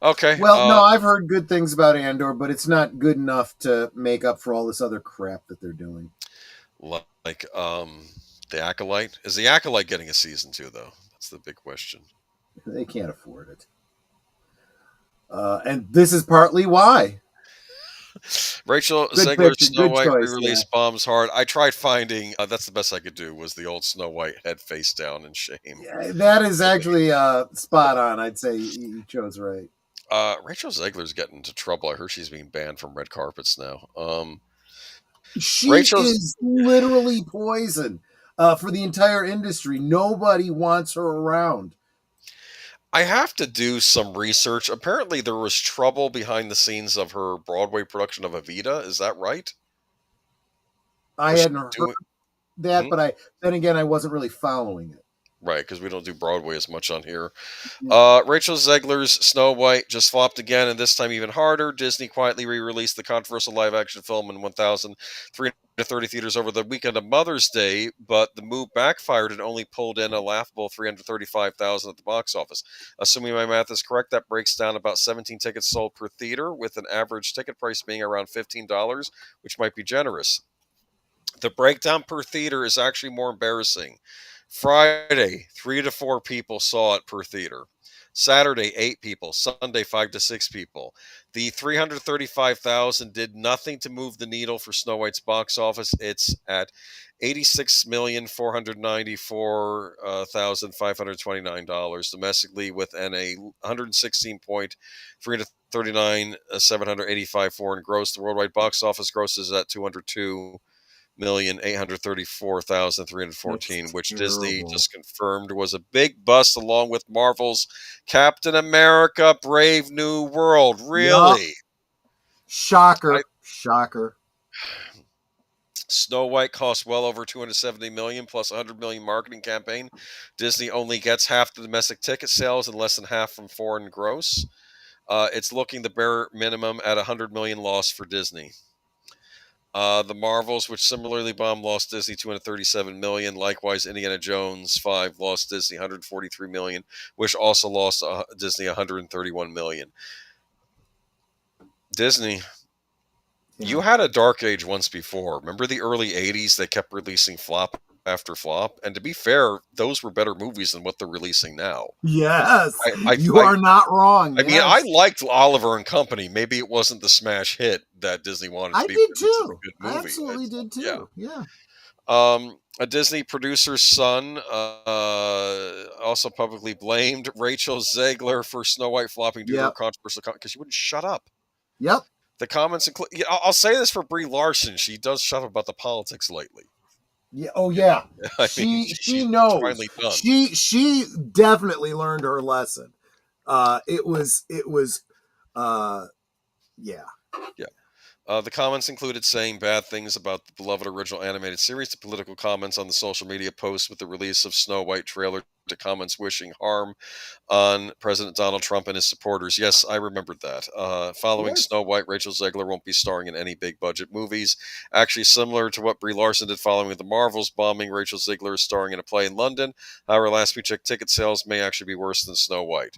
Okay. Well, no, I've heard good things about Andor, but it's not good enough to make up for all this other crap that they're doing. Like The Acolyte? Is The Acolyte getting a Season 2, though? That's the big question. They can't afford it. And this is partly why. Rachel Zegler's Snow White re-release bombs hard. I tried finding, that's the best I could do, was the old Snow White head face down in shame. Yeah, that is actually spot on. I'd say you chose right. Rachel Zegler's getting into trouble. I heard she's being banned from red carpets now. She is literally poison for the entire industry. Nobody wants her around. I have to do some research. Apparently, there was trouble behind the scenes of her Broadway production of Evita. Is that right? I hadn't heard that, but then again, I wasn't really following it. Right, because we don't do Broadway as much on here. Rachel Zegler's Snow White just flopped again, and this time even harder. Disney quietly re-released the controversial live-action film in 1,330 theaters over the weekend of Mother's Day, but the move backfired and only pulled in a laughable $335,000 at the box office. Assuming my math is correct, that breaks down about 17 tickets sold per theater, with an average ticket price being around $15, which might be generous. The breakdown per theater is actually more embarrassing. Friday, 3 to 4 people saw it per theater. Saturday, 8 people. Sunday, 5 to 6 people. The $335,000 did nothing to move the needle for Snow White's box office. It's at $86,494,529 domestically, with a 116.339,785 foreign gross. The worldwide box office gross is at $202,834,314, which Disney just confirmed was a big bust, along with Marvel's Captain America: Brave New World. Really? Yep. Shocker. Shocker. Snow White cost well over $270 million plus $100 million marketing campaign. Disney only gets half the domestic ticket sales and less than half from foreign gross. It's looking the bare minimum at $100 million loss for Disney. The Marvels, which similarly bombed, lost Disney $237 million. Likewise, Indiana Jones 5 lost Disney $143 million, which also lost Disney $131 million. Disney, you had a dark age once before. Remember the early 80s? They kept releasing flop after flop. And to be fair, those were better movies than what they're releasing now. Yes, you are not wrong. I mean, I liked Oliver and Company. Maybe it wasn't the smash hit that Disney wanted to be. I did too. A good movie. I absolutely did too. Yeah. A Disney producer's son also publicly blamed Rachel Zegler for Snow White flopping due to her controversial because she wouldn't shut up. Yep. The comments include. I'll say this for Brie Larson: she does shut up about the politics lately. Yeah. Oh yeah. She knows. She definitely learned her lesson. It was. Yeah. The comments included saying bad things about the beloved original animated series, to political comments on the social media posts with the release of Snow White trailer comments wishing harm on President Donald Trump and his supporters. Yes, I remembered that. Following Yes. Snow White, Rachel Zegler won't be starring in any big budget movies. Actually, similar to what Brie Larson did following the Marvels bombing, Rachel Zegler is starring in a play in London. However, last week checked, ticket sales may actually be worse than Snow White.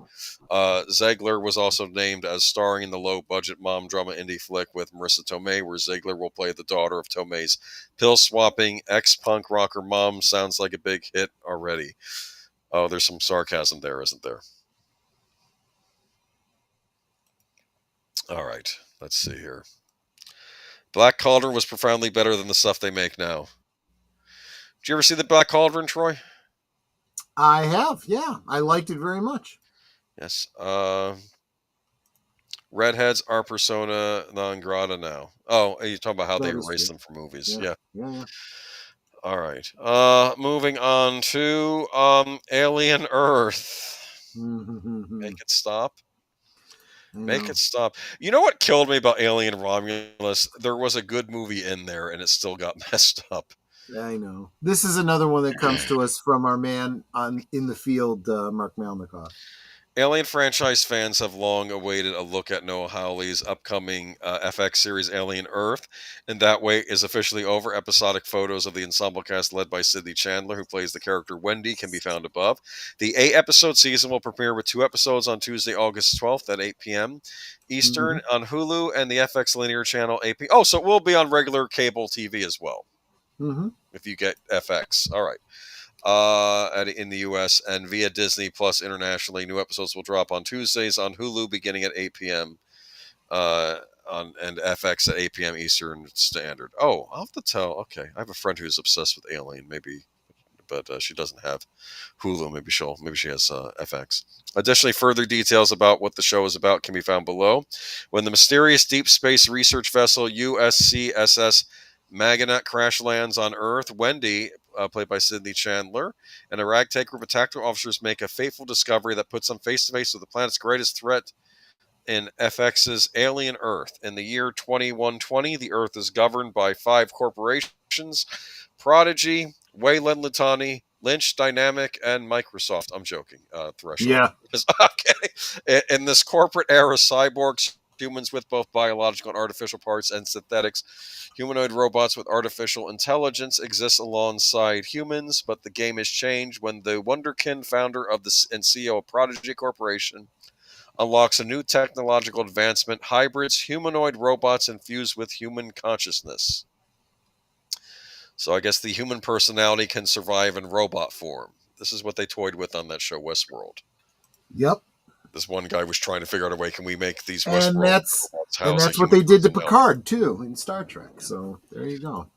Zegler was also named as starring in the low-budget mom drama indie flick with Marissa Tomei, where Zegler will play the daughter of Tomei's pill-swapping ex-punk rocker mom. Sounds like a big hit already. Oh, there's some sarcasm there, isn't there? All right, let's see here. Black Cauldron was profoundly better than the stuff they make now. Did you ever see the Black Cauldron, Troy? I have, yeah. I liked it very much. Yes. Redheads are persona non grata now. Oh, you're talking about how they erased them from movies. Yeah. Yeah. All right. Moving on to Alien Earth. Make it stop. Make it stop. You know what killed me about Alien Romulus? There was a good movie in there, and it still got messed up. I know. This is another one that comes to us from our man in the field, Mark Malnikoff. Alien franchise fans have long awaited a look at Noah Hawley's upcoming FX series Alien Earth, and that wait is officially over. Episodic photos of the ensemble cast led by Sidney Chandler, who plays the character Wendy, can be found above. The 8-episode season will premiere with 2 episodes on Tuesday, August 12th at 8 p.m. Eastern on Hulu and the FX linear channel 8 p.m. Oh, so it will be on regular cable TV as well, if you get FX. All right. In the U.S. and via Disney Plus internationally. New episodes will drop on Tuesdays on Hulu beginning at 8 p.m. And FX at 8 p.m. Eastern Standard. Oh, I'll have to tell. Okay, I have a friend who's obsessed with Alien. Maybe, but she doesn't have Hulu. Maybe she has FX. Additionally, further details about what the show is about can be found below. When the mysterious deep space research vessel USCSS Magonet crash lands on Earth, Wendy, played by Sidney Chandler, and a ragtag group of tactical officers make a fateful discovery that puts them face to face with the planet's greatest threat in FX's Alien Earth. In the year 2120, the Earth is governed by 5 corporations: Prodigy, Wayland Litani, Lynch Dynamic, and Microsoft. I'm joking. Threshold. Yeah. Okay. In this corporate era, cyborgs, humans with both biological and artificial parts, and synthetics, humanoid robots with artificial intelligence exist alongside humans, but the game has changed when the Wonderkin, founder of and CEO of Prodigy Corporation, unlocks a new technological advancement: hybrids, humanoid robots infused with human consciousness. So I guess the human personality can survive in robot form. This is what they toyed with on that show, Westworld. Yep. This one guy was trying to figure out a way, can we make these And Westworld that's robots and house that's a what they human did to personality? Picard too in Star Trek. So there you go.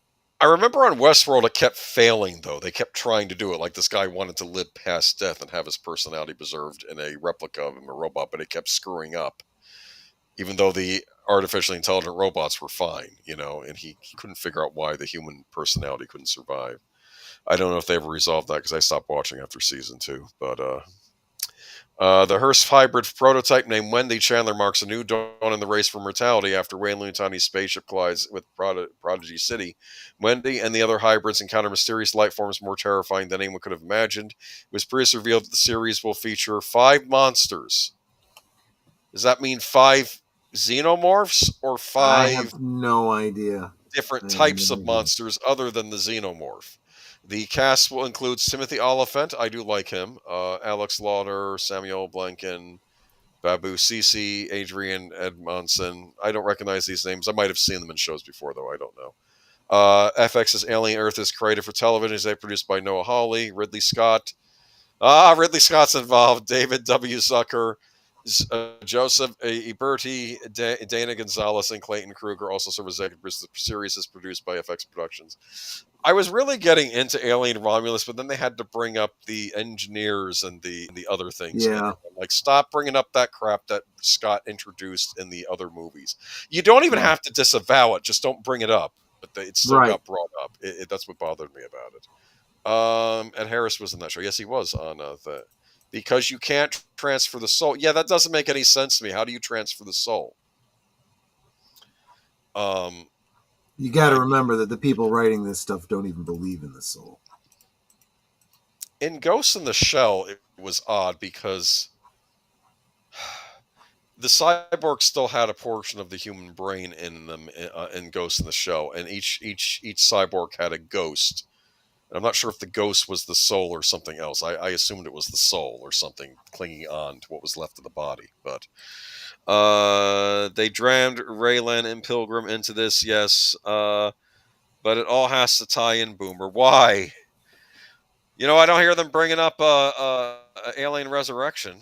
I remember on Westworld it kept failing, though. They kept trying to do it. Like this guy wanted to live past death and have his personality preserved in a replica of him, a robot, but it kept screwing up. Even though the artificially intelligent robots were fine, and he couldn't figure out why the human personality couldn't survive. I don't know if they ever resolved that because I stopped watching after season 2. But the Hearst hybrid prototype named Wendy Chandler marks a new dawn in the race for mortality after Wayland Yutani's spaceship collides with Prodigy City. Wendy and the other hybrids encounter mysterious life forms more terrifying than anyone could have imagined. It was previously revealed that the series will feature 5 monsters. Does that mean 5 xenomorphs or 5? I have no idea. Different types of monsters other than the xenomorph. The cast will include Timothy Oliphant. I do like him. Alex Lauder, Samuel Blanken, Babu Sisi, Adrian Edmondson. I don't recognize these names. I might have seen them in shows before, though. I don't know. FX's Alien Earth is created for television. Is produced by Noah Hawley, Ridley Scott. Ridley Scott's involved. David W. Zucker, Joseph Eberti, Dana Gonzalez, and Clayton Kruger also serve as executives. The series is produced by FX Productions. I was really getting into Alien Romulus, but then they had to bring up the engineers and the other things. Yeah. Like, stop bringing up that crap that Scott introduced in the other movies. You don't even have to disavow it. Just don't bring it up. But it still got brought up. That's what bothered me about it. Ed Harris was in that show. Yes, he was on the... Because you can't transfer the soul. Yeah, that doesn't make any sense to me. How do you transfer the soul? You got to remember that the people writing this stuff don't even believe in the soul. In Ghost in the Shell, it was odd because the cyborg still had a portion of the human brain in them in Ghost in the Shell, and each cyborg had a ghost. And I'm not sure if the ghost was the soul or something else. I assumed it was the soul or something clinging on to what was left of the body. But they drammed Raylan and Pilgrim into this, yes. But it all has to tie in Boomer. Why? You know, I don't hear them bringing up Alien Resurrection.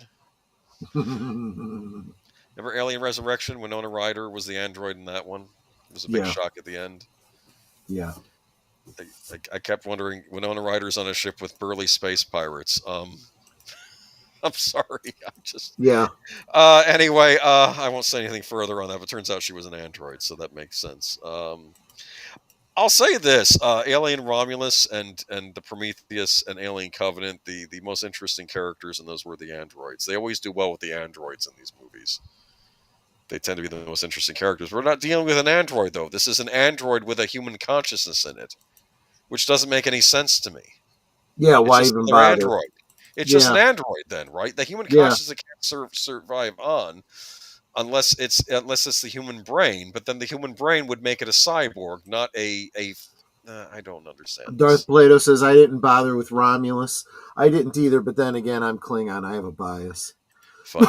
Remember Alien Resurrection? Winona Ryder was the android in that one. It was a big shock at the end. Yeah. I kept wondering, Winona Ryder's on a ship with burly space pirates. I'm sorry. I'm just... Yeah. Anyway, I won't say anything further on that, but it turns out she was an android, so that makes sense. I'll say this, Alien Romulus and the Prometheus and Alien Covenant, the most interesting characters in those were the androids. They always do well with the androids in these movies. They tend to be the most interesting characters. We're not dealing with an android, though. This is an android with a human consciousness in it, which doesn't make any sense to me. Yeah, It's why just even another bother? android. It's just an android then, right? The human consciousness can't survive on unless it's the human brain, but then the human brain would make it a cyborg, not a I don't understand. Darth Plato says, I didn't bother with Romulus. I didn't either, but then again, I'm Klingon. I have a bias. Fun.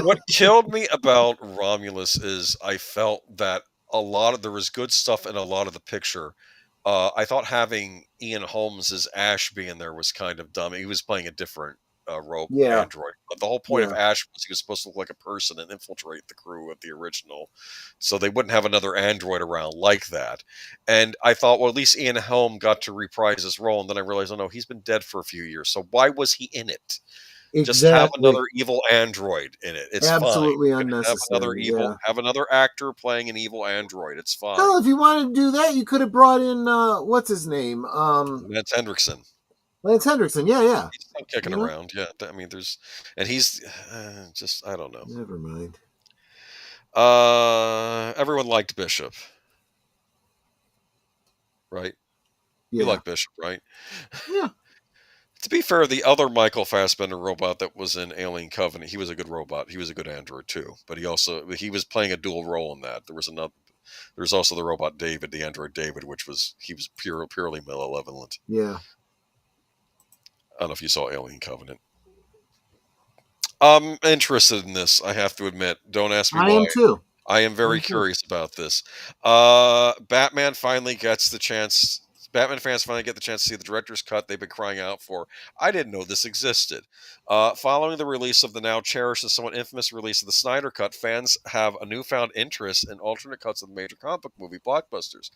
What killed me about Romulus is I felt that there was good stuff in a lot of the picture. I thought having Ian Holmes as Ash being there was kind of dumb. He was playing a different android. But the whole point of Ash was he was supposed to look like a person and infiltrate the crew of the original. So they wouldn't have another android around like that. And I thought, well, at least Ian Holm got to reprise his role. And then I realized, oh no, he's been dead for a few years. So why was he in it? Exactly. Just have another evil android in it. It's absolutely fine. Unnecessary. Have another actor playing an evil android. It's fine. Well, if you wanted to do that, you could have brought in what's his name? Lance Hendrickson. Lance Hendrickson. Yeah. He's still kicking around. Yeah, I mean, he's just I don't know. Never mind. Everyone liked Bishop, right? Yeah. You like Bishop, right? Yeah. To be fair, the other Michael Fassbender robot that was in Alien Covenant, he was a good robot. He was a good android too, but he was playing a dual role in that. There's also the robot David, the android David, he was purely malevolent. Yeah. I don't know if you saw Alien Covenant. I'm interested in this, I have to admit. Don't ask me why. I am too. I am very curious about this. Batman fans finally get the chance to see the director's cut they've been crying out for. I didn't know this existed. Following the release of the now cherished and somewhat infamous release of the Snyder Cut, fans have a newfound interest in alternate cuts of the major comic book movie blockbusters.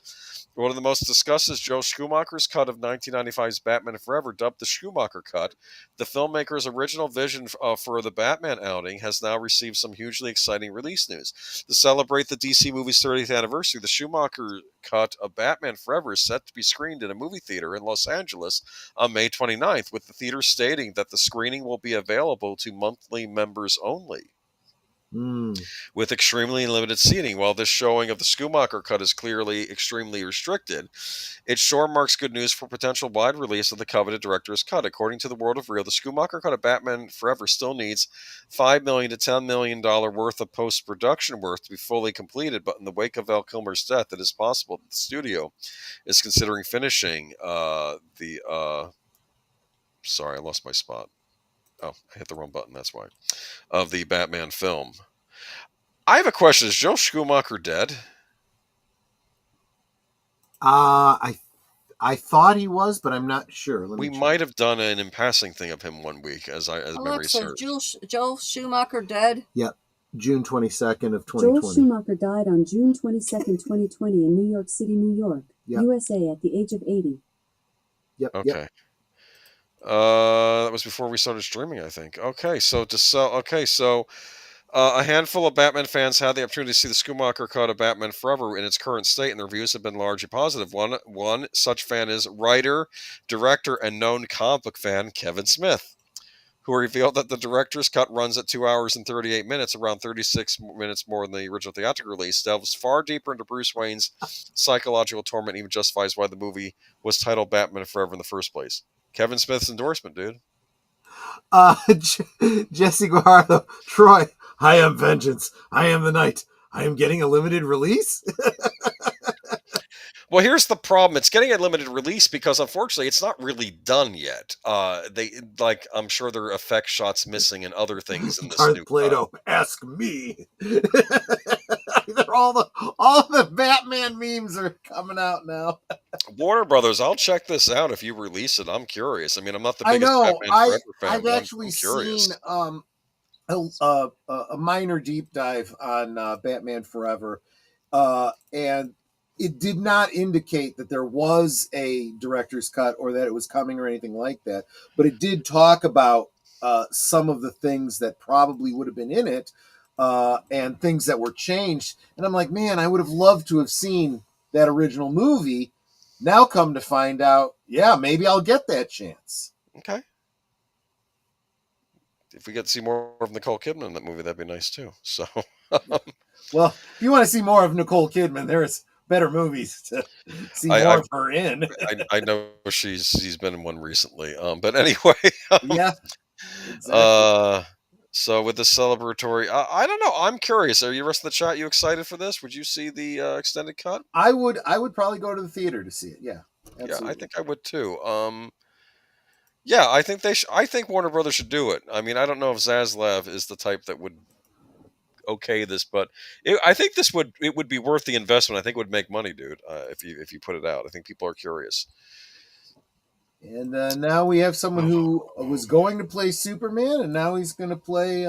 One of the most discussed is Joe Schumacher's cut of 1995's Batman Forever, dubbed the Schumacher Cut. The filmmaker's original vision for the Batman outing has now received some hugely exciting release news. To celebrate the DC movie's 30th anniversary, the Schumacher Cut of Batman Forever is set to be screened in a movie theater in Los Angeles on May 29th, with the theater stating that the screening will be available to monthly members only, with extremely limited seating. While this showing of the Schumacher Cut is clearly extremely restricted, it sure marks good news for potential wide release of the coveted director's cut. According to the World of Real, the Schumacher Cut of Batman Forever still needs $5 million to $10 million worth of post-production work to be fully completed, but in the wake of Val Kilmer's death, it is possible that the studio is considering finishing sorry, I lost my spot. Oh, I hit the wrong button, that's why. Of the Batman film. I have a question. Is Joe Schumacher dead? I thought he was, but I'm not sure. We might have done an in passing thing of him one week, as memory serves. Joel Schumacher dead? Yep. June 22nd of 2020. Joel Schumacher died on June 22nd, 2020 in New York City, New York, USA at the age of 80. Yep. Okay. Yep. That was before we started streaming, I think. Okay, so a handful of Batman fans had the opportunity to see the Schumacher Cut of Batman Forever in its current state, and the reviews have been largely positive. One such fan is writer, director, and known comic book fan Kevin Smith, who revealed that the director's cut runs at 2 hours and 38 minutes, around 36 minutes more than the original theatrical release, delves far deeper into Bruce Wayne's psychological torment, and even justifies why the movie was titled Batman Forever in the first place. Kevin Smith's endorsement, dude. Jesse Guajardo, Troy, I am vengeance. I am the night. I am getting a limited release. Well, here's the problem. It's getting a limited release because, unfortunately, it's not really done yet. I'm sure there are effect shots missing and other things in this Darth new Plato, ask me. all the Batman memes are coming out now. Warner Brothers, I'll check this out if you release it. I'm curious. I mean, I'm not the I biggest know. Batman Forever fan. I've but actually I'm curious. seen a minor deep dive on Batman Forever, and it did not indicate that there was a director's cut or that it was coming or anything like that. But it did talk about some of the things that probably would have been in it and things that were changed. And I'm like, man, I would have loved to have seen that original movie. Now come to find out, yeah, maybe I'll get that chance. Okay. If we get to see more of Nicole Kidman in that movie, that'd be nice too. So, well, if you want to see more of Nicole Kidman, there's better movies to see more of her in. I know she's been in one recently. But anyway, yeah. Exactly. So with the celebratory, I don't know. I'm curious. Are you rest of the chat? You excited for this? Would you see the extended cut? I would probably go to the theater to see it. Yeah, absolutely. Yeah, I think I would too. Yeah, I think I think Warner Brothers should do it. I mean, I don't know if Zaslav is the type that would okay this, but I think it would be worth the investment. I think it would make money, dude. If you put it out, I think people are curious. And now we have someone who was going to play Superman, and now he's going to play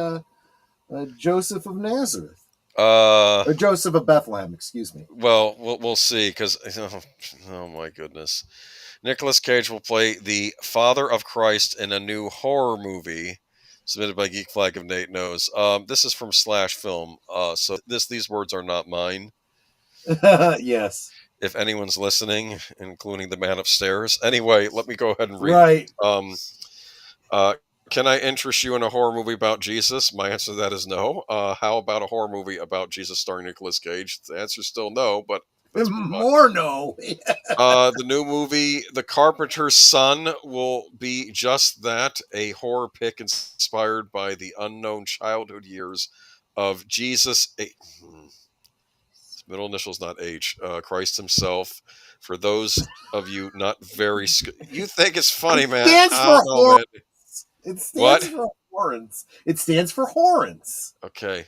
Joseph of Nazareth, or Joseph of Bethlehem. Excuse me. Well, we'll see, because oh my goodness, Nicolas Cage will play the father of Christ in a new horror movie submitted by Geek Flag of Nate Knows. This is from Slash Film. So these words are not mine. Yes. If anyone's listening, including the man upstairs. Anyway, let me go ahead and read. Right. Can I interest you in a horror movie about Jesus? My answer to that is no. How about a horror movie about Jesus starring Nicolas Cage? The answer is still no, but more no. The new movie, The Carpenter's Son, will be just that, a horror pick inspired by the unknown childhood years of Jesus. His middle initial's not H. Christ himself. For those of you not very... You think it's funny, man. It stands for Horrence. It stands for Horrence. It stands for Horrence. Okay.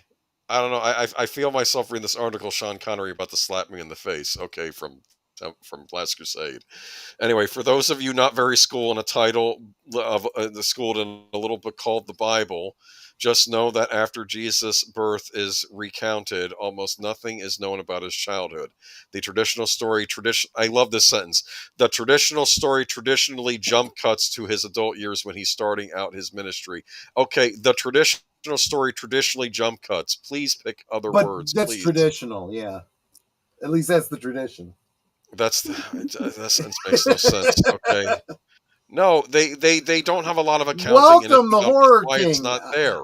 I don't know. I feel myself reading this article, Sean Connery about to slap me in the face. Okay, from Last Crusade. Anyway, for those of you not very schooled in a title of schooled in a little book called the Bible, just know that after Jesus' birth is recounted, almost nothing is known about his childhood. The traditional story, I love this sentence. The traditional story traditionally jump cuts to his adult years when he's starting out his ministry. Okay, the traditional story traditionally jump cuts. Please pick other words. That's please. Traditional, yeah. At least that's the tradition. That sentence makes no sense. Okay. No, they don't have a lot of accounting. Welcome, the Horror King. It's not there.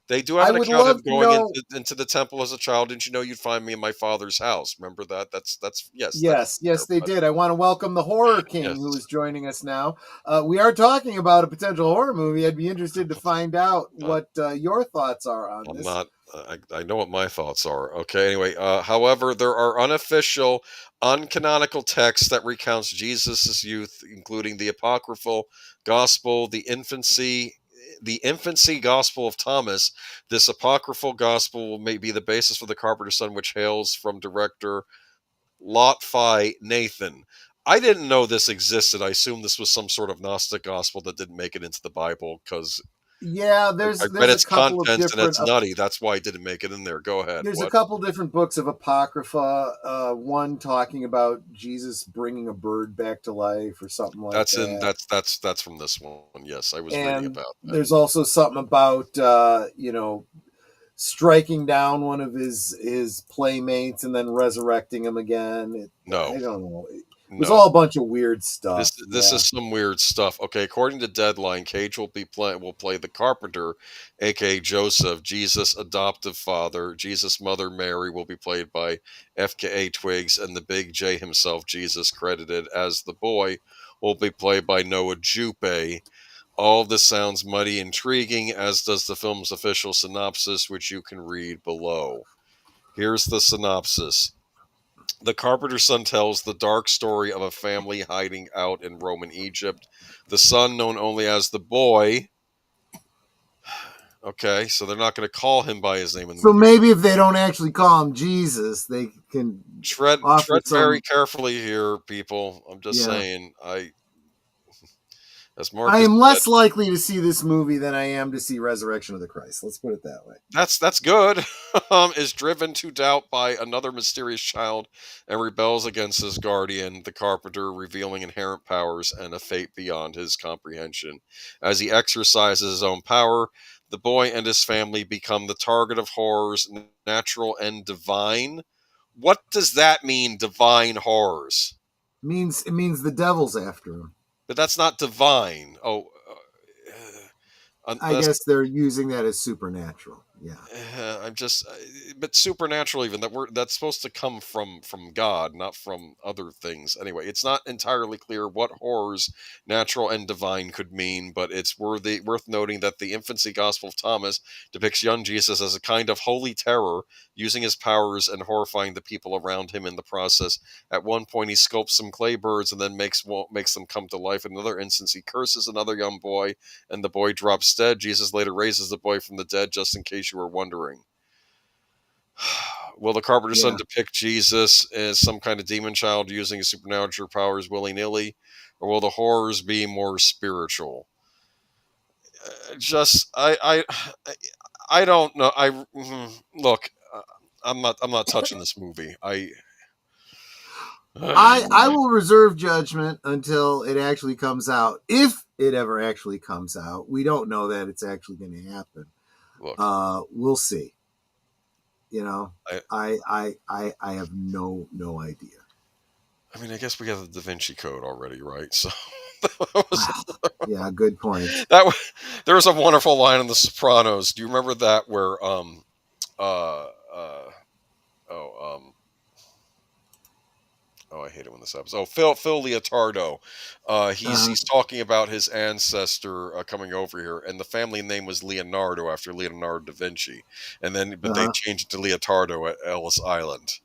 They do have an account of going into the temple as a child. Didn't you know you'd find me in my father's house? Remember that? That's yes. Yes, they did. I want to welcome the Horror King, who is joining us now. We are talking about a potential horror movie. I'd be interested to find out what your thoughts are on this. I know what my thoughts are. Okay. Anyway, however, there are unofficial, uncanonical texts that recounts Jesus' youth, including the apocryphal gospel, the infancy gospel of Thomas. This apocryphal gospel may be the basis for the Carpenter's Son, which hails from director Lotfi Nathan. I didn't know this existed. I assume this was some sort of Gnostic gospel that didn't make it into the Bible because I read its contents and it's nutty. That's why I didn't make it in there. Go ahead. There's a couple different books of apocrypha. One talking about Jesus bringing a bird back to life or something like that. That's from this one. Yes, I was reading about that. There's also something about striking down one of his playmates and then resurrecting him again. I don't know. It was all a bunch of weird stuff. This is some weird stuff. Okay, according to Deadline, Cage will play the Carpenter, aka Joseph, Jesus' adoptive father. Jesus' mother Mary will be played by FKA Twigs, and the Big J himself, Jesus, credited as the boy, will be played by Noah Jupe. All of this sounds mighty intriguing, as does the film's official synopsis, which you can read below. Here's the synopsis. The Carpenter's son tells the dark story of a family hiding out in Roman Egypt. The son, known only as the boy... Okay, so they're not going to call him by his name in the So movie. maybe if they don't actually call him Jesus, they can Tread offer very some... carefully here, people. I'm just Yeah. saying. As I Marcus am said, less likely to see this movie than I am to see Resurrection of the Christ. Let's put it that way. that's good. Is driven to doubt by another mysterious child and rebels against his guardian, the Carpenter, revealing inherent powers and a fate beyond his comprehension. As he exercises his own power, the boy and his family become the target of horrors, natural and divine. What does that mean, divine horrors? It means the devil's after him. But that's not divine. I guess they're using that as supernatural. Yeah. I'm just, but supernatural even that's supposed to come from God, not from other things. Anyway, it's not entirely clear what horrors natural and divine could mean, but it's worth noting that the infancy Gospel of Thomas depicts young Jesus as a kind of holy terror, using his powers and horrifying the people around him in the process. At one point, he sculpts some clay birds and then makes them come to life. In another instance, he curses another young boy, and the boy drops dead. Jesus later raises the boy from the dead, just in case you were wondering. Will the Carpenter's son depict Jesus as some kind of demon child using his supernatural powers willy-nilly, or will the horrors be more spiritual? I don't know. Look, I'm not touching this movie. I will reserve judgment until it actually comes out. If it ever actually comes out, we don't know that it's actually going to happen. Look, we'll see. I have no idea. I mean, I guess we have the Da Vinci Code already, right? So, yeah, good point. There was a wonderful line in The Sopranos. Do you remember that where I hate it when this happens. Oh, Phil Leotardo. He's talking about his ancestor coming over here, and the family name was Leonardo after Leonardo da Vinci, but they changed it to Leotardo at Ellis Island.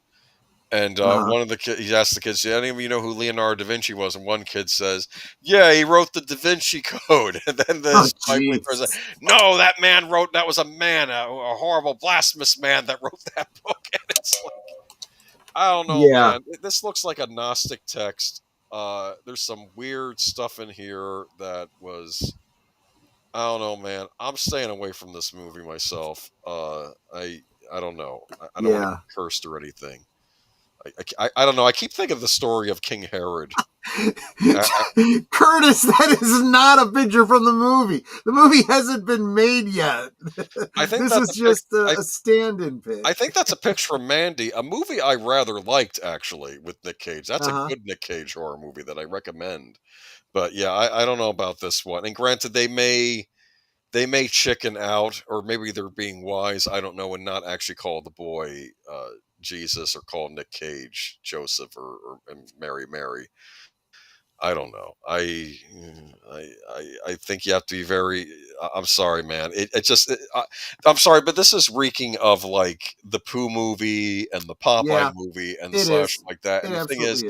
And one of the kids, he asked the kids, "Do any of you know who Leonardo da Vinci was?" And one kid says, "Yeah, he wrote the Da Vinci Code." And then this says, "No, that was a man, a horrible blasphemous man that wrote that book." And it's like, I don't know, man. This looks like a Gnostic text. There's some weird stuff in here that was... I don't know, man. I'm staying away from this movie myself. I don't know. I don't want to get cursed or anything. I don't know. I keep thinking of the story of King Herod. Curtis, that is not a picture from the movie. The movie hasn't been made yet. I think this is just a stand-in pic. I think that's a picture from Mandy, a movie I rather liked, actually, with Nick Cage. That's a good Nick Cage horror movie that I recommend. But yeah, I don't know about this one. And granted, they may chicken out, or maybe they're being wise, I don't know, and not actually call the boy Jesus, or call Nick Cage Joseph, or Mary. I don't know. I think you have to be very... I'm sorry, man. I'm sorry, but this is reeking of like the Pooh movie and the Popeye movie and such like that. And the thing is,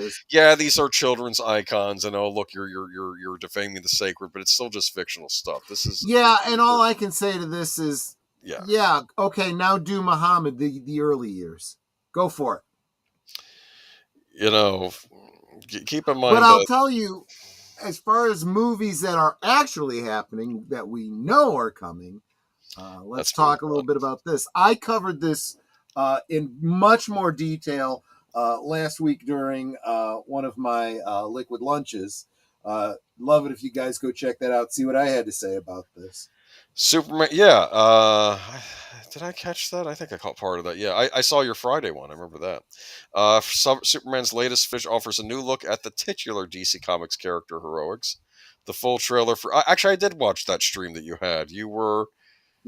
these are children's icons, and oh look, you're defaming the sacred, but it's still just fictional stuff. This is and all I can say to this is okay, now do Muhammad the early years. Go for it. Keep in mind. But I'll tell you, as far as movies that are actually happening that we know are coming, let's talk a little bit about this. I covered this in much more detail last week during one of my liquid lunches. Love it if you guys go check that out. See what I had to say about this. Superman, did I catch that? I think I caught part of that. Yeah, I saw your Friday one. I remember that. Superman's latest fish offers a new look at the titular DC Comics character heroics. The full trailer for... Actually, I did watch that stream that you had. You were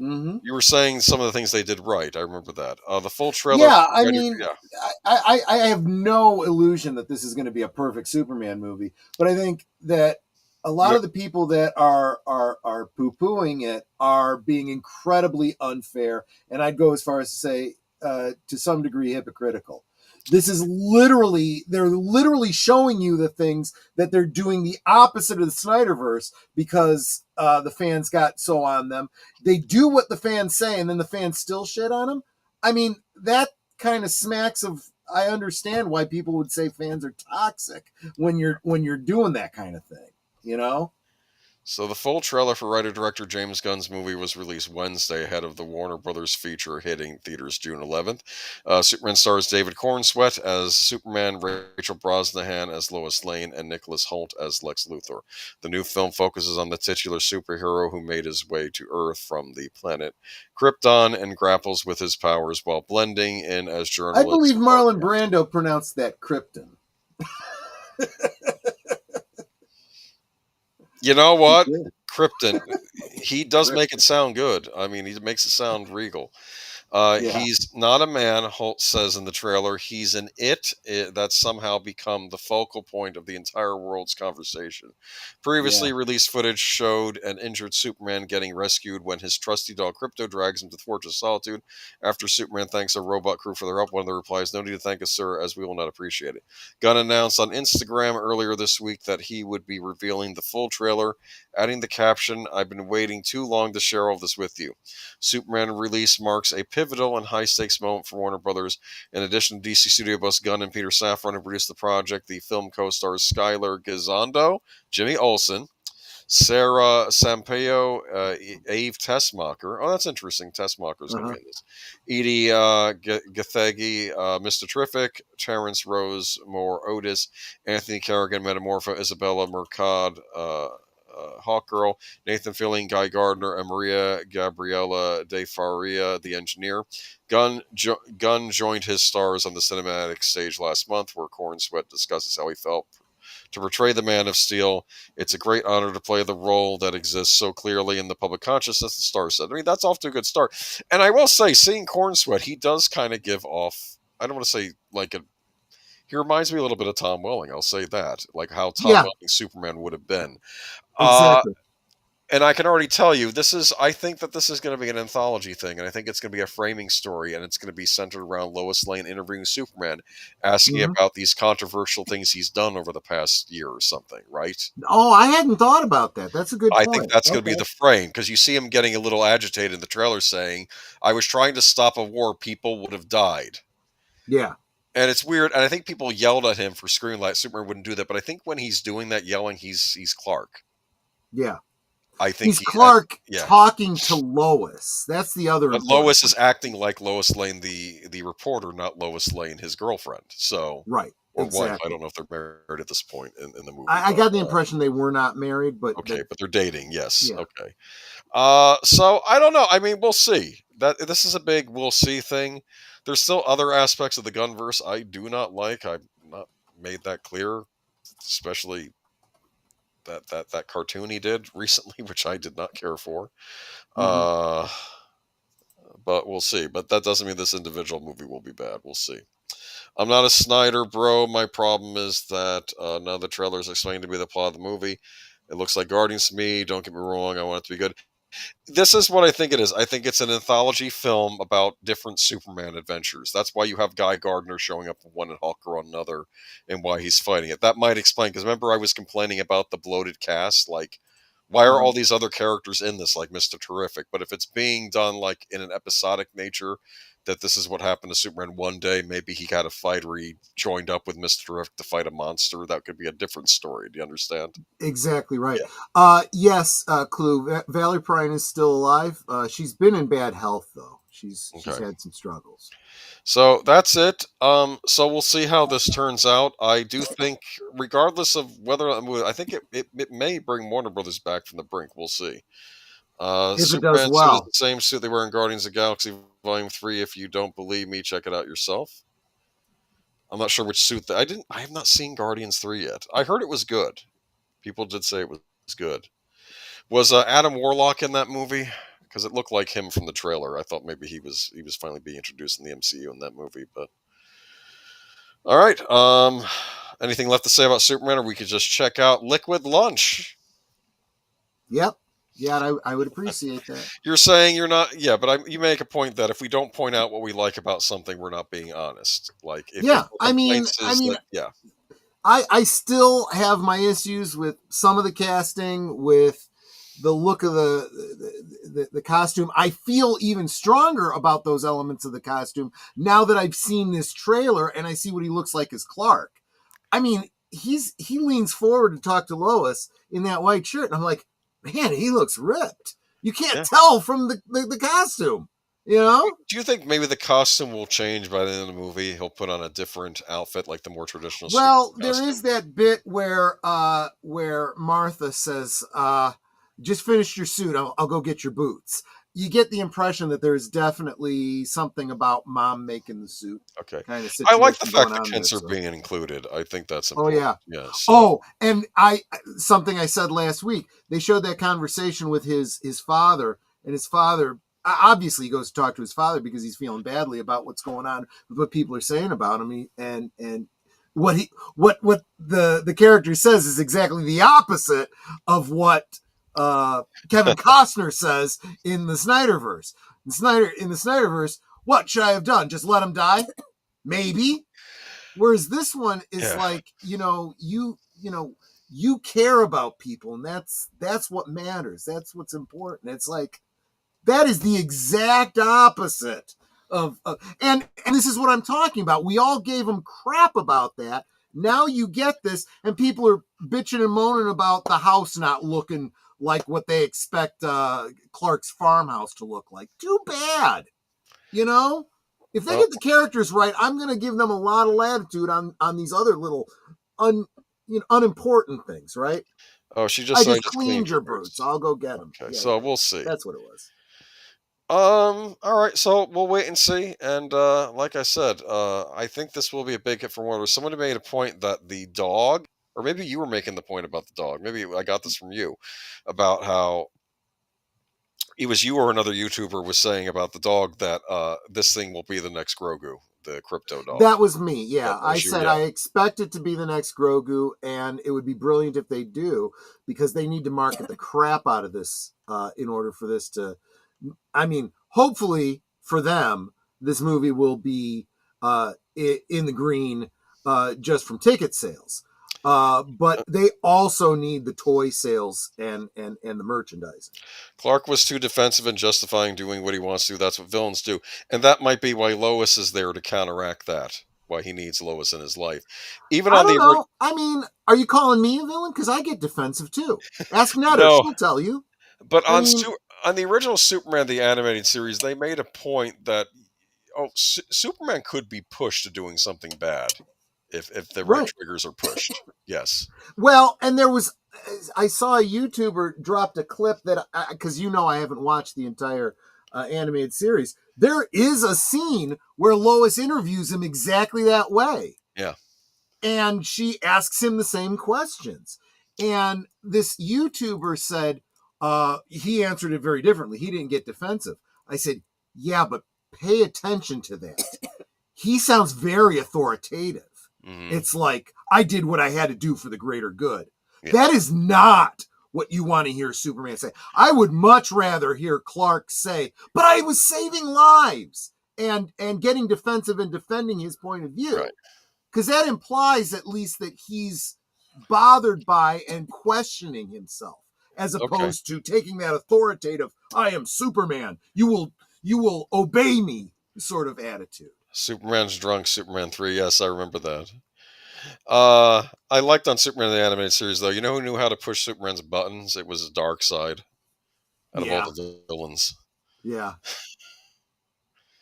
Mm-hmm. You were saying some of the things they did right. I remember that. The full trailer. Yeah, I mean, yeah. I have no illusion that this is going to be a perfect Superman movie, but I think that a lot of the people that are poo-pooing it are being incredibly unfair, and I'd go as far as to say, to some degree, hypocritical. This is they're literally showing you the things that they're doing the opposite of the Snyderverse because the fans got so on them. They do what the fans say, and then the fans still shit on them. I mean, that kind of smacks of. I understand why people would say fans are toxic when you're doing that kind of thing, you know? So the full trailer for writer-director James Gunn's movie was released Wednesday ahead of the Warner Brothers feature hitting theaters June 11th. Superman stars David Cornsweet as Superman, Rachel Brosnahan as Lois Lane, and Nicholas Hoult as Lex Luthor. The new film focuses on the titular superhero who made his way to Earth from the planet Krypton and grapples with his powers while blending in as journalist. I believe Marlon Brando pronounced that Krypton. You know what? Krypton. He does make it sound good. I mean, he makes it sound regal. He's not a man, Holt says in the trailer. He's an that's somehow become the focal point of the entire world's conversation. Previously released footage showed an injured Superman getting rescued when his trusty dog Crypto drags him to the Fortress of Solitude. After Superman thanks a robot crew for their help, one of the replies, "No need to thank us, sir, as we will not appreciate it." Gunn announced on Instagram earlier this week that he would be revealing the full trailer, adding the caption, "I've been waiting too long to share all this with you." Superman release marks a pivotal and high-stakes moment for Warner Brothers. In addition to DC studio boss Gunn and Peter Safran, who produced the project, the film co-stars Skylar Gisondo, Jimmy Olsen, Sarah Sampaio, Ave Tessmacher. Oh, that's interesting. Tessmacher's going to be in this. Edie Gathegi, Mr. Terrific, Terrence Rose Moore Otis, Anthony Carrigan, Metamorpho, Isabella Mercad, Hawkgirl, Nathan Fillion, Guy Gardner, and Maria Gabriela De Faria, the engineer. Gunn joined his stars on the cinematic stage last month, where Cornsweet discusses how he felt to portray the Man of Steel. "It's a great honor to play the role that exists so clearly in the public consciousness," the star said. I mean, that's off to a good start. And I will say, seeing Cornsweet, he does kind of give off, I don't want to say like he reminds me a little bit of Tom Welling. I'll say that, like how Tom Welling Superman would have been. Exactly. And I can already tell you, I think that this is going to be an anthology thing, and I think it's going to be a framing story, and it's going to be centered around Lois Lane interviewing Superman, asking about these controversial things he's done over the past year or something, right? Oh, I hadn't thought about that. That's a good point. I think that's going to be the frame, because you see him getting a little agitated in the trailer saying, "I was trying to stop a war, people would have died." Yeah. And it's weird, and I think people yelled at him for screaming like Superman wouldn't do that, but I think when he's doing that yelling, he's Clark. Yeah. I think he's Clark talking to Lois. That's the other. But Lois is acting like Lois Lane, the reporter, not Lois Lane, his girlfriend. So or wife. I don't know if they're married at this point in the movie. I got the impression they were not married, but okay, but they're dating. Yes. Yeah. Okay. So I don't know. I mean, we'll see. This is a big we'll see thing. There's still other aspects of the Gunverse I do not like. I've not made that clear, especially that cartoon he did recently, which I did not care for. But we'll see. But that doesn't mean this individual movie will be bad. We'll see. I'm not a Snyder bro. My problem is that none of the trailers explain to me the plot of the movie. It looks like Guardians to me. Don't get me wrong. I want it to be good. This is what I think it is. I think it's an anthology film about different Superman adventures. That's why you have Guy Gardner showing up on one and Hawker on another, and why he's fighting it. That might explain, because remember I was complaining about the bloated cast? Like, why are all these other characters in this, like Mr. Terrific? But if it's being done like in an episodic nature, that this is what happened to Superman one day, maybe he had a fight where he joined up with Mr. Terrific to fight a monster, that could be a different story. Do you understand? Exactly right. Yes, Clue. Valerie Prine is still alive. She's been in bad health, though. She's had some struggles. So that's it. So we'll see how this turns out. I do think, regardless of whether I think it may bring Warner Brothers back from the brink. We'll see. If Superman it does well. suit is the same suit they wear in Guardians of the Galaxy Volume 3. If you don't believe me, check it out yourself. I'm not sure which suit I have not seen Guardians 3 yet. I heard it was good. People did say it was good. Was Adam Warlock in that movie? because it looked like him from the trailer. I thought maybe he was finally being introduced in the MCU in that movie. But all right, anything left to say about Superman, or we could just check out Liquid Lunch? Yep. Yeah, I would appreciate that. You're saying you're not, yeah, but you make a point that if we don't point out what we like about something, we're not being honest. Like, if Yeah, if the complaints is that- yeah, I still have my issues with some of the casting, with the look of the costume. I feel even stronger about those elements of the costume now that I've seen this trailer and I see what he looks like as Clark. I mean, he leans forward to talk to Lois in that white shirt, and I'm like, man, he looks ripped. You can't tell from the costume, you know? Do you think maybe the costume will change by the end of the movie? He'll put on a different outfit, like the more traditional. Well, there is that bit where Martha says, just finish your suit. I'll go get your boots. You get the impression that there's definitely something about mom making the suit. Okay. Kind of I like the fact that kids are being included. I think that's important. Oh, yeah. Yeah. So. Oh, and something I said last week, they showed that conversation with his father, and his father, obviously he goes to talk to his father because he's feeling badly about what's going on with what people are saying about him. And what the character says is exactly the opposite of what Kevin Costner says in the Snyderverse. In the Snyderverse, what should I have done? Just let him die? Maybe. Whereas this one is like, you care about people, and that's what matters. That's what's important. It's like, that is the exact opposite of and this is what I'm talking about. We all gave him crap about that. Now you get this, and people are bitching and moaning about the house not looking like what they expect Clark's farmhouse to look like. Too bad. If they get the characters right, I'm going to give them a lot of latitude on these other little unimportant things, right? Oh, I just cleaned your boots. I'll go get them. Okay, so we'll see. That's what it was. All right, so we'll wait and see. And like I said, I think this will be a big hit for Warner. Somebody made a point that the dog, or maybe you were making the point about the dog. Maybe I got this from you, about how it was you or another YouTuber was saying about the dog that this thing will be the next Grogu, the crypto dog. That was me, yeah. I said I expect it to be the next Grogu, and it would be brilliant if they do, because they need to market the crap out of this in order for this to... I mean, hopefully for them, this movie will be in the green just from ticket sales. But they also need the toy sales and the merchandising. Clark was too defensive and justifying doing what he wants to. That's what villains do. And that might be why Lois is there to counteract that. Why he needs Lois in his life. Even on know. I mean, are you calling me a villain? Because I get defensive too. Ask Nutter, she'll tell you. But on the original Superman, the animated series, they made a point that Superman could be pushed to doing something bad if the right triggers are pushed. Yes. Well, and I saw a YouTuber dropped a clip that, because I haven't watched the entire animated series. There is a scene where Lois interviews him exactly that way. Yeah. And she asks him the same questions. And this YouTuber said, he answered it very differently. He didn't get defensive. I said, yeah, but pay attention to that. He sounds very authoritative. Mm-hmm. It's like, I did what I had to do for the greater good. Yeah. That is not what you want to hear Superman say. I would much rather hear Clark say, but I was saving lives, and getting defensive and defending his point of view. Right. Because that implies at least that he's bothered by and questioning himself, as opposed to taking that authoritative, I am Superman, you will obey me sort of attitude. Superman's drunk, Superman 3, yes, I remember that. I liked on Superman the animated series, though, you know who knew how to push Superman's buttons? It was his dark side out of all the villains. Yeah.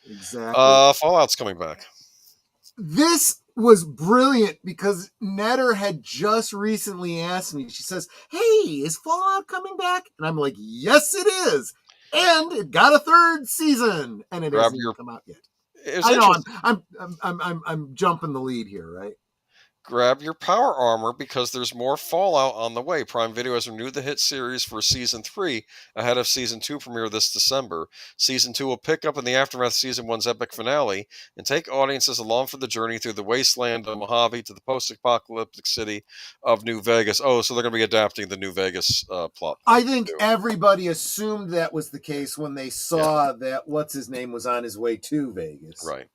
Exactly. Fallout's coming back. This was brilliant because Netter had just recently asked me, she says, hey, is Fallout coming back? And I'm like, yes, it is. And it got a third season, and it hasn't come out yet. I know I'm jumping the lead here, right? grab your power armor because there's more Fallout on the way. Prime Video has renewed the hit series for Season 3 ahead of Season 2 premiere this December. Season 2 will pick up in the aftermath of Season 1's epic finale and take audiences along for the journey through the wasteland of Mojave to the post-apocalyptic city of New Vegas. Oh, so they're going to be adapting the New Vegas plot. I think everybody assumed that was the case when they saw that what's-his-name was on his way to Vegas. Right.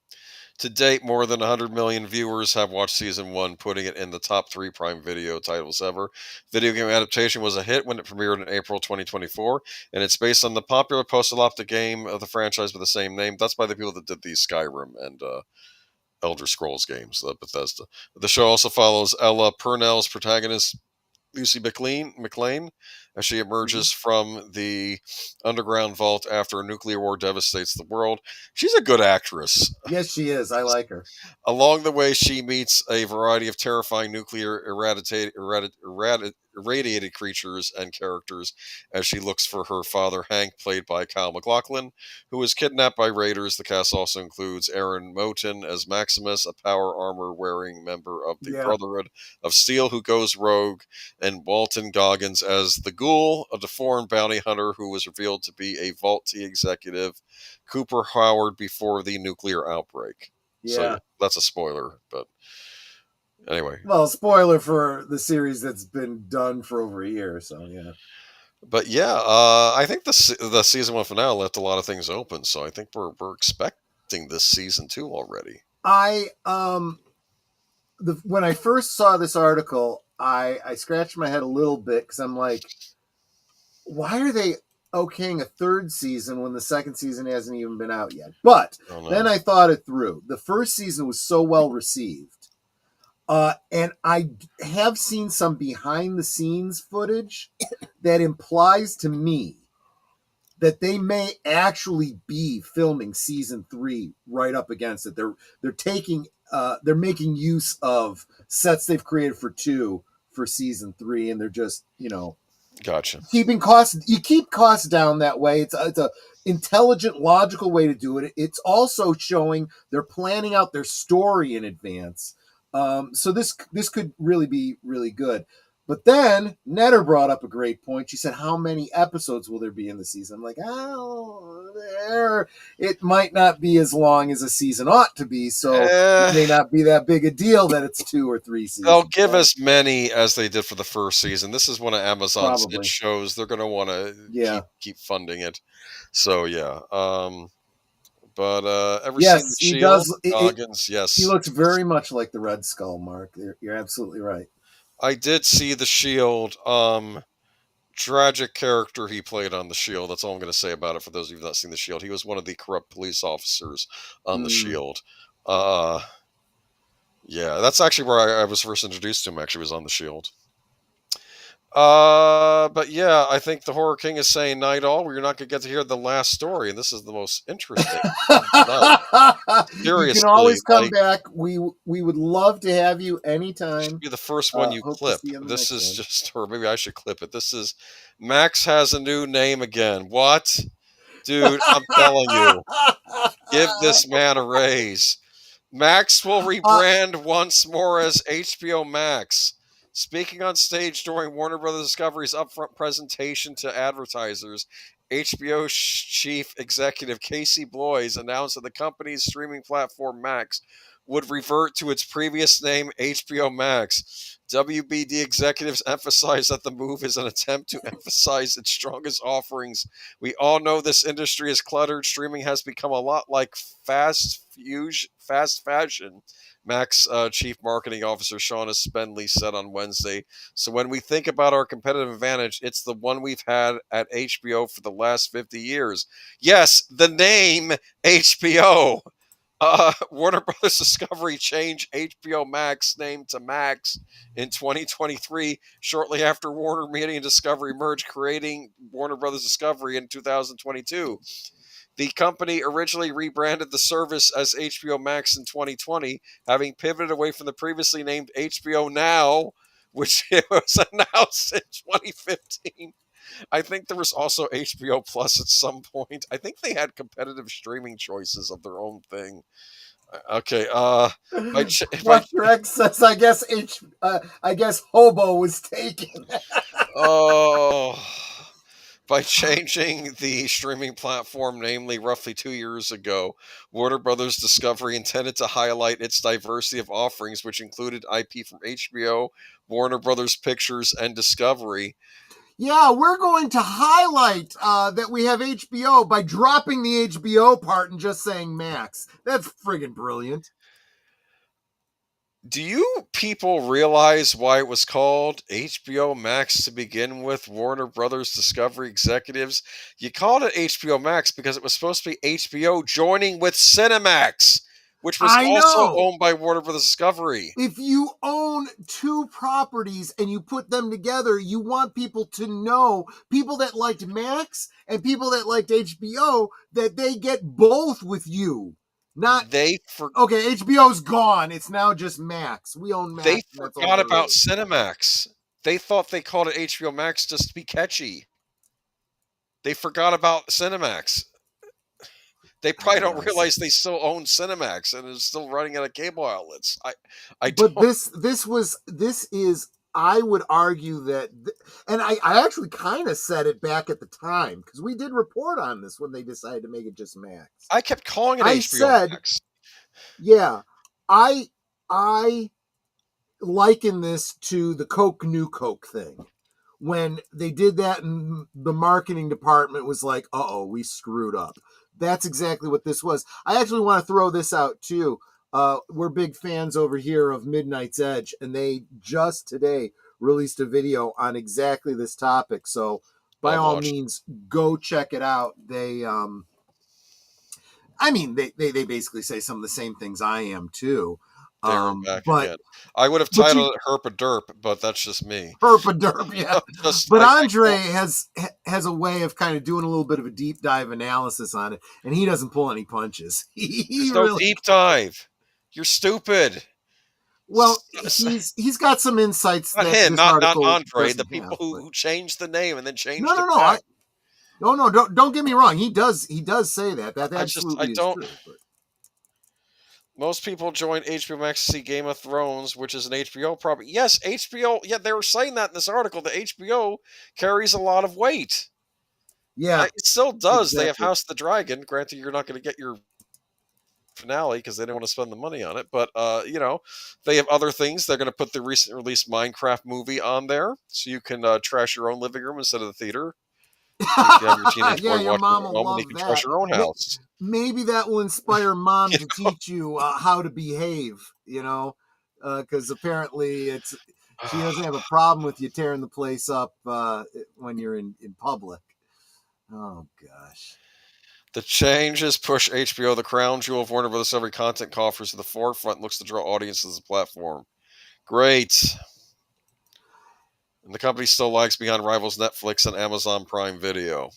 To date, more than 100 million viewers have watched Season 1, putting it in the top 3 Prime Video titles ever. Video game adaptation was a hit when it premiered in April 2024, and it's based on the popular post-apocalyptic game of the franchise with the same name. That's by the people that did the Skyrim and Elder Scrolls games, Bethesda. The show also follows Ella Purnell's protagonist, Lucy McLean, as she emerges from the underground vault after a nuclear war devastates the world. She's a good actress. Yes, she is. I like her. Along the way, she meets a variety of terrifying nuclear irradiated creatures and characters as she looks for her father, Hank, played by Kyle MacLachlan, who is kidnapped by raiders. The cast also includes Aaron Moten as Maximus, a power armor-wearing member of the Brotherhood of Steel who goes rogue, and Walton Goggins as the Ghoul, a deformed bounty hunter who was revealed to be a Vault T executive, Cooper Howard, before the nuclear outbreak. Yeah. So that's a spoiler, but anyway. Well, spoiler for the series that's been done for over a year, so yeah. But yeah, I think the Season 1 finale left a lot of things open, so I think we're expecting this Season 2 already. When I first saw this article, I scratched my head a little bit because I'm like, why are they okaying a third season when the second season hasn't even been out yet? But then I thought it through. The first season was so well received. And I have seen some behind the scenes footage that implies to me that they may actually be filming Season 3 right up against it. They're making use of sets they've created for 2 for Season 3, and they're just, gotcha. Keeping costs. You keep costs down that way. It's a intelligent, logical way to do it. It's also showing they're planning out their story in advance. So this could really be really good. But then Netter brought up a great point. She said, how many episodes will there be in the season? I'm like, it might not be as long as a season ought to be, so it may not be that big a deal that it's 2 or 3 seasons. They'll give as many as they did for the first season. This is one of Amazon's hit shows. They're going to want to keep funding it. So, yeah. But ever seen the Shield? Goggins, yes. He looks very much like the Red Skull, Mark. You're absolutely right. I did see the Shield. Tragic character he played on the Shield. That's all I'm going to say about it for those of you who have not seen the Shield. He was one of the corrupt police officers on the Shield. Yeah, that's actually where I was first introduced to him. Actually, was on the Shield. But yeah, I think the Horror King is saying night all. We're not going to get to hear the last story, and this is the most interesting. Seriously, you can always come back. We would love to have you anytime. Should be the first one you clip. This is just, or maybe I should clip it. This is Max has a new name again. What, dude? I'm telling you, give this man a raise. Max will rebrand once more as HBO Max. Speaking on stage during Warner Bros. Discovery's upfront presentation to advertisers, HBO chief executive Casey Bloys announced that the company's streaming platform Max would revert to its previous name, HBO Max. WBD executives emphasized that the move is an attempt to emphasize its strongest offerings. We all know this industry is cluttered. Streaming has become a lot like fast fashion. Max Chief Marketing Officer Shauna Spendley said on Wednesday. So when we think about our competitive advantage, it's the one we've had at HBO for the last 50 years. Yes, the name HBO. Warner Brothers Discovery changed HBO Max name to Max in 2023, shortly after Warner Media and Discovery merged, creating Warner Brothers Discovery in 2022. The company originally rebranded the service as HBO Max in 2020, having pivoted away from the previously named HBO Now, which was announced in 2015. I think there was also HBO Plus at some point. I think they had competitive streaming choices of their own thing. Okay. By Dr. X says, I guess Hobo was taken. oh. By changing the streaming platform, namely roughly 2 years ago, Warner Brothers Discovery intended to highlight its diversity of offerings, which included IP from HBO, Warner Brothers Pictures, and Discovery. Yeah, we're going to highlight that we have HBO by dropping the HBO part and just saying Max. That's friggin' brilliant. Do you people realize why it was called HBO Max to begin with, Warner Brothers Discovery executives? You called it HBO Max because it was supposed to be HBO joining with Cinemax, which was I also know. owned by Warner Brothers Discovery. If you own two properties and you put them together, you want people to know, people that liked Max and people that liked HBO, that they get both with you. Not Okay, HBO's gone. It's now just Max. We own Max. They and that's all forgot there about is. Cinemax. They thought they called it HBO Max just to be catchy. They forgot about Cinemax. They probably don't realize they still own Cinemax and is still running out of cable outlets. This is, I would argue that, and I actually kind of said it back at the time because we did report on this when they decided to make it just Max. I kept calling it I HBO said, Max. Yeah, I liken this to the Coke New Coke thing. When they did that and the marketing department was like, we screwed up. That's exactly what this was. I actually want to throw this out too. We're big fans over here of Midnight's Edge, and they just today released a video on exactly this topic. So by all means, go check it out. They basically say some of the same things I am too. They're back again. I would have titled it Herp a Derp, but that's just me. Herp a Derp, yeah. But Andre has a way of kind of doing a little bit of a deep dive analysis on it, and he doesn't pull any punches. There's no deep dive. You're stupid. Well, he's got some insights. Not him, not Andre. The people who changed the name and then changed it back. No, don't get me wrong. He does say that. That absolutely is true. Most people join HBO Max to see Game of Thrones, which is an HBO property. Yes, HBO. Yeah, they were saying that in this article. The HBO carries a lot of weight. Yeah, it still does. Exactly. They have House of the Dragon. Granted, you're not going to get your finale because they didn't want to spend the money on it. But they have other things. They're going to put the recent released Minecraft movie on there, so you can trash your own living room instead of the theater. So you have your teenage boy your mom will love you can trash your own house. Maybe that will inspire mom to teach you how to behave. Because apparently she doesn't have a problem with you tearing the place up when you're in public. Oh gosh. The changes push HBO, the crown jewel of Warner Brothers Discovery content coffers, to the forefront and looks to draw audiences as a platform. Great. And the company still lags behind rivals Netflix and Amazon Prime Video.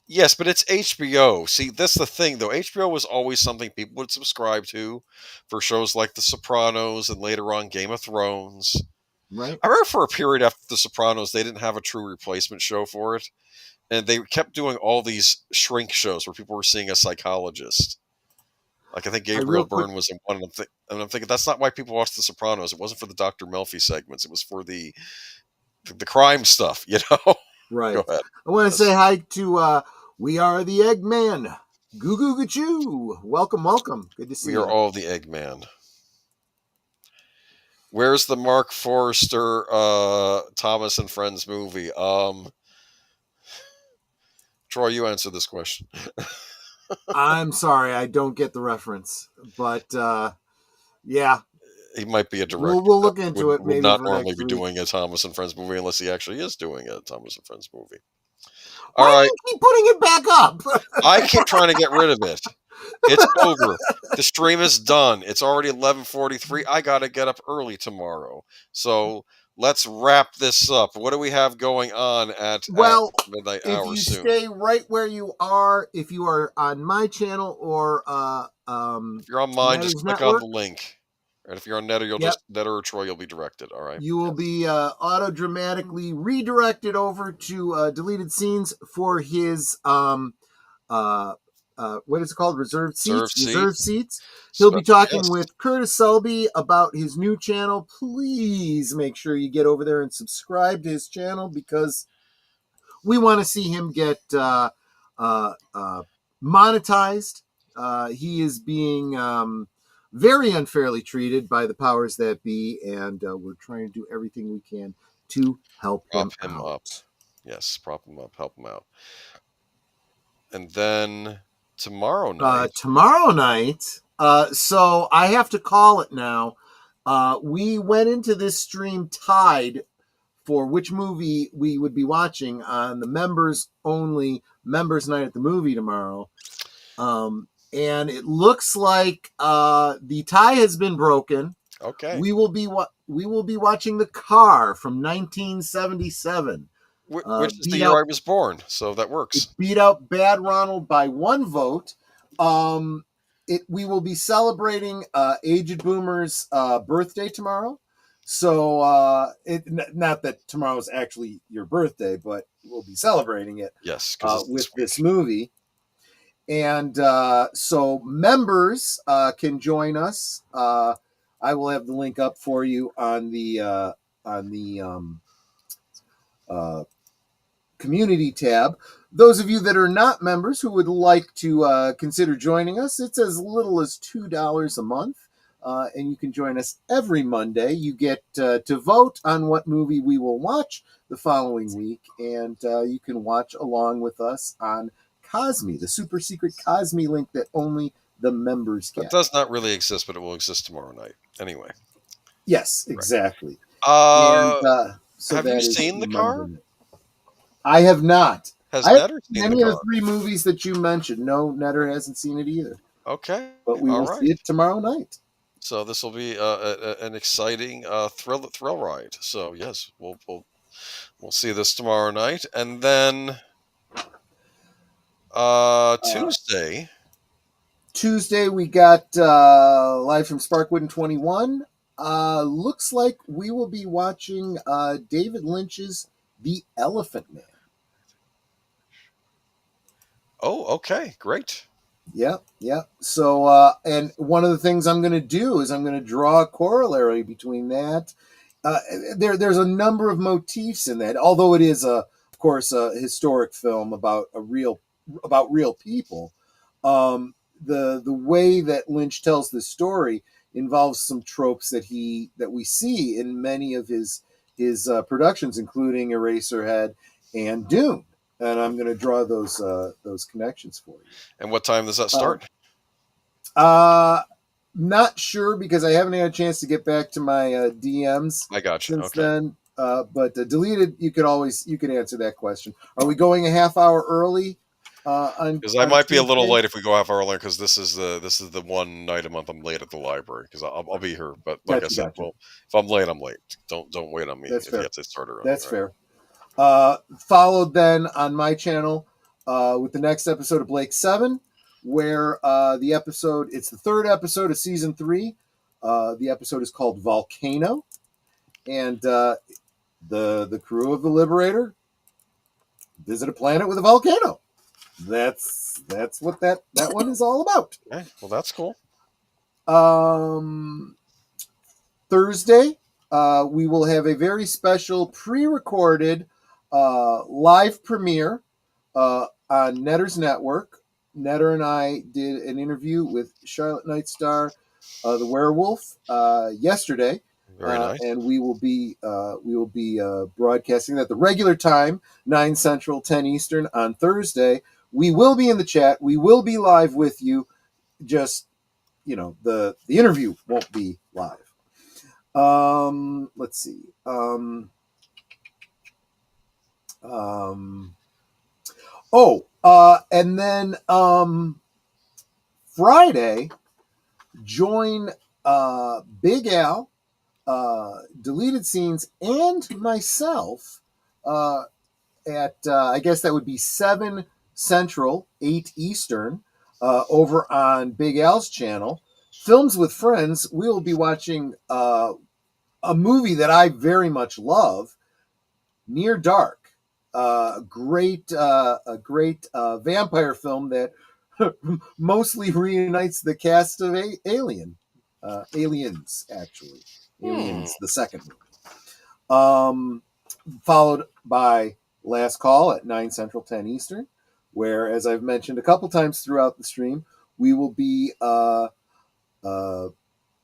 Yes, but it's HBO. See, that's the thing, though. HBO was always something people would subscribe to for shows like The Sopranos and later on Game of Thrones. Right. I remember for a period after The Sopranos, they didn't have a true replacement show for it. And they kept doing all these shrink shows where people were seeing a psychologist. Like, I think Gabriel Byrne was in one of them. And I'm thinking, that's not why people watched The Sopranos. It wasn't for the Dr. Melfi segments. It was for the crime stuff, Right. Go ahead. I want to say hi to We Are the Eggman. Goo goo gachoo. Welcome. Good to see you. We are all the Eggman. Where's the Mark Forrester Thomas and Friends movie? Troy, you answer this question. I'm sorry, I don't get the reference, but yeah, he might be a director. We'll look into it. Maybe not normally be doing a Thomas and Friends movie unless he actually is doing a Thomas and Friends movie. All right, keep putting it back up. I keep trying to get rid of it. It's over. The stream is done. It's already 11:43. I got to get up early tomorrow. So let's wrap this up. What do we have going on at midnight hour if you soon? Stay right where you are. If you are on my channel or if you're on mine, just click on the link. And if you're on Netter, Netter or Troy, you'll be directed. All right. You will be auto-dramatically redirected over to deleted scenes for his what is it called? Reserved seats. Reserved Seats. He'll be talking Yes. with Curtis Selby about his new channel. Please make sure you get over there and subscribe to his channel because we want to see him get monetized. He is being very unfairly treated by the powers that be, and we're trying to do everything we can to help Prop him him out. up. Yes, prop him up, help him out. And then tomorrow night. So I have to call it now. We went into this stream tied for which movie we would be watching on the members only members night at the movie tomorrow. And it looks like the tie has been broken. Okay. We will be watching The Car from 1977. Which is the year I was born, so that works. It beat out Bad Ronald by 1 vote. We will be celebrating Aged Boomer's birthday tomorrow. So not that tomorrow is actually your birthday, but we'll be celebrating it. Yes, with this movie. And so members can join us. I will have the link up for you on the community tab. Those of you that are not members who would like to consider joining us, it's as little as $2 a month. And you can join us every Monday. You get to vote on what movie we will watch the following week. And you can watch along with us on Cosme, the super secret Cosme link that only the members get. It does not really exist, but it will exist tomorrow night. Anyway. Yes, exactly. Right. So have you seen The Car? I have not. Has I Netter seen any The of Car? the 3 movies that you mentioned? No, Netter hasn't seen it either. Okay. But we will see it tomorrow night. So this will be an exciting thrill ride. So yes, we'll see this tomorrow night, and then Tuesday we got live from Sparkwood and 21. Looks like we will be watching David Lynch's The Elephant Man. Oh, okay, great. Yeah. So, and one of the things I'm going to do is I'm going to draw a corollary between that. There's a number of motifs in that, although it is, of course, a historic film about real people. The way that Lynch tells this story involves some tropes that we see in many of his productions, including Eraserhead and Dune. And I'm going to draw those connections for you. And what time does that start? Not sure because I haven't had a chance to get back to my DMs. I got you. Since then. But deleted, you could answer that question. Are we going a half hour early? Because I might be a little late if we go half hour early. Because this is the one night a month I'm late at the library. Because I'll be here, but like I said, well, if I'm late, I'm late. Don't wait on me. That's fair. You have to start early. That's fair. Followed then on my channel with the next episode of Blake 7, where it's the 3rd episode of season 3. The episode is called Volcano, and the crew of the Liberator visit a planet with a volcano. That's what that one is all about. Okay, well, that's cool. Thursday, we will have a very special pre-recorded live premiere on Netter's network. Netter and I did an interview with Charlotte Nightstar, the werewolf, yesterday. Very nice. And we will be broadcasting at the regular time, 9 Central, 10 Eastern on Thursday. We will be in the chat. We will be live with you. Just, the interview won't be live. Let's see. And then Friday, join Big Al, Deleted Scenes, and myself at I guess that would be 7 Central, 8 Eastern, over on Big Al's channel. Films with Friends. We will be watching a movie that I very much love, Near Dark. A great vampire film that mostly reunites the cast of Aliens, actually. Aliens, the second movie. Followed by Last Call at 9 Central, 10 Eastern, where, as I've mentioned a couple times throughout the stream, we will be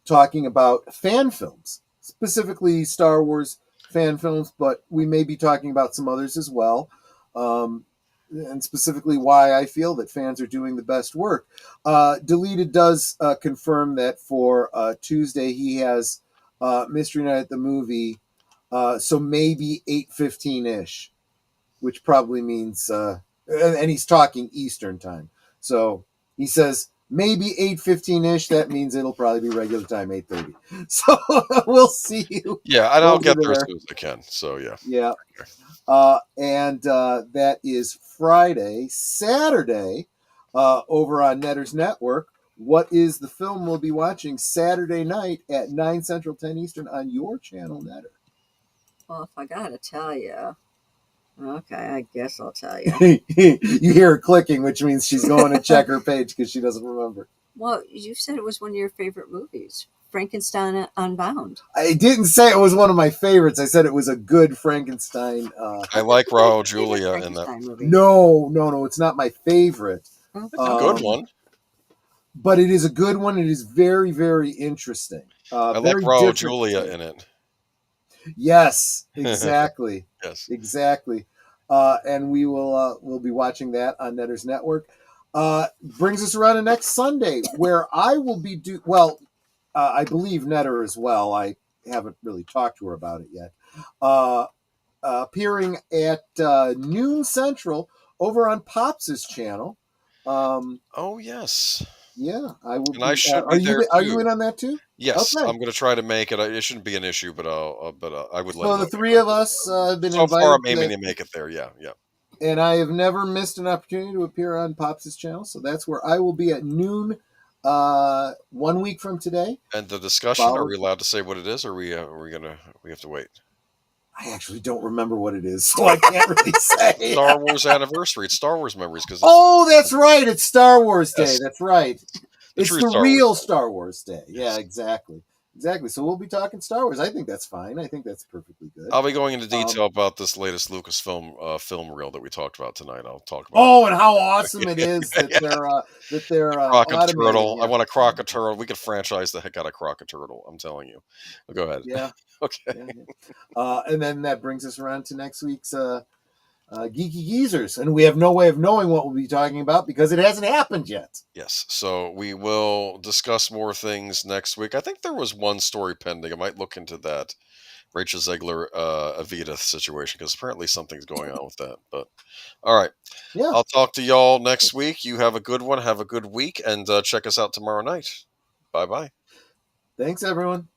talking about fan films, specifically Star Wars fan films, but we may be talking about some others as well, and specifically why I feel that fans are doing the best work. Deleted does confirm that for Tuesday he has Mystery Night at the Movie, so maybe 8:15-ish, which probably means, and he's talking Eastern time. So he says maybe 8:15-ish. That means it'll probably be regular time, 8:30. So we'll see you. Yeah, and I'll get there as there. soon as I can. So yeah. Yeah. And that is Friday. Saturday, over on Netter's Network, what is the film we'll be watching Saturday night at 9 Central, 10 Eastern on your channel, Netter? Well, if I gotta tell you, okay, I guess I'll tell you. You hear her clicking, which means she's going to check her page because she doesn't remember. Well, you said it was one of your favorite movies, Frankenstein Unbound. I didn't say it was one of my favorites. I said it was a good Frankenstein. I like Raul Julia in that. Movie. No, it's not my favorite. It's a good one. But it is a good one. It is very, very interesting. I like Raul Julia in it. Yes, exactly. Yes, exactly. And we'll be watching that on Netter's Network. Brings us around to next Sunday, where I will be I believe Netter as well. I haven't really talked to her about it yet. Appearing at noon Central over on Pops' channel. Oh yes. Yeah, I will. And I should be there. Are you in on that too? Yes, okay. I'm going to try to make it. It shouldn't be an issue, but I would let. So the three of us have been invited. So far, I'm aiming to make it there. Yeah. And I have never missed an opportunity to appear on Pops' channel, so that's where I will be at noon, 1 week from today. And the discussion, are we allowed to say what it is, or we have to wait? I actually don't remember what it is, so I can't really say. Star Wars anniversary. It's Star Wars memories. That's right. It's Star Wars Day. Yes. That's right. It's the real Star Wars Day. Yeah, exactly. So we'll be talking Star Wars. I think that's fine. I think that's perfectly good. I'll be going into detail about this latest LucasFilm film reel that we talked about tonight. I'll talk about. And how awesome it is that they're Croc-a-turtle. I want a Croc-a-turtle. We could franchise the heck out of Croc-a-turtle. I'm telling you. Go ahead. Yeah. Okay. Yeah. And then that brings us around to next week's Geeky Geezers, and we have no way of knowing what we'll be talking about because it hasn't happened yet. Yes, so we will discuss more things next week. I think there was one story pending. I might look into that Rachel Zegler Avita situation because apparently something's going on with that. But all right, yeah, I'll talk to y'all next week. You have a good one. Have a good week, and check us out tomorrow night. Bye-bye. Thanks, everyone.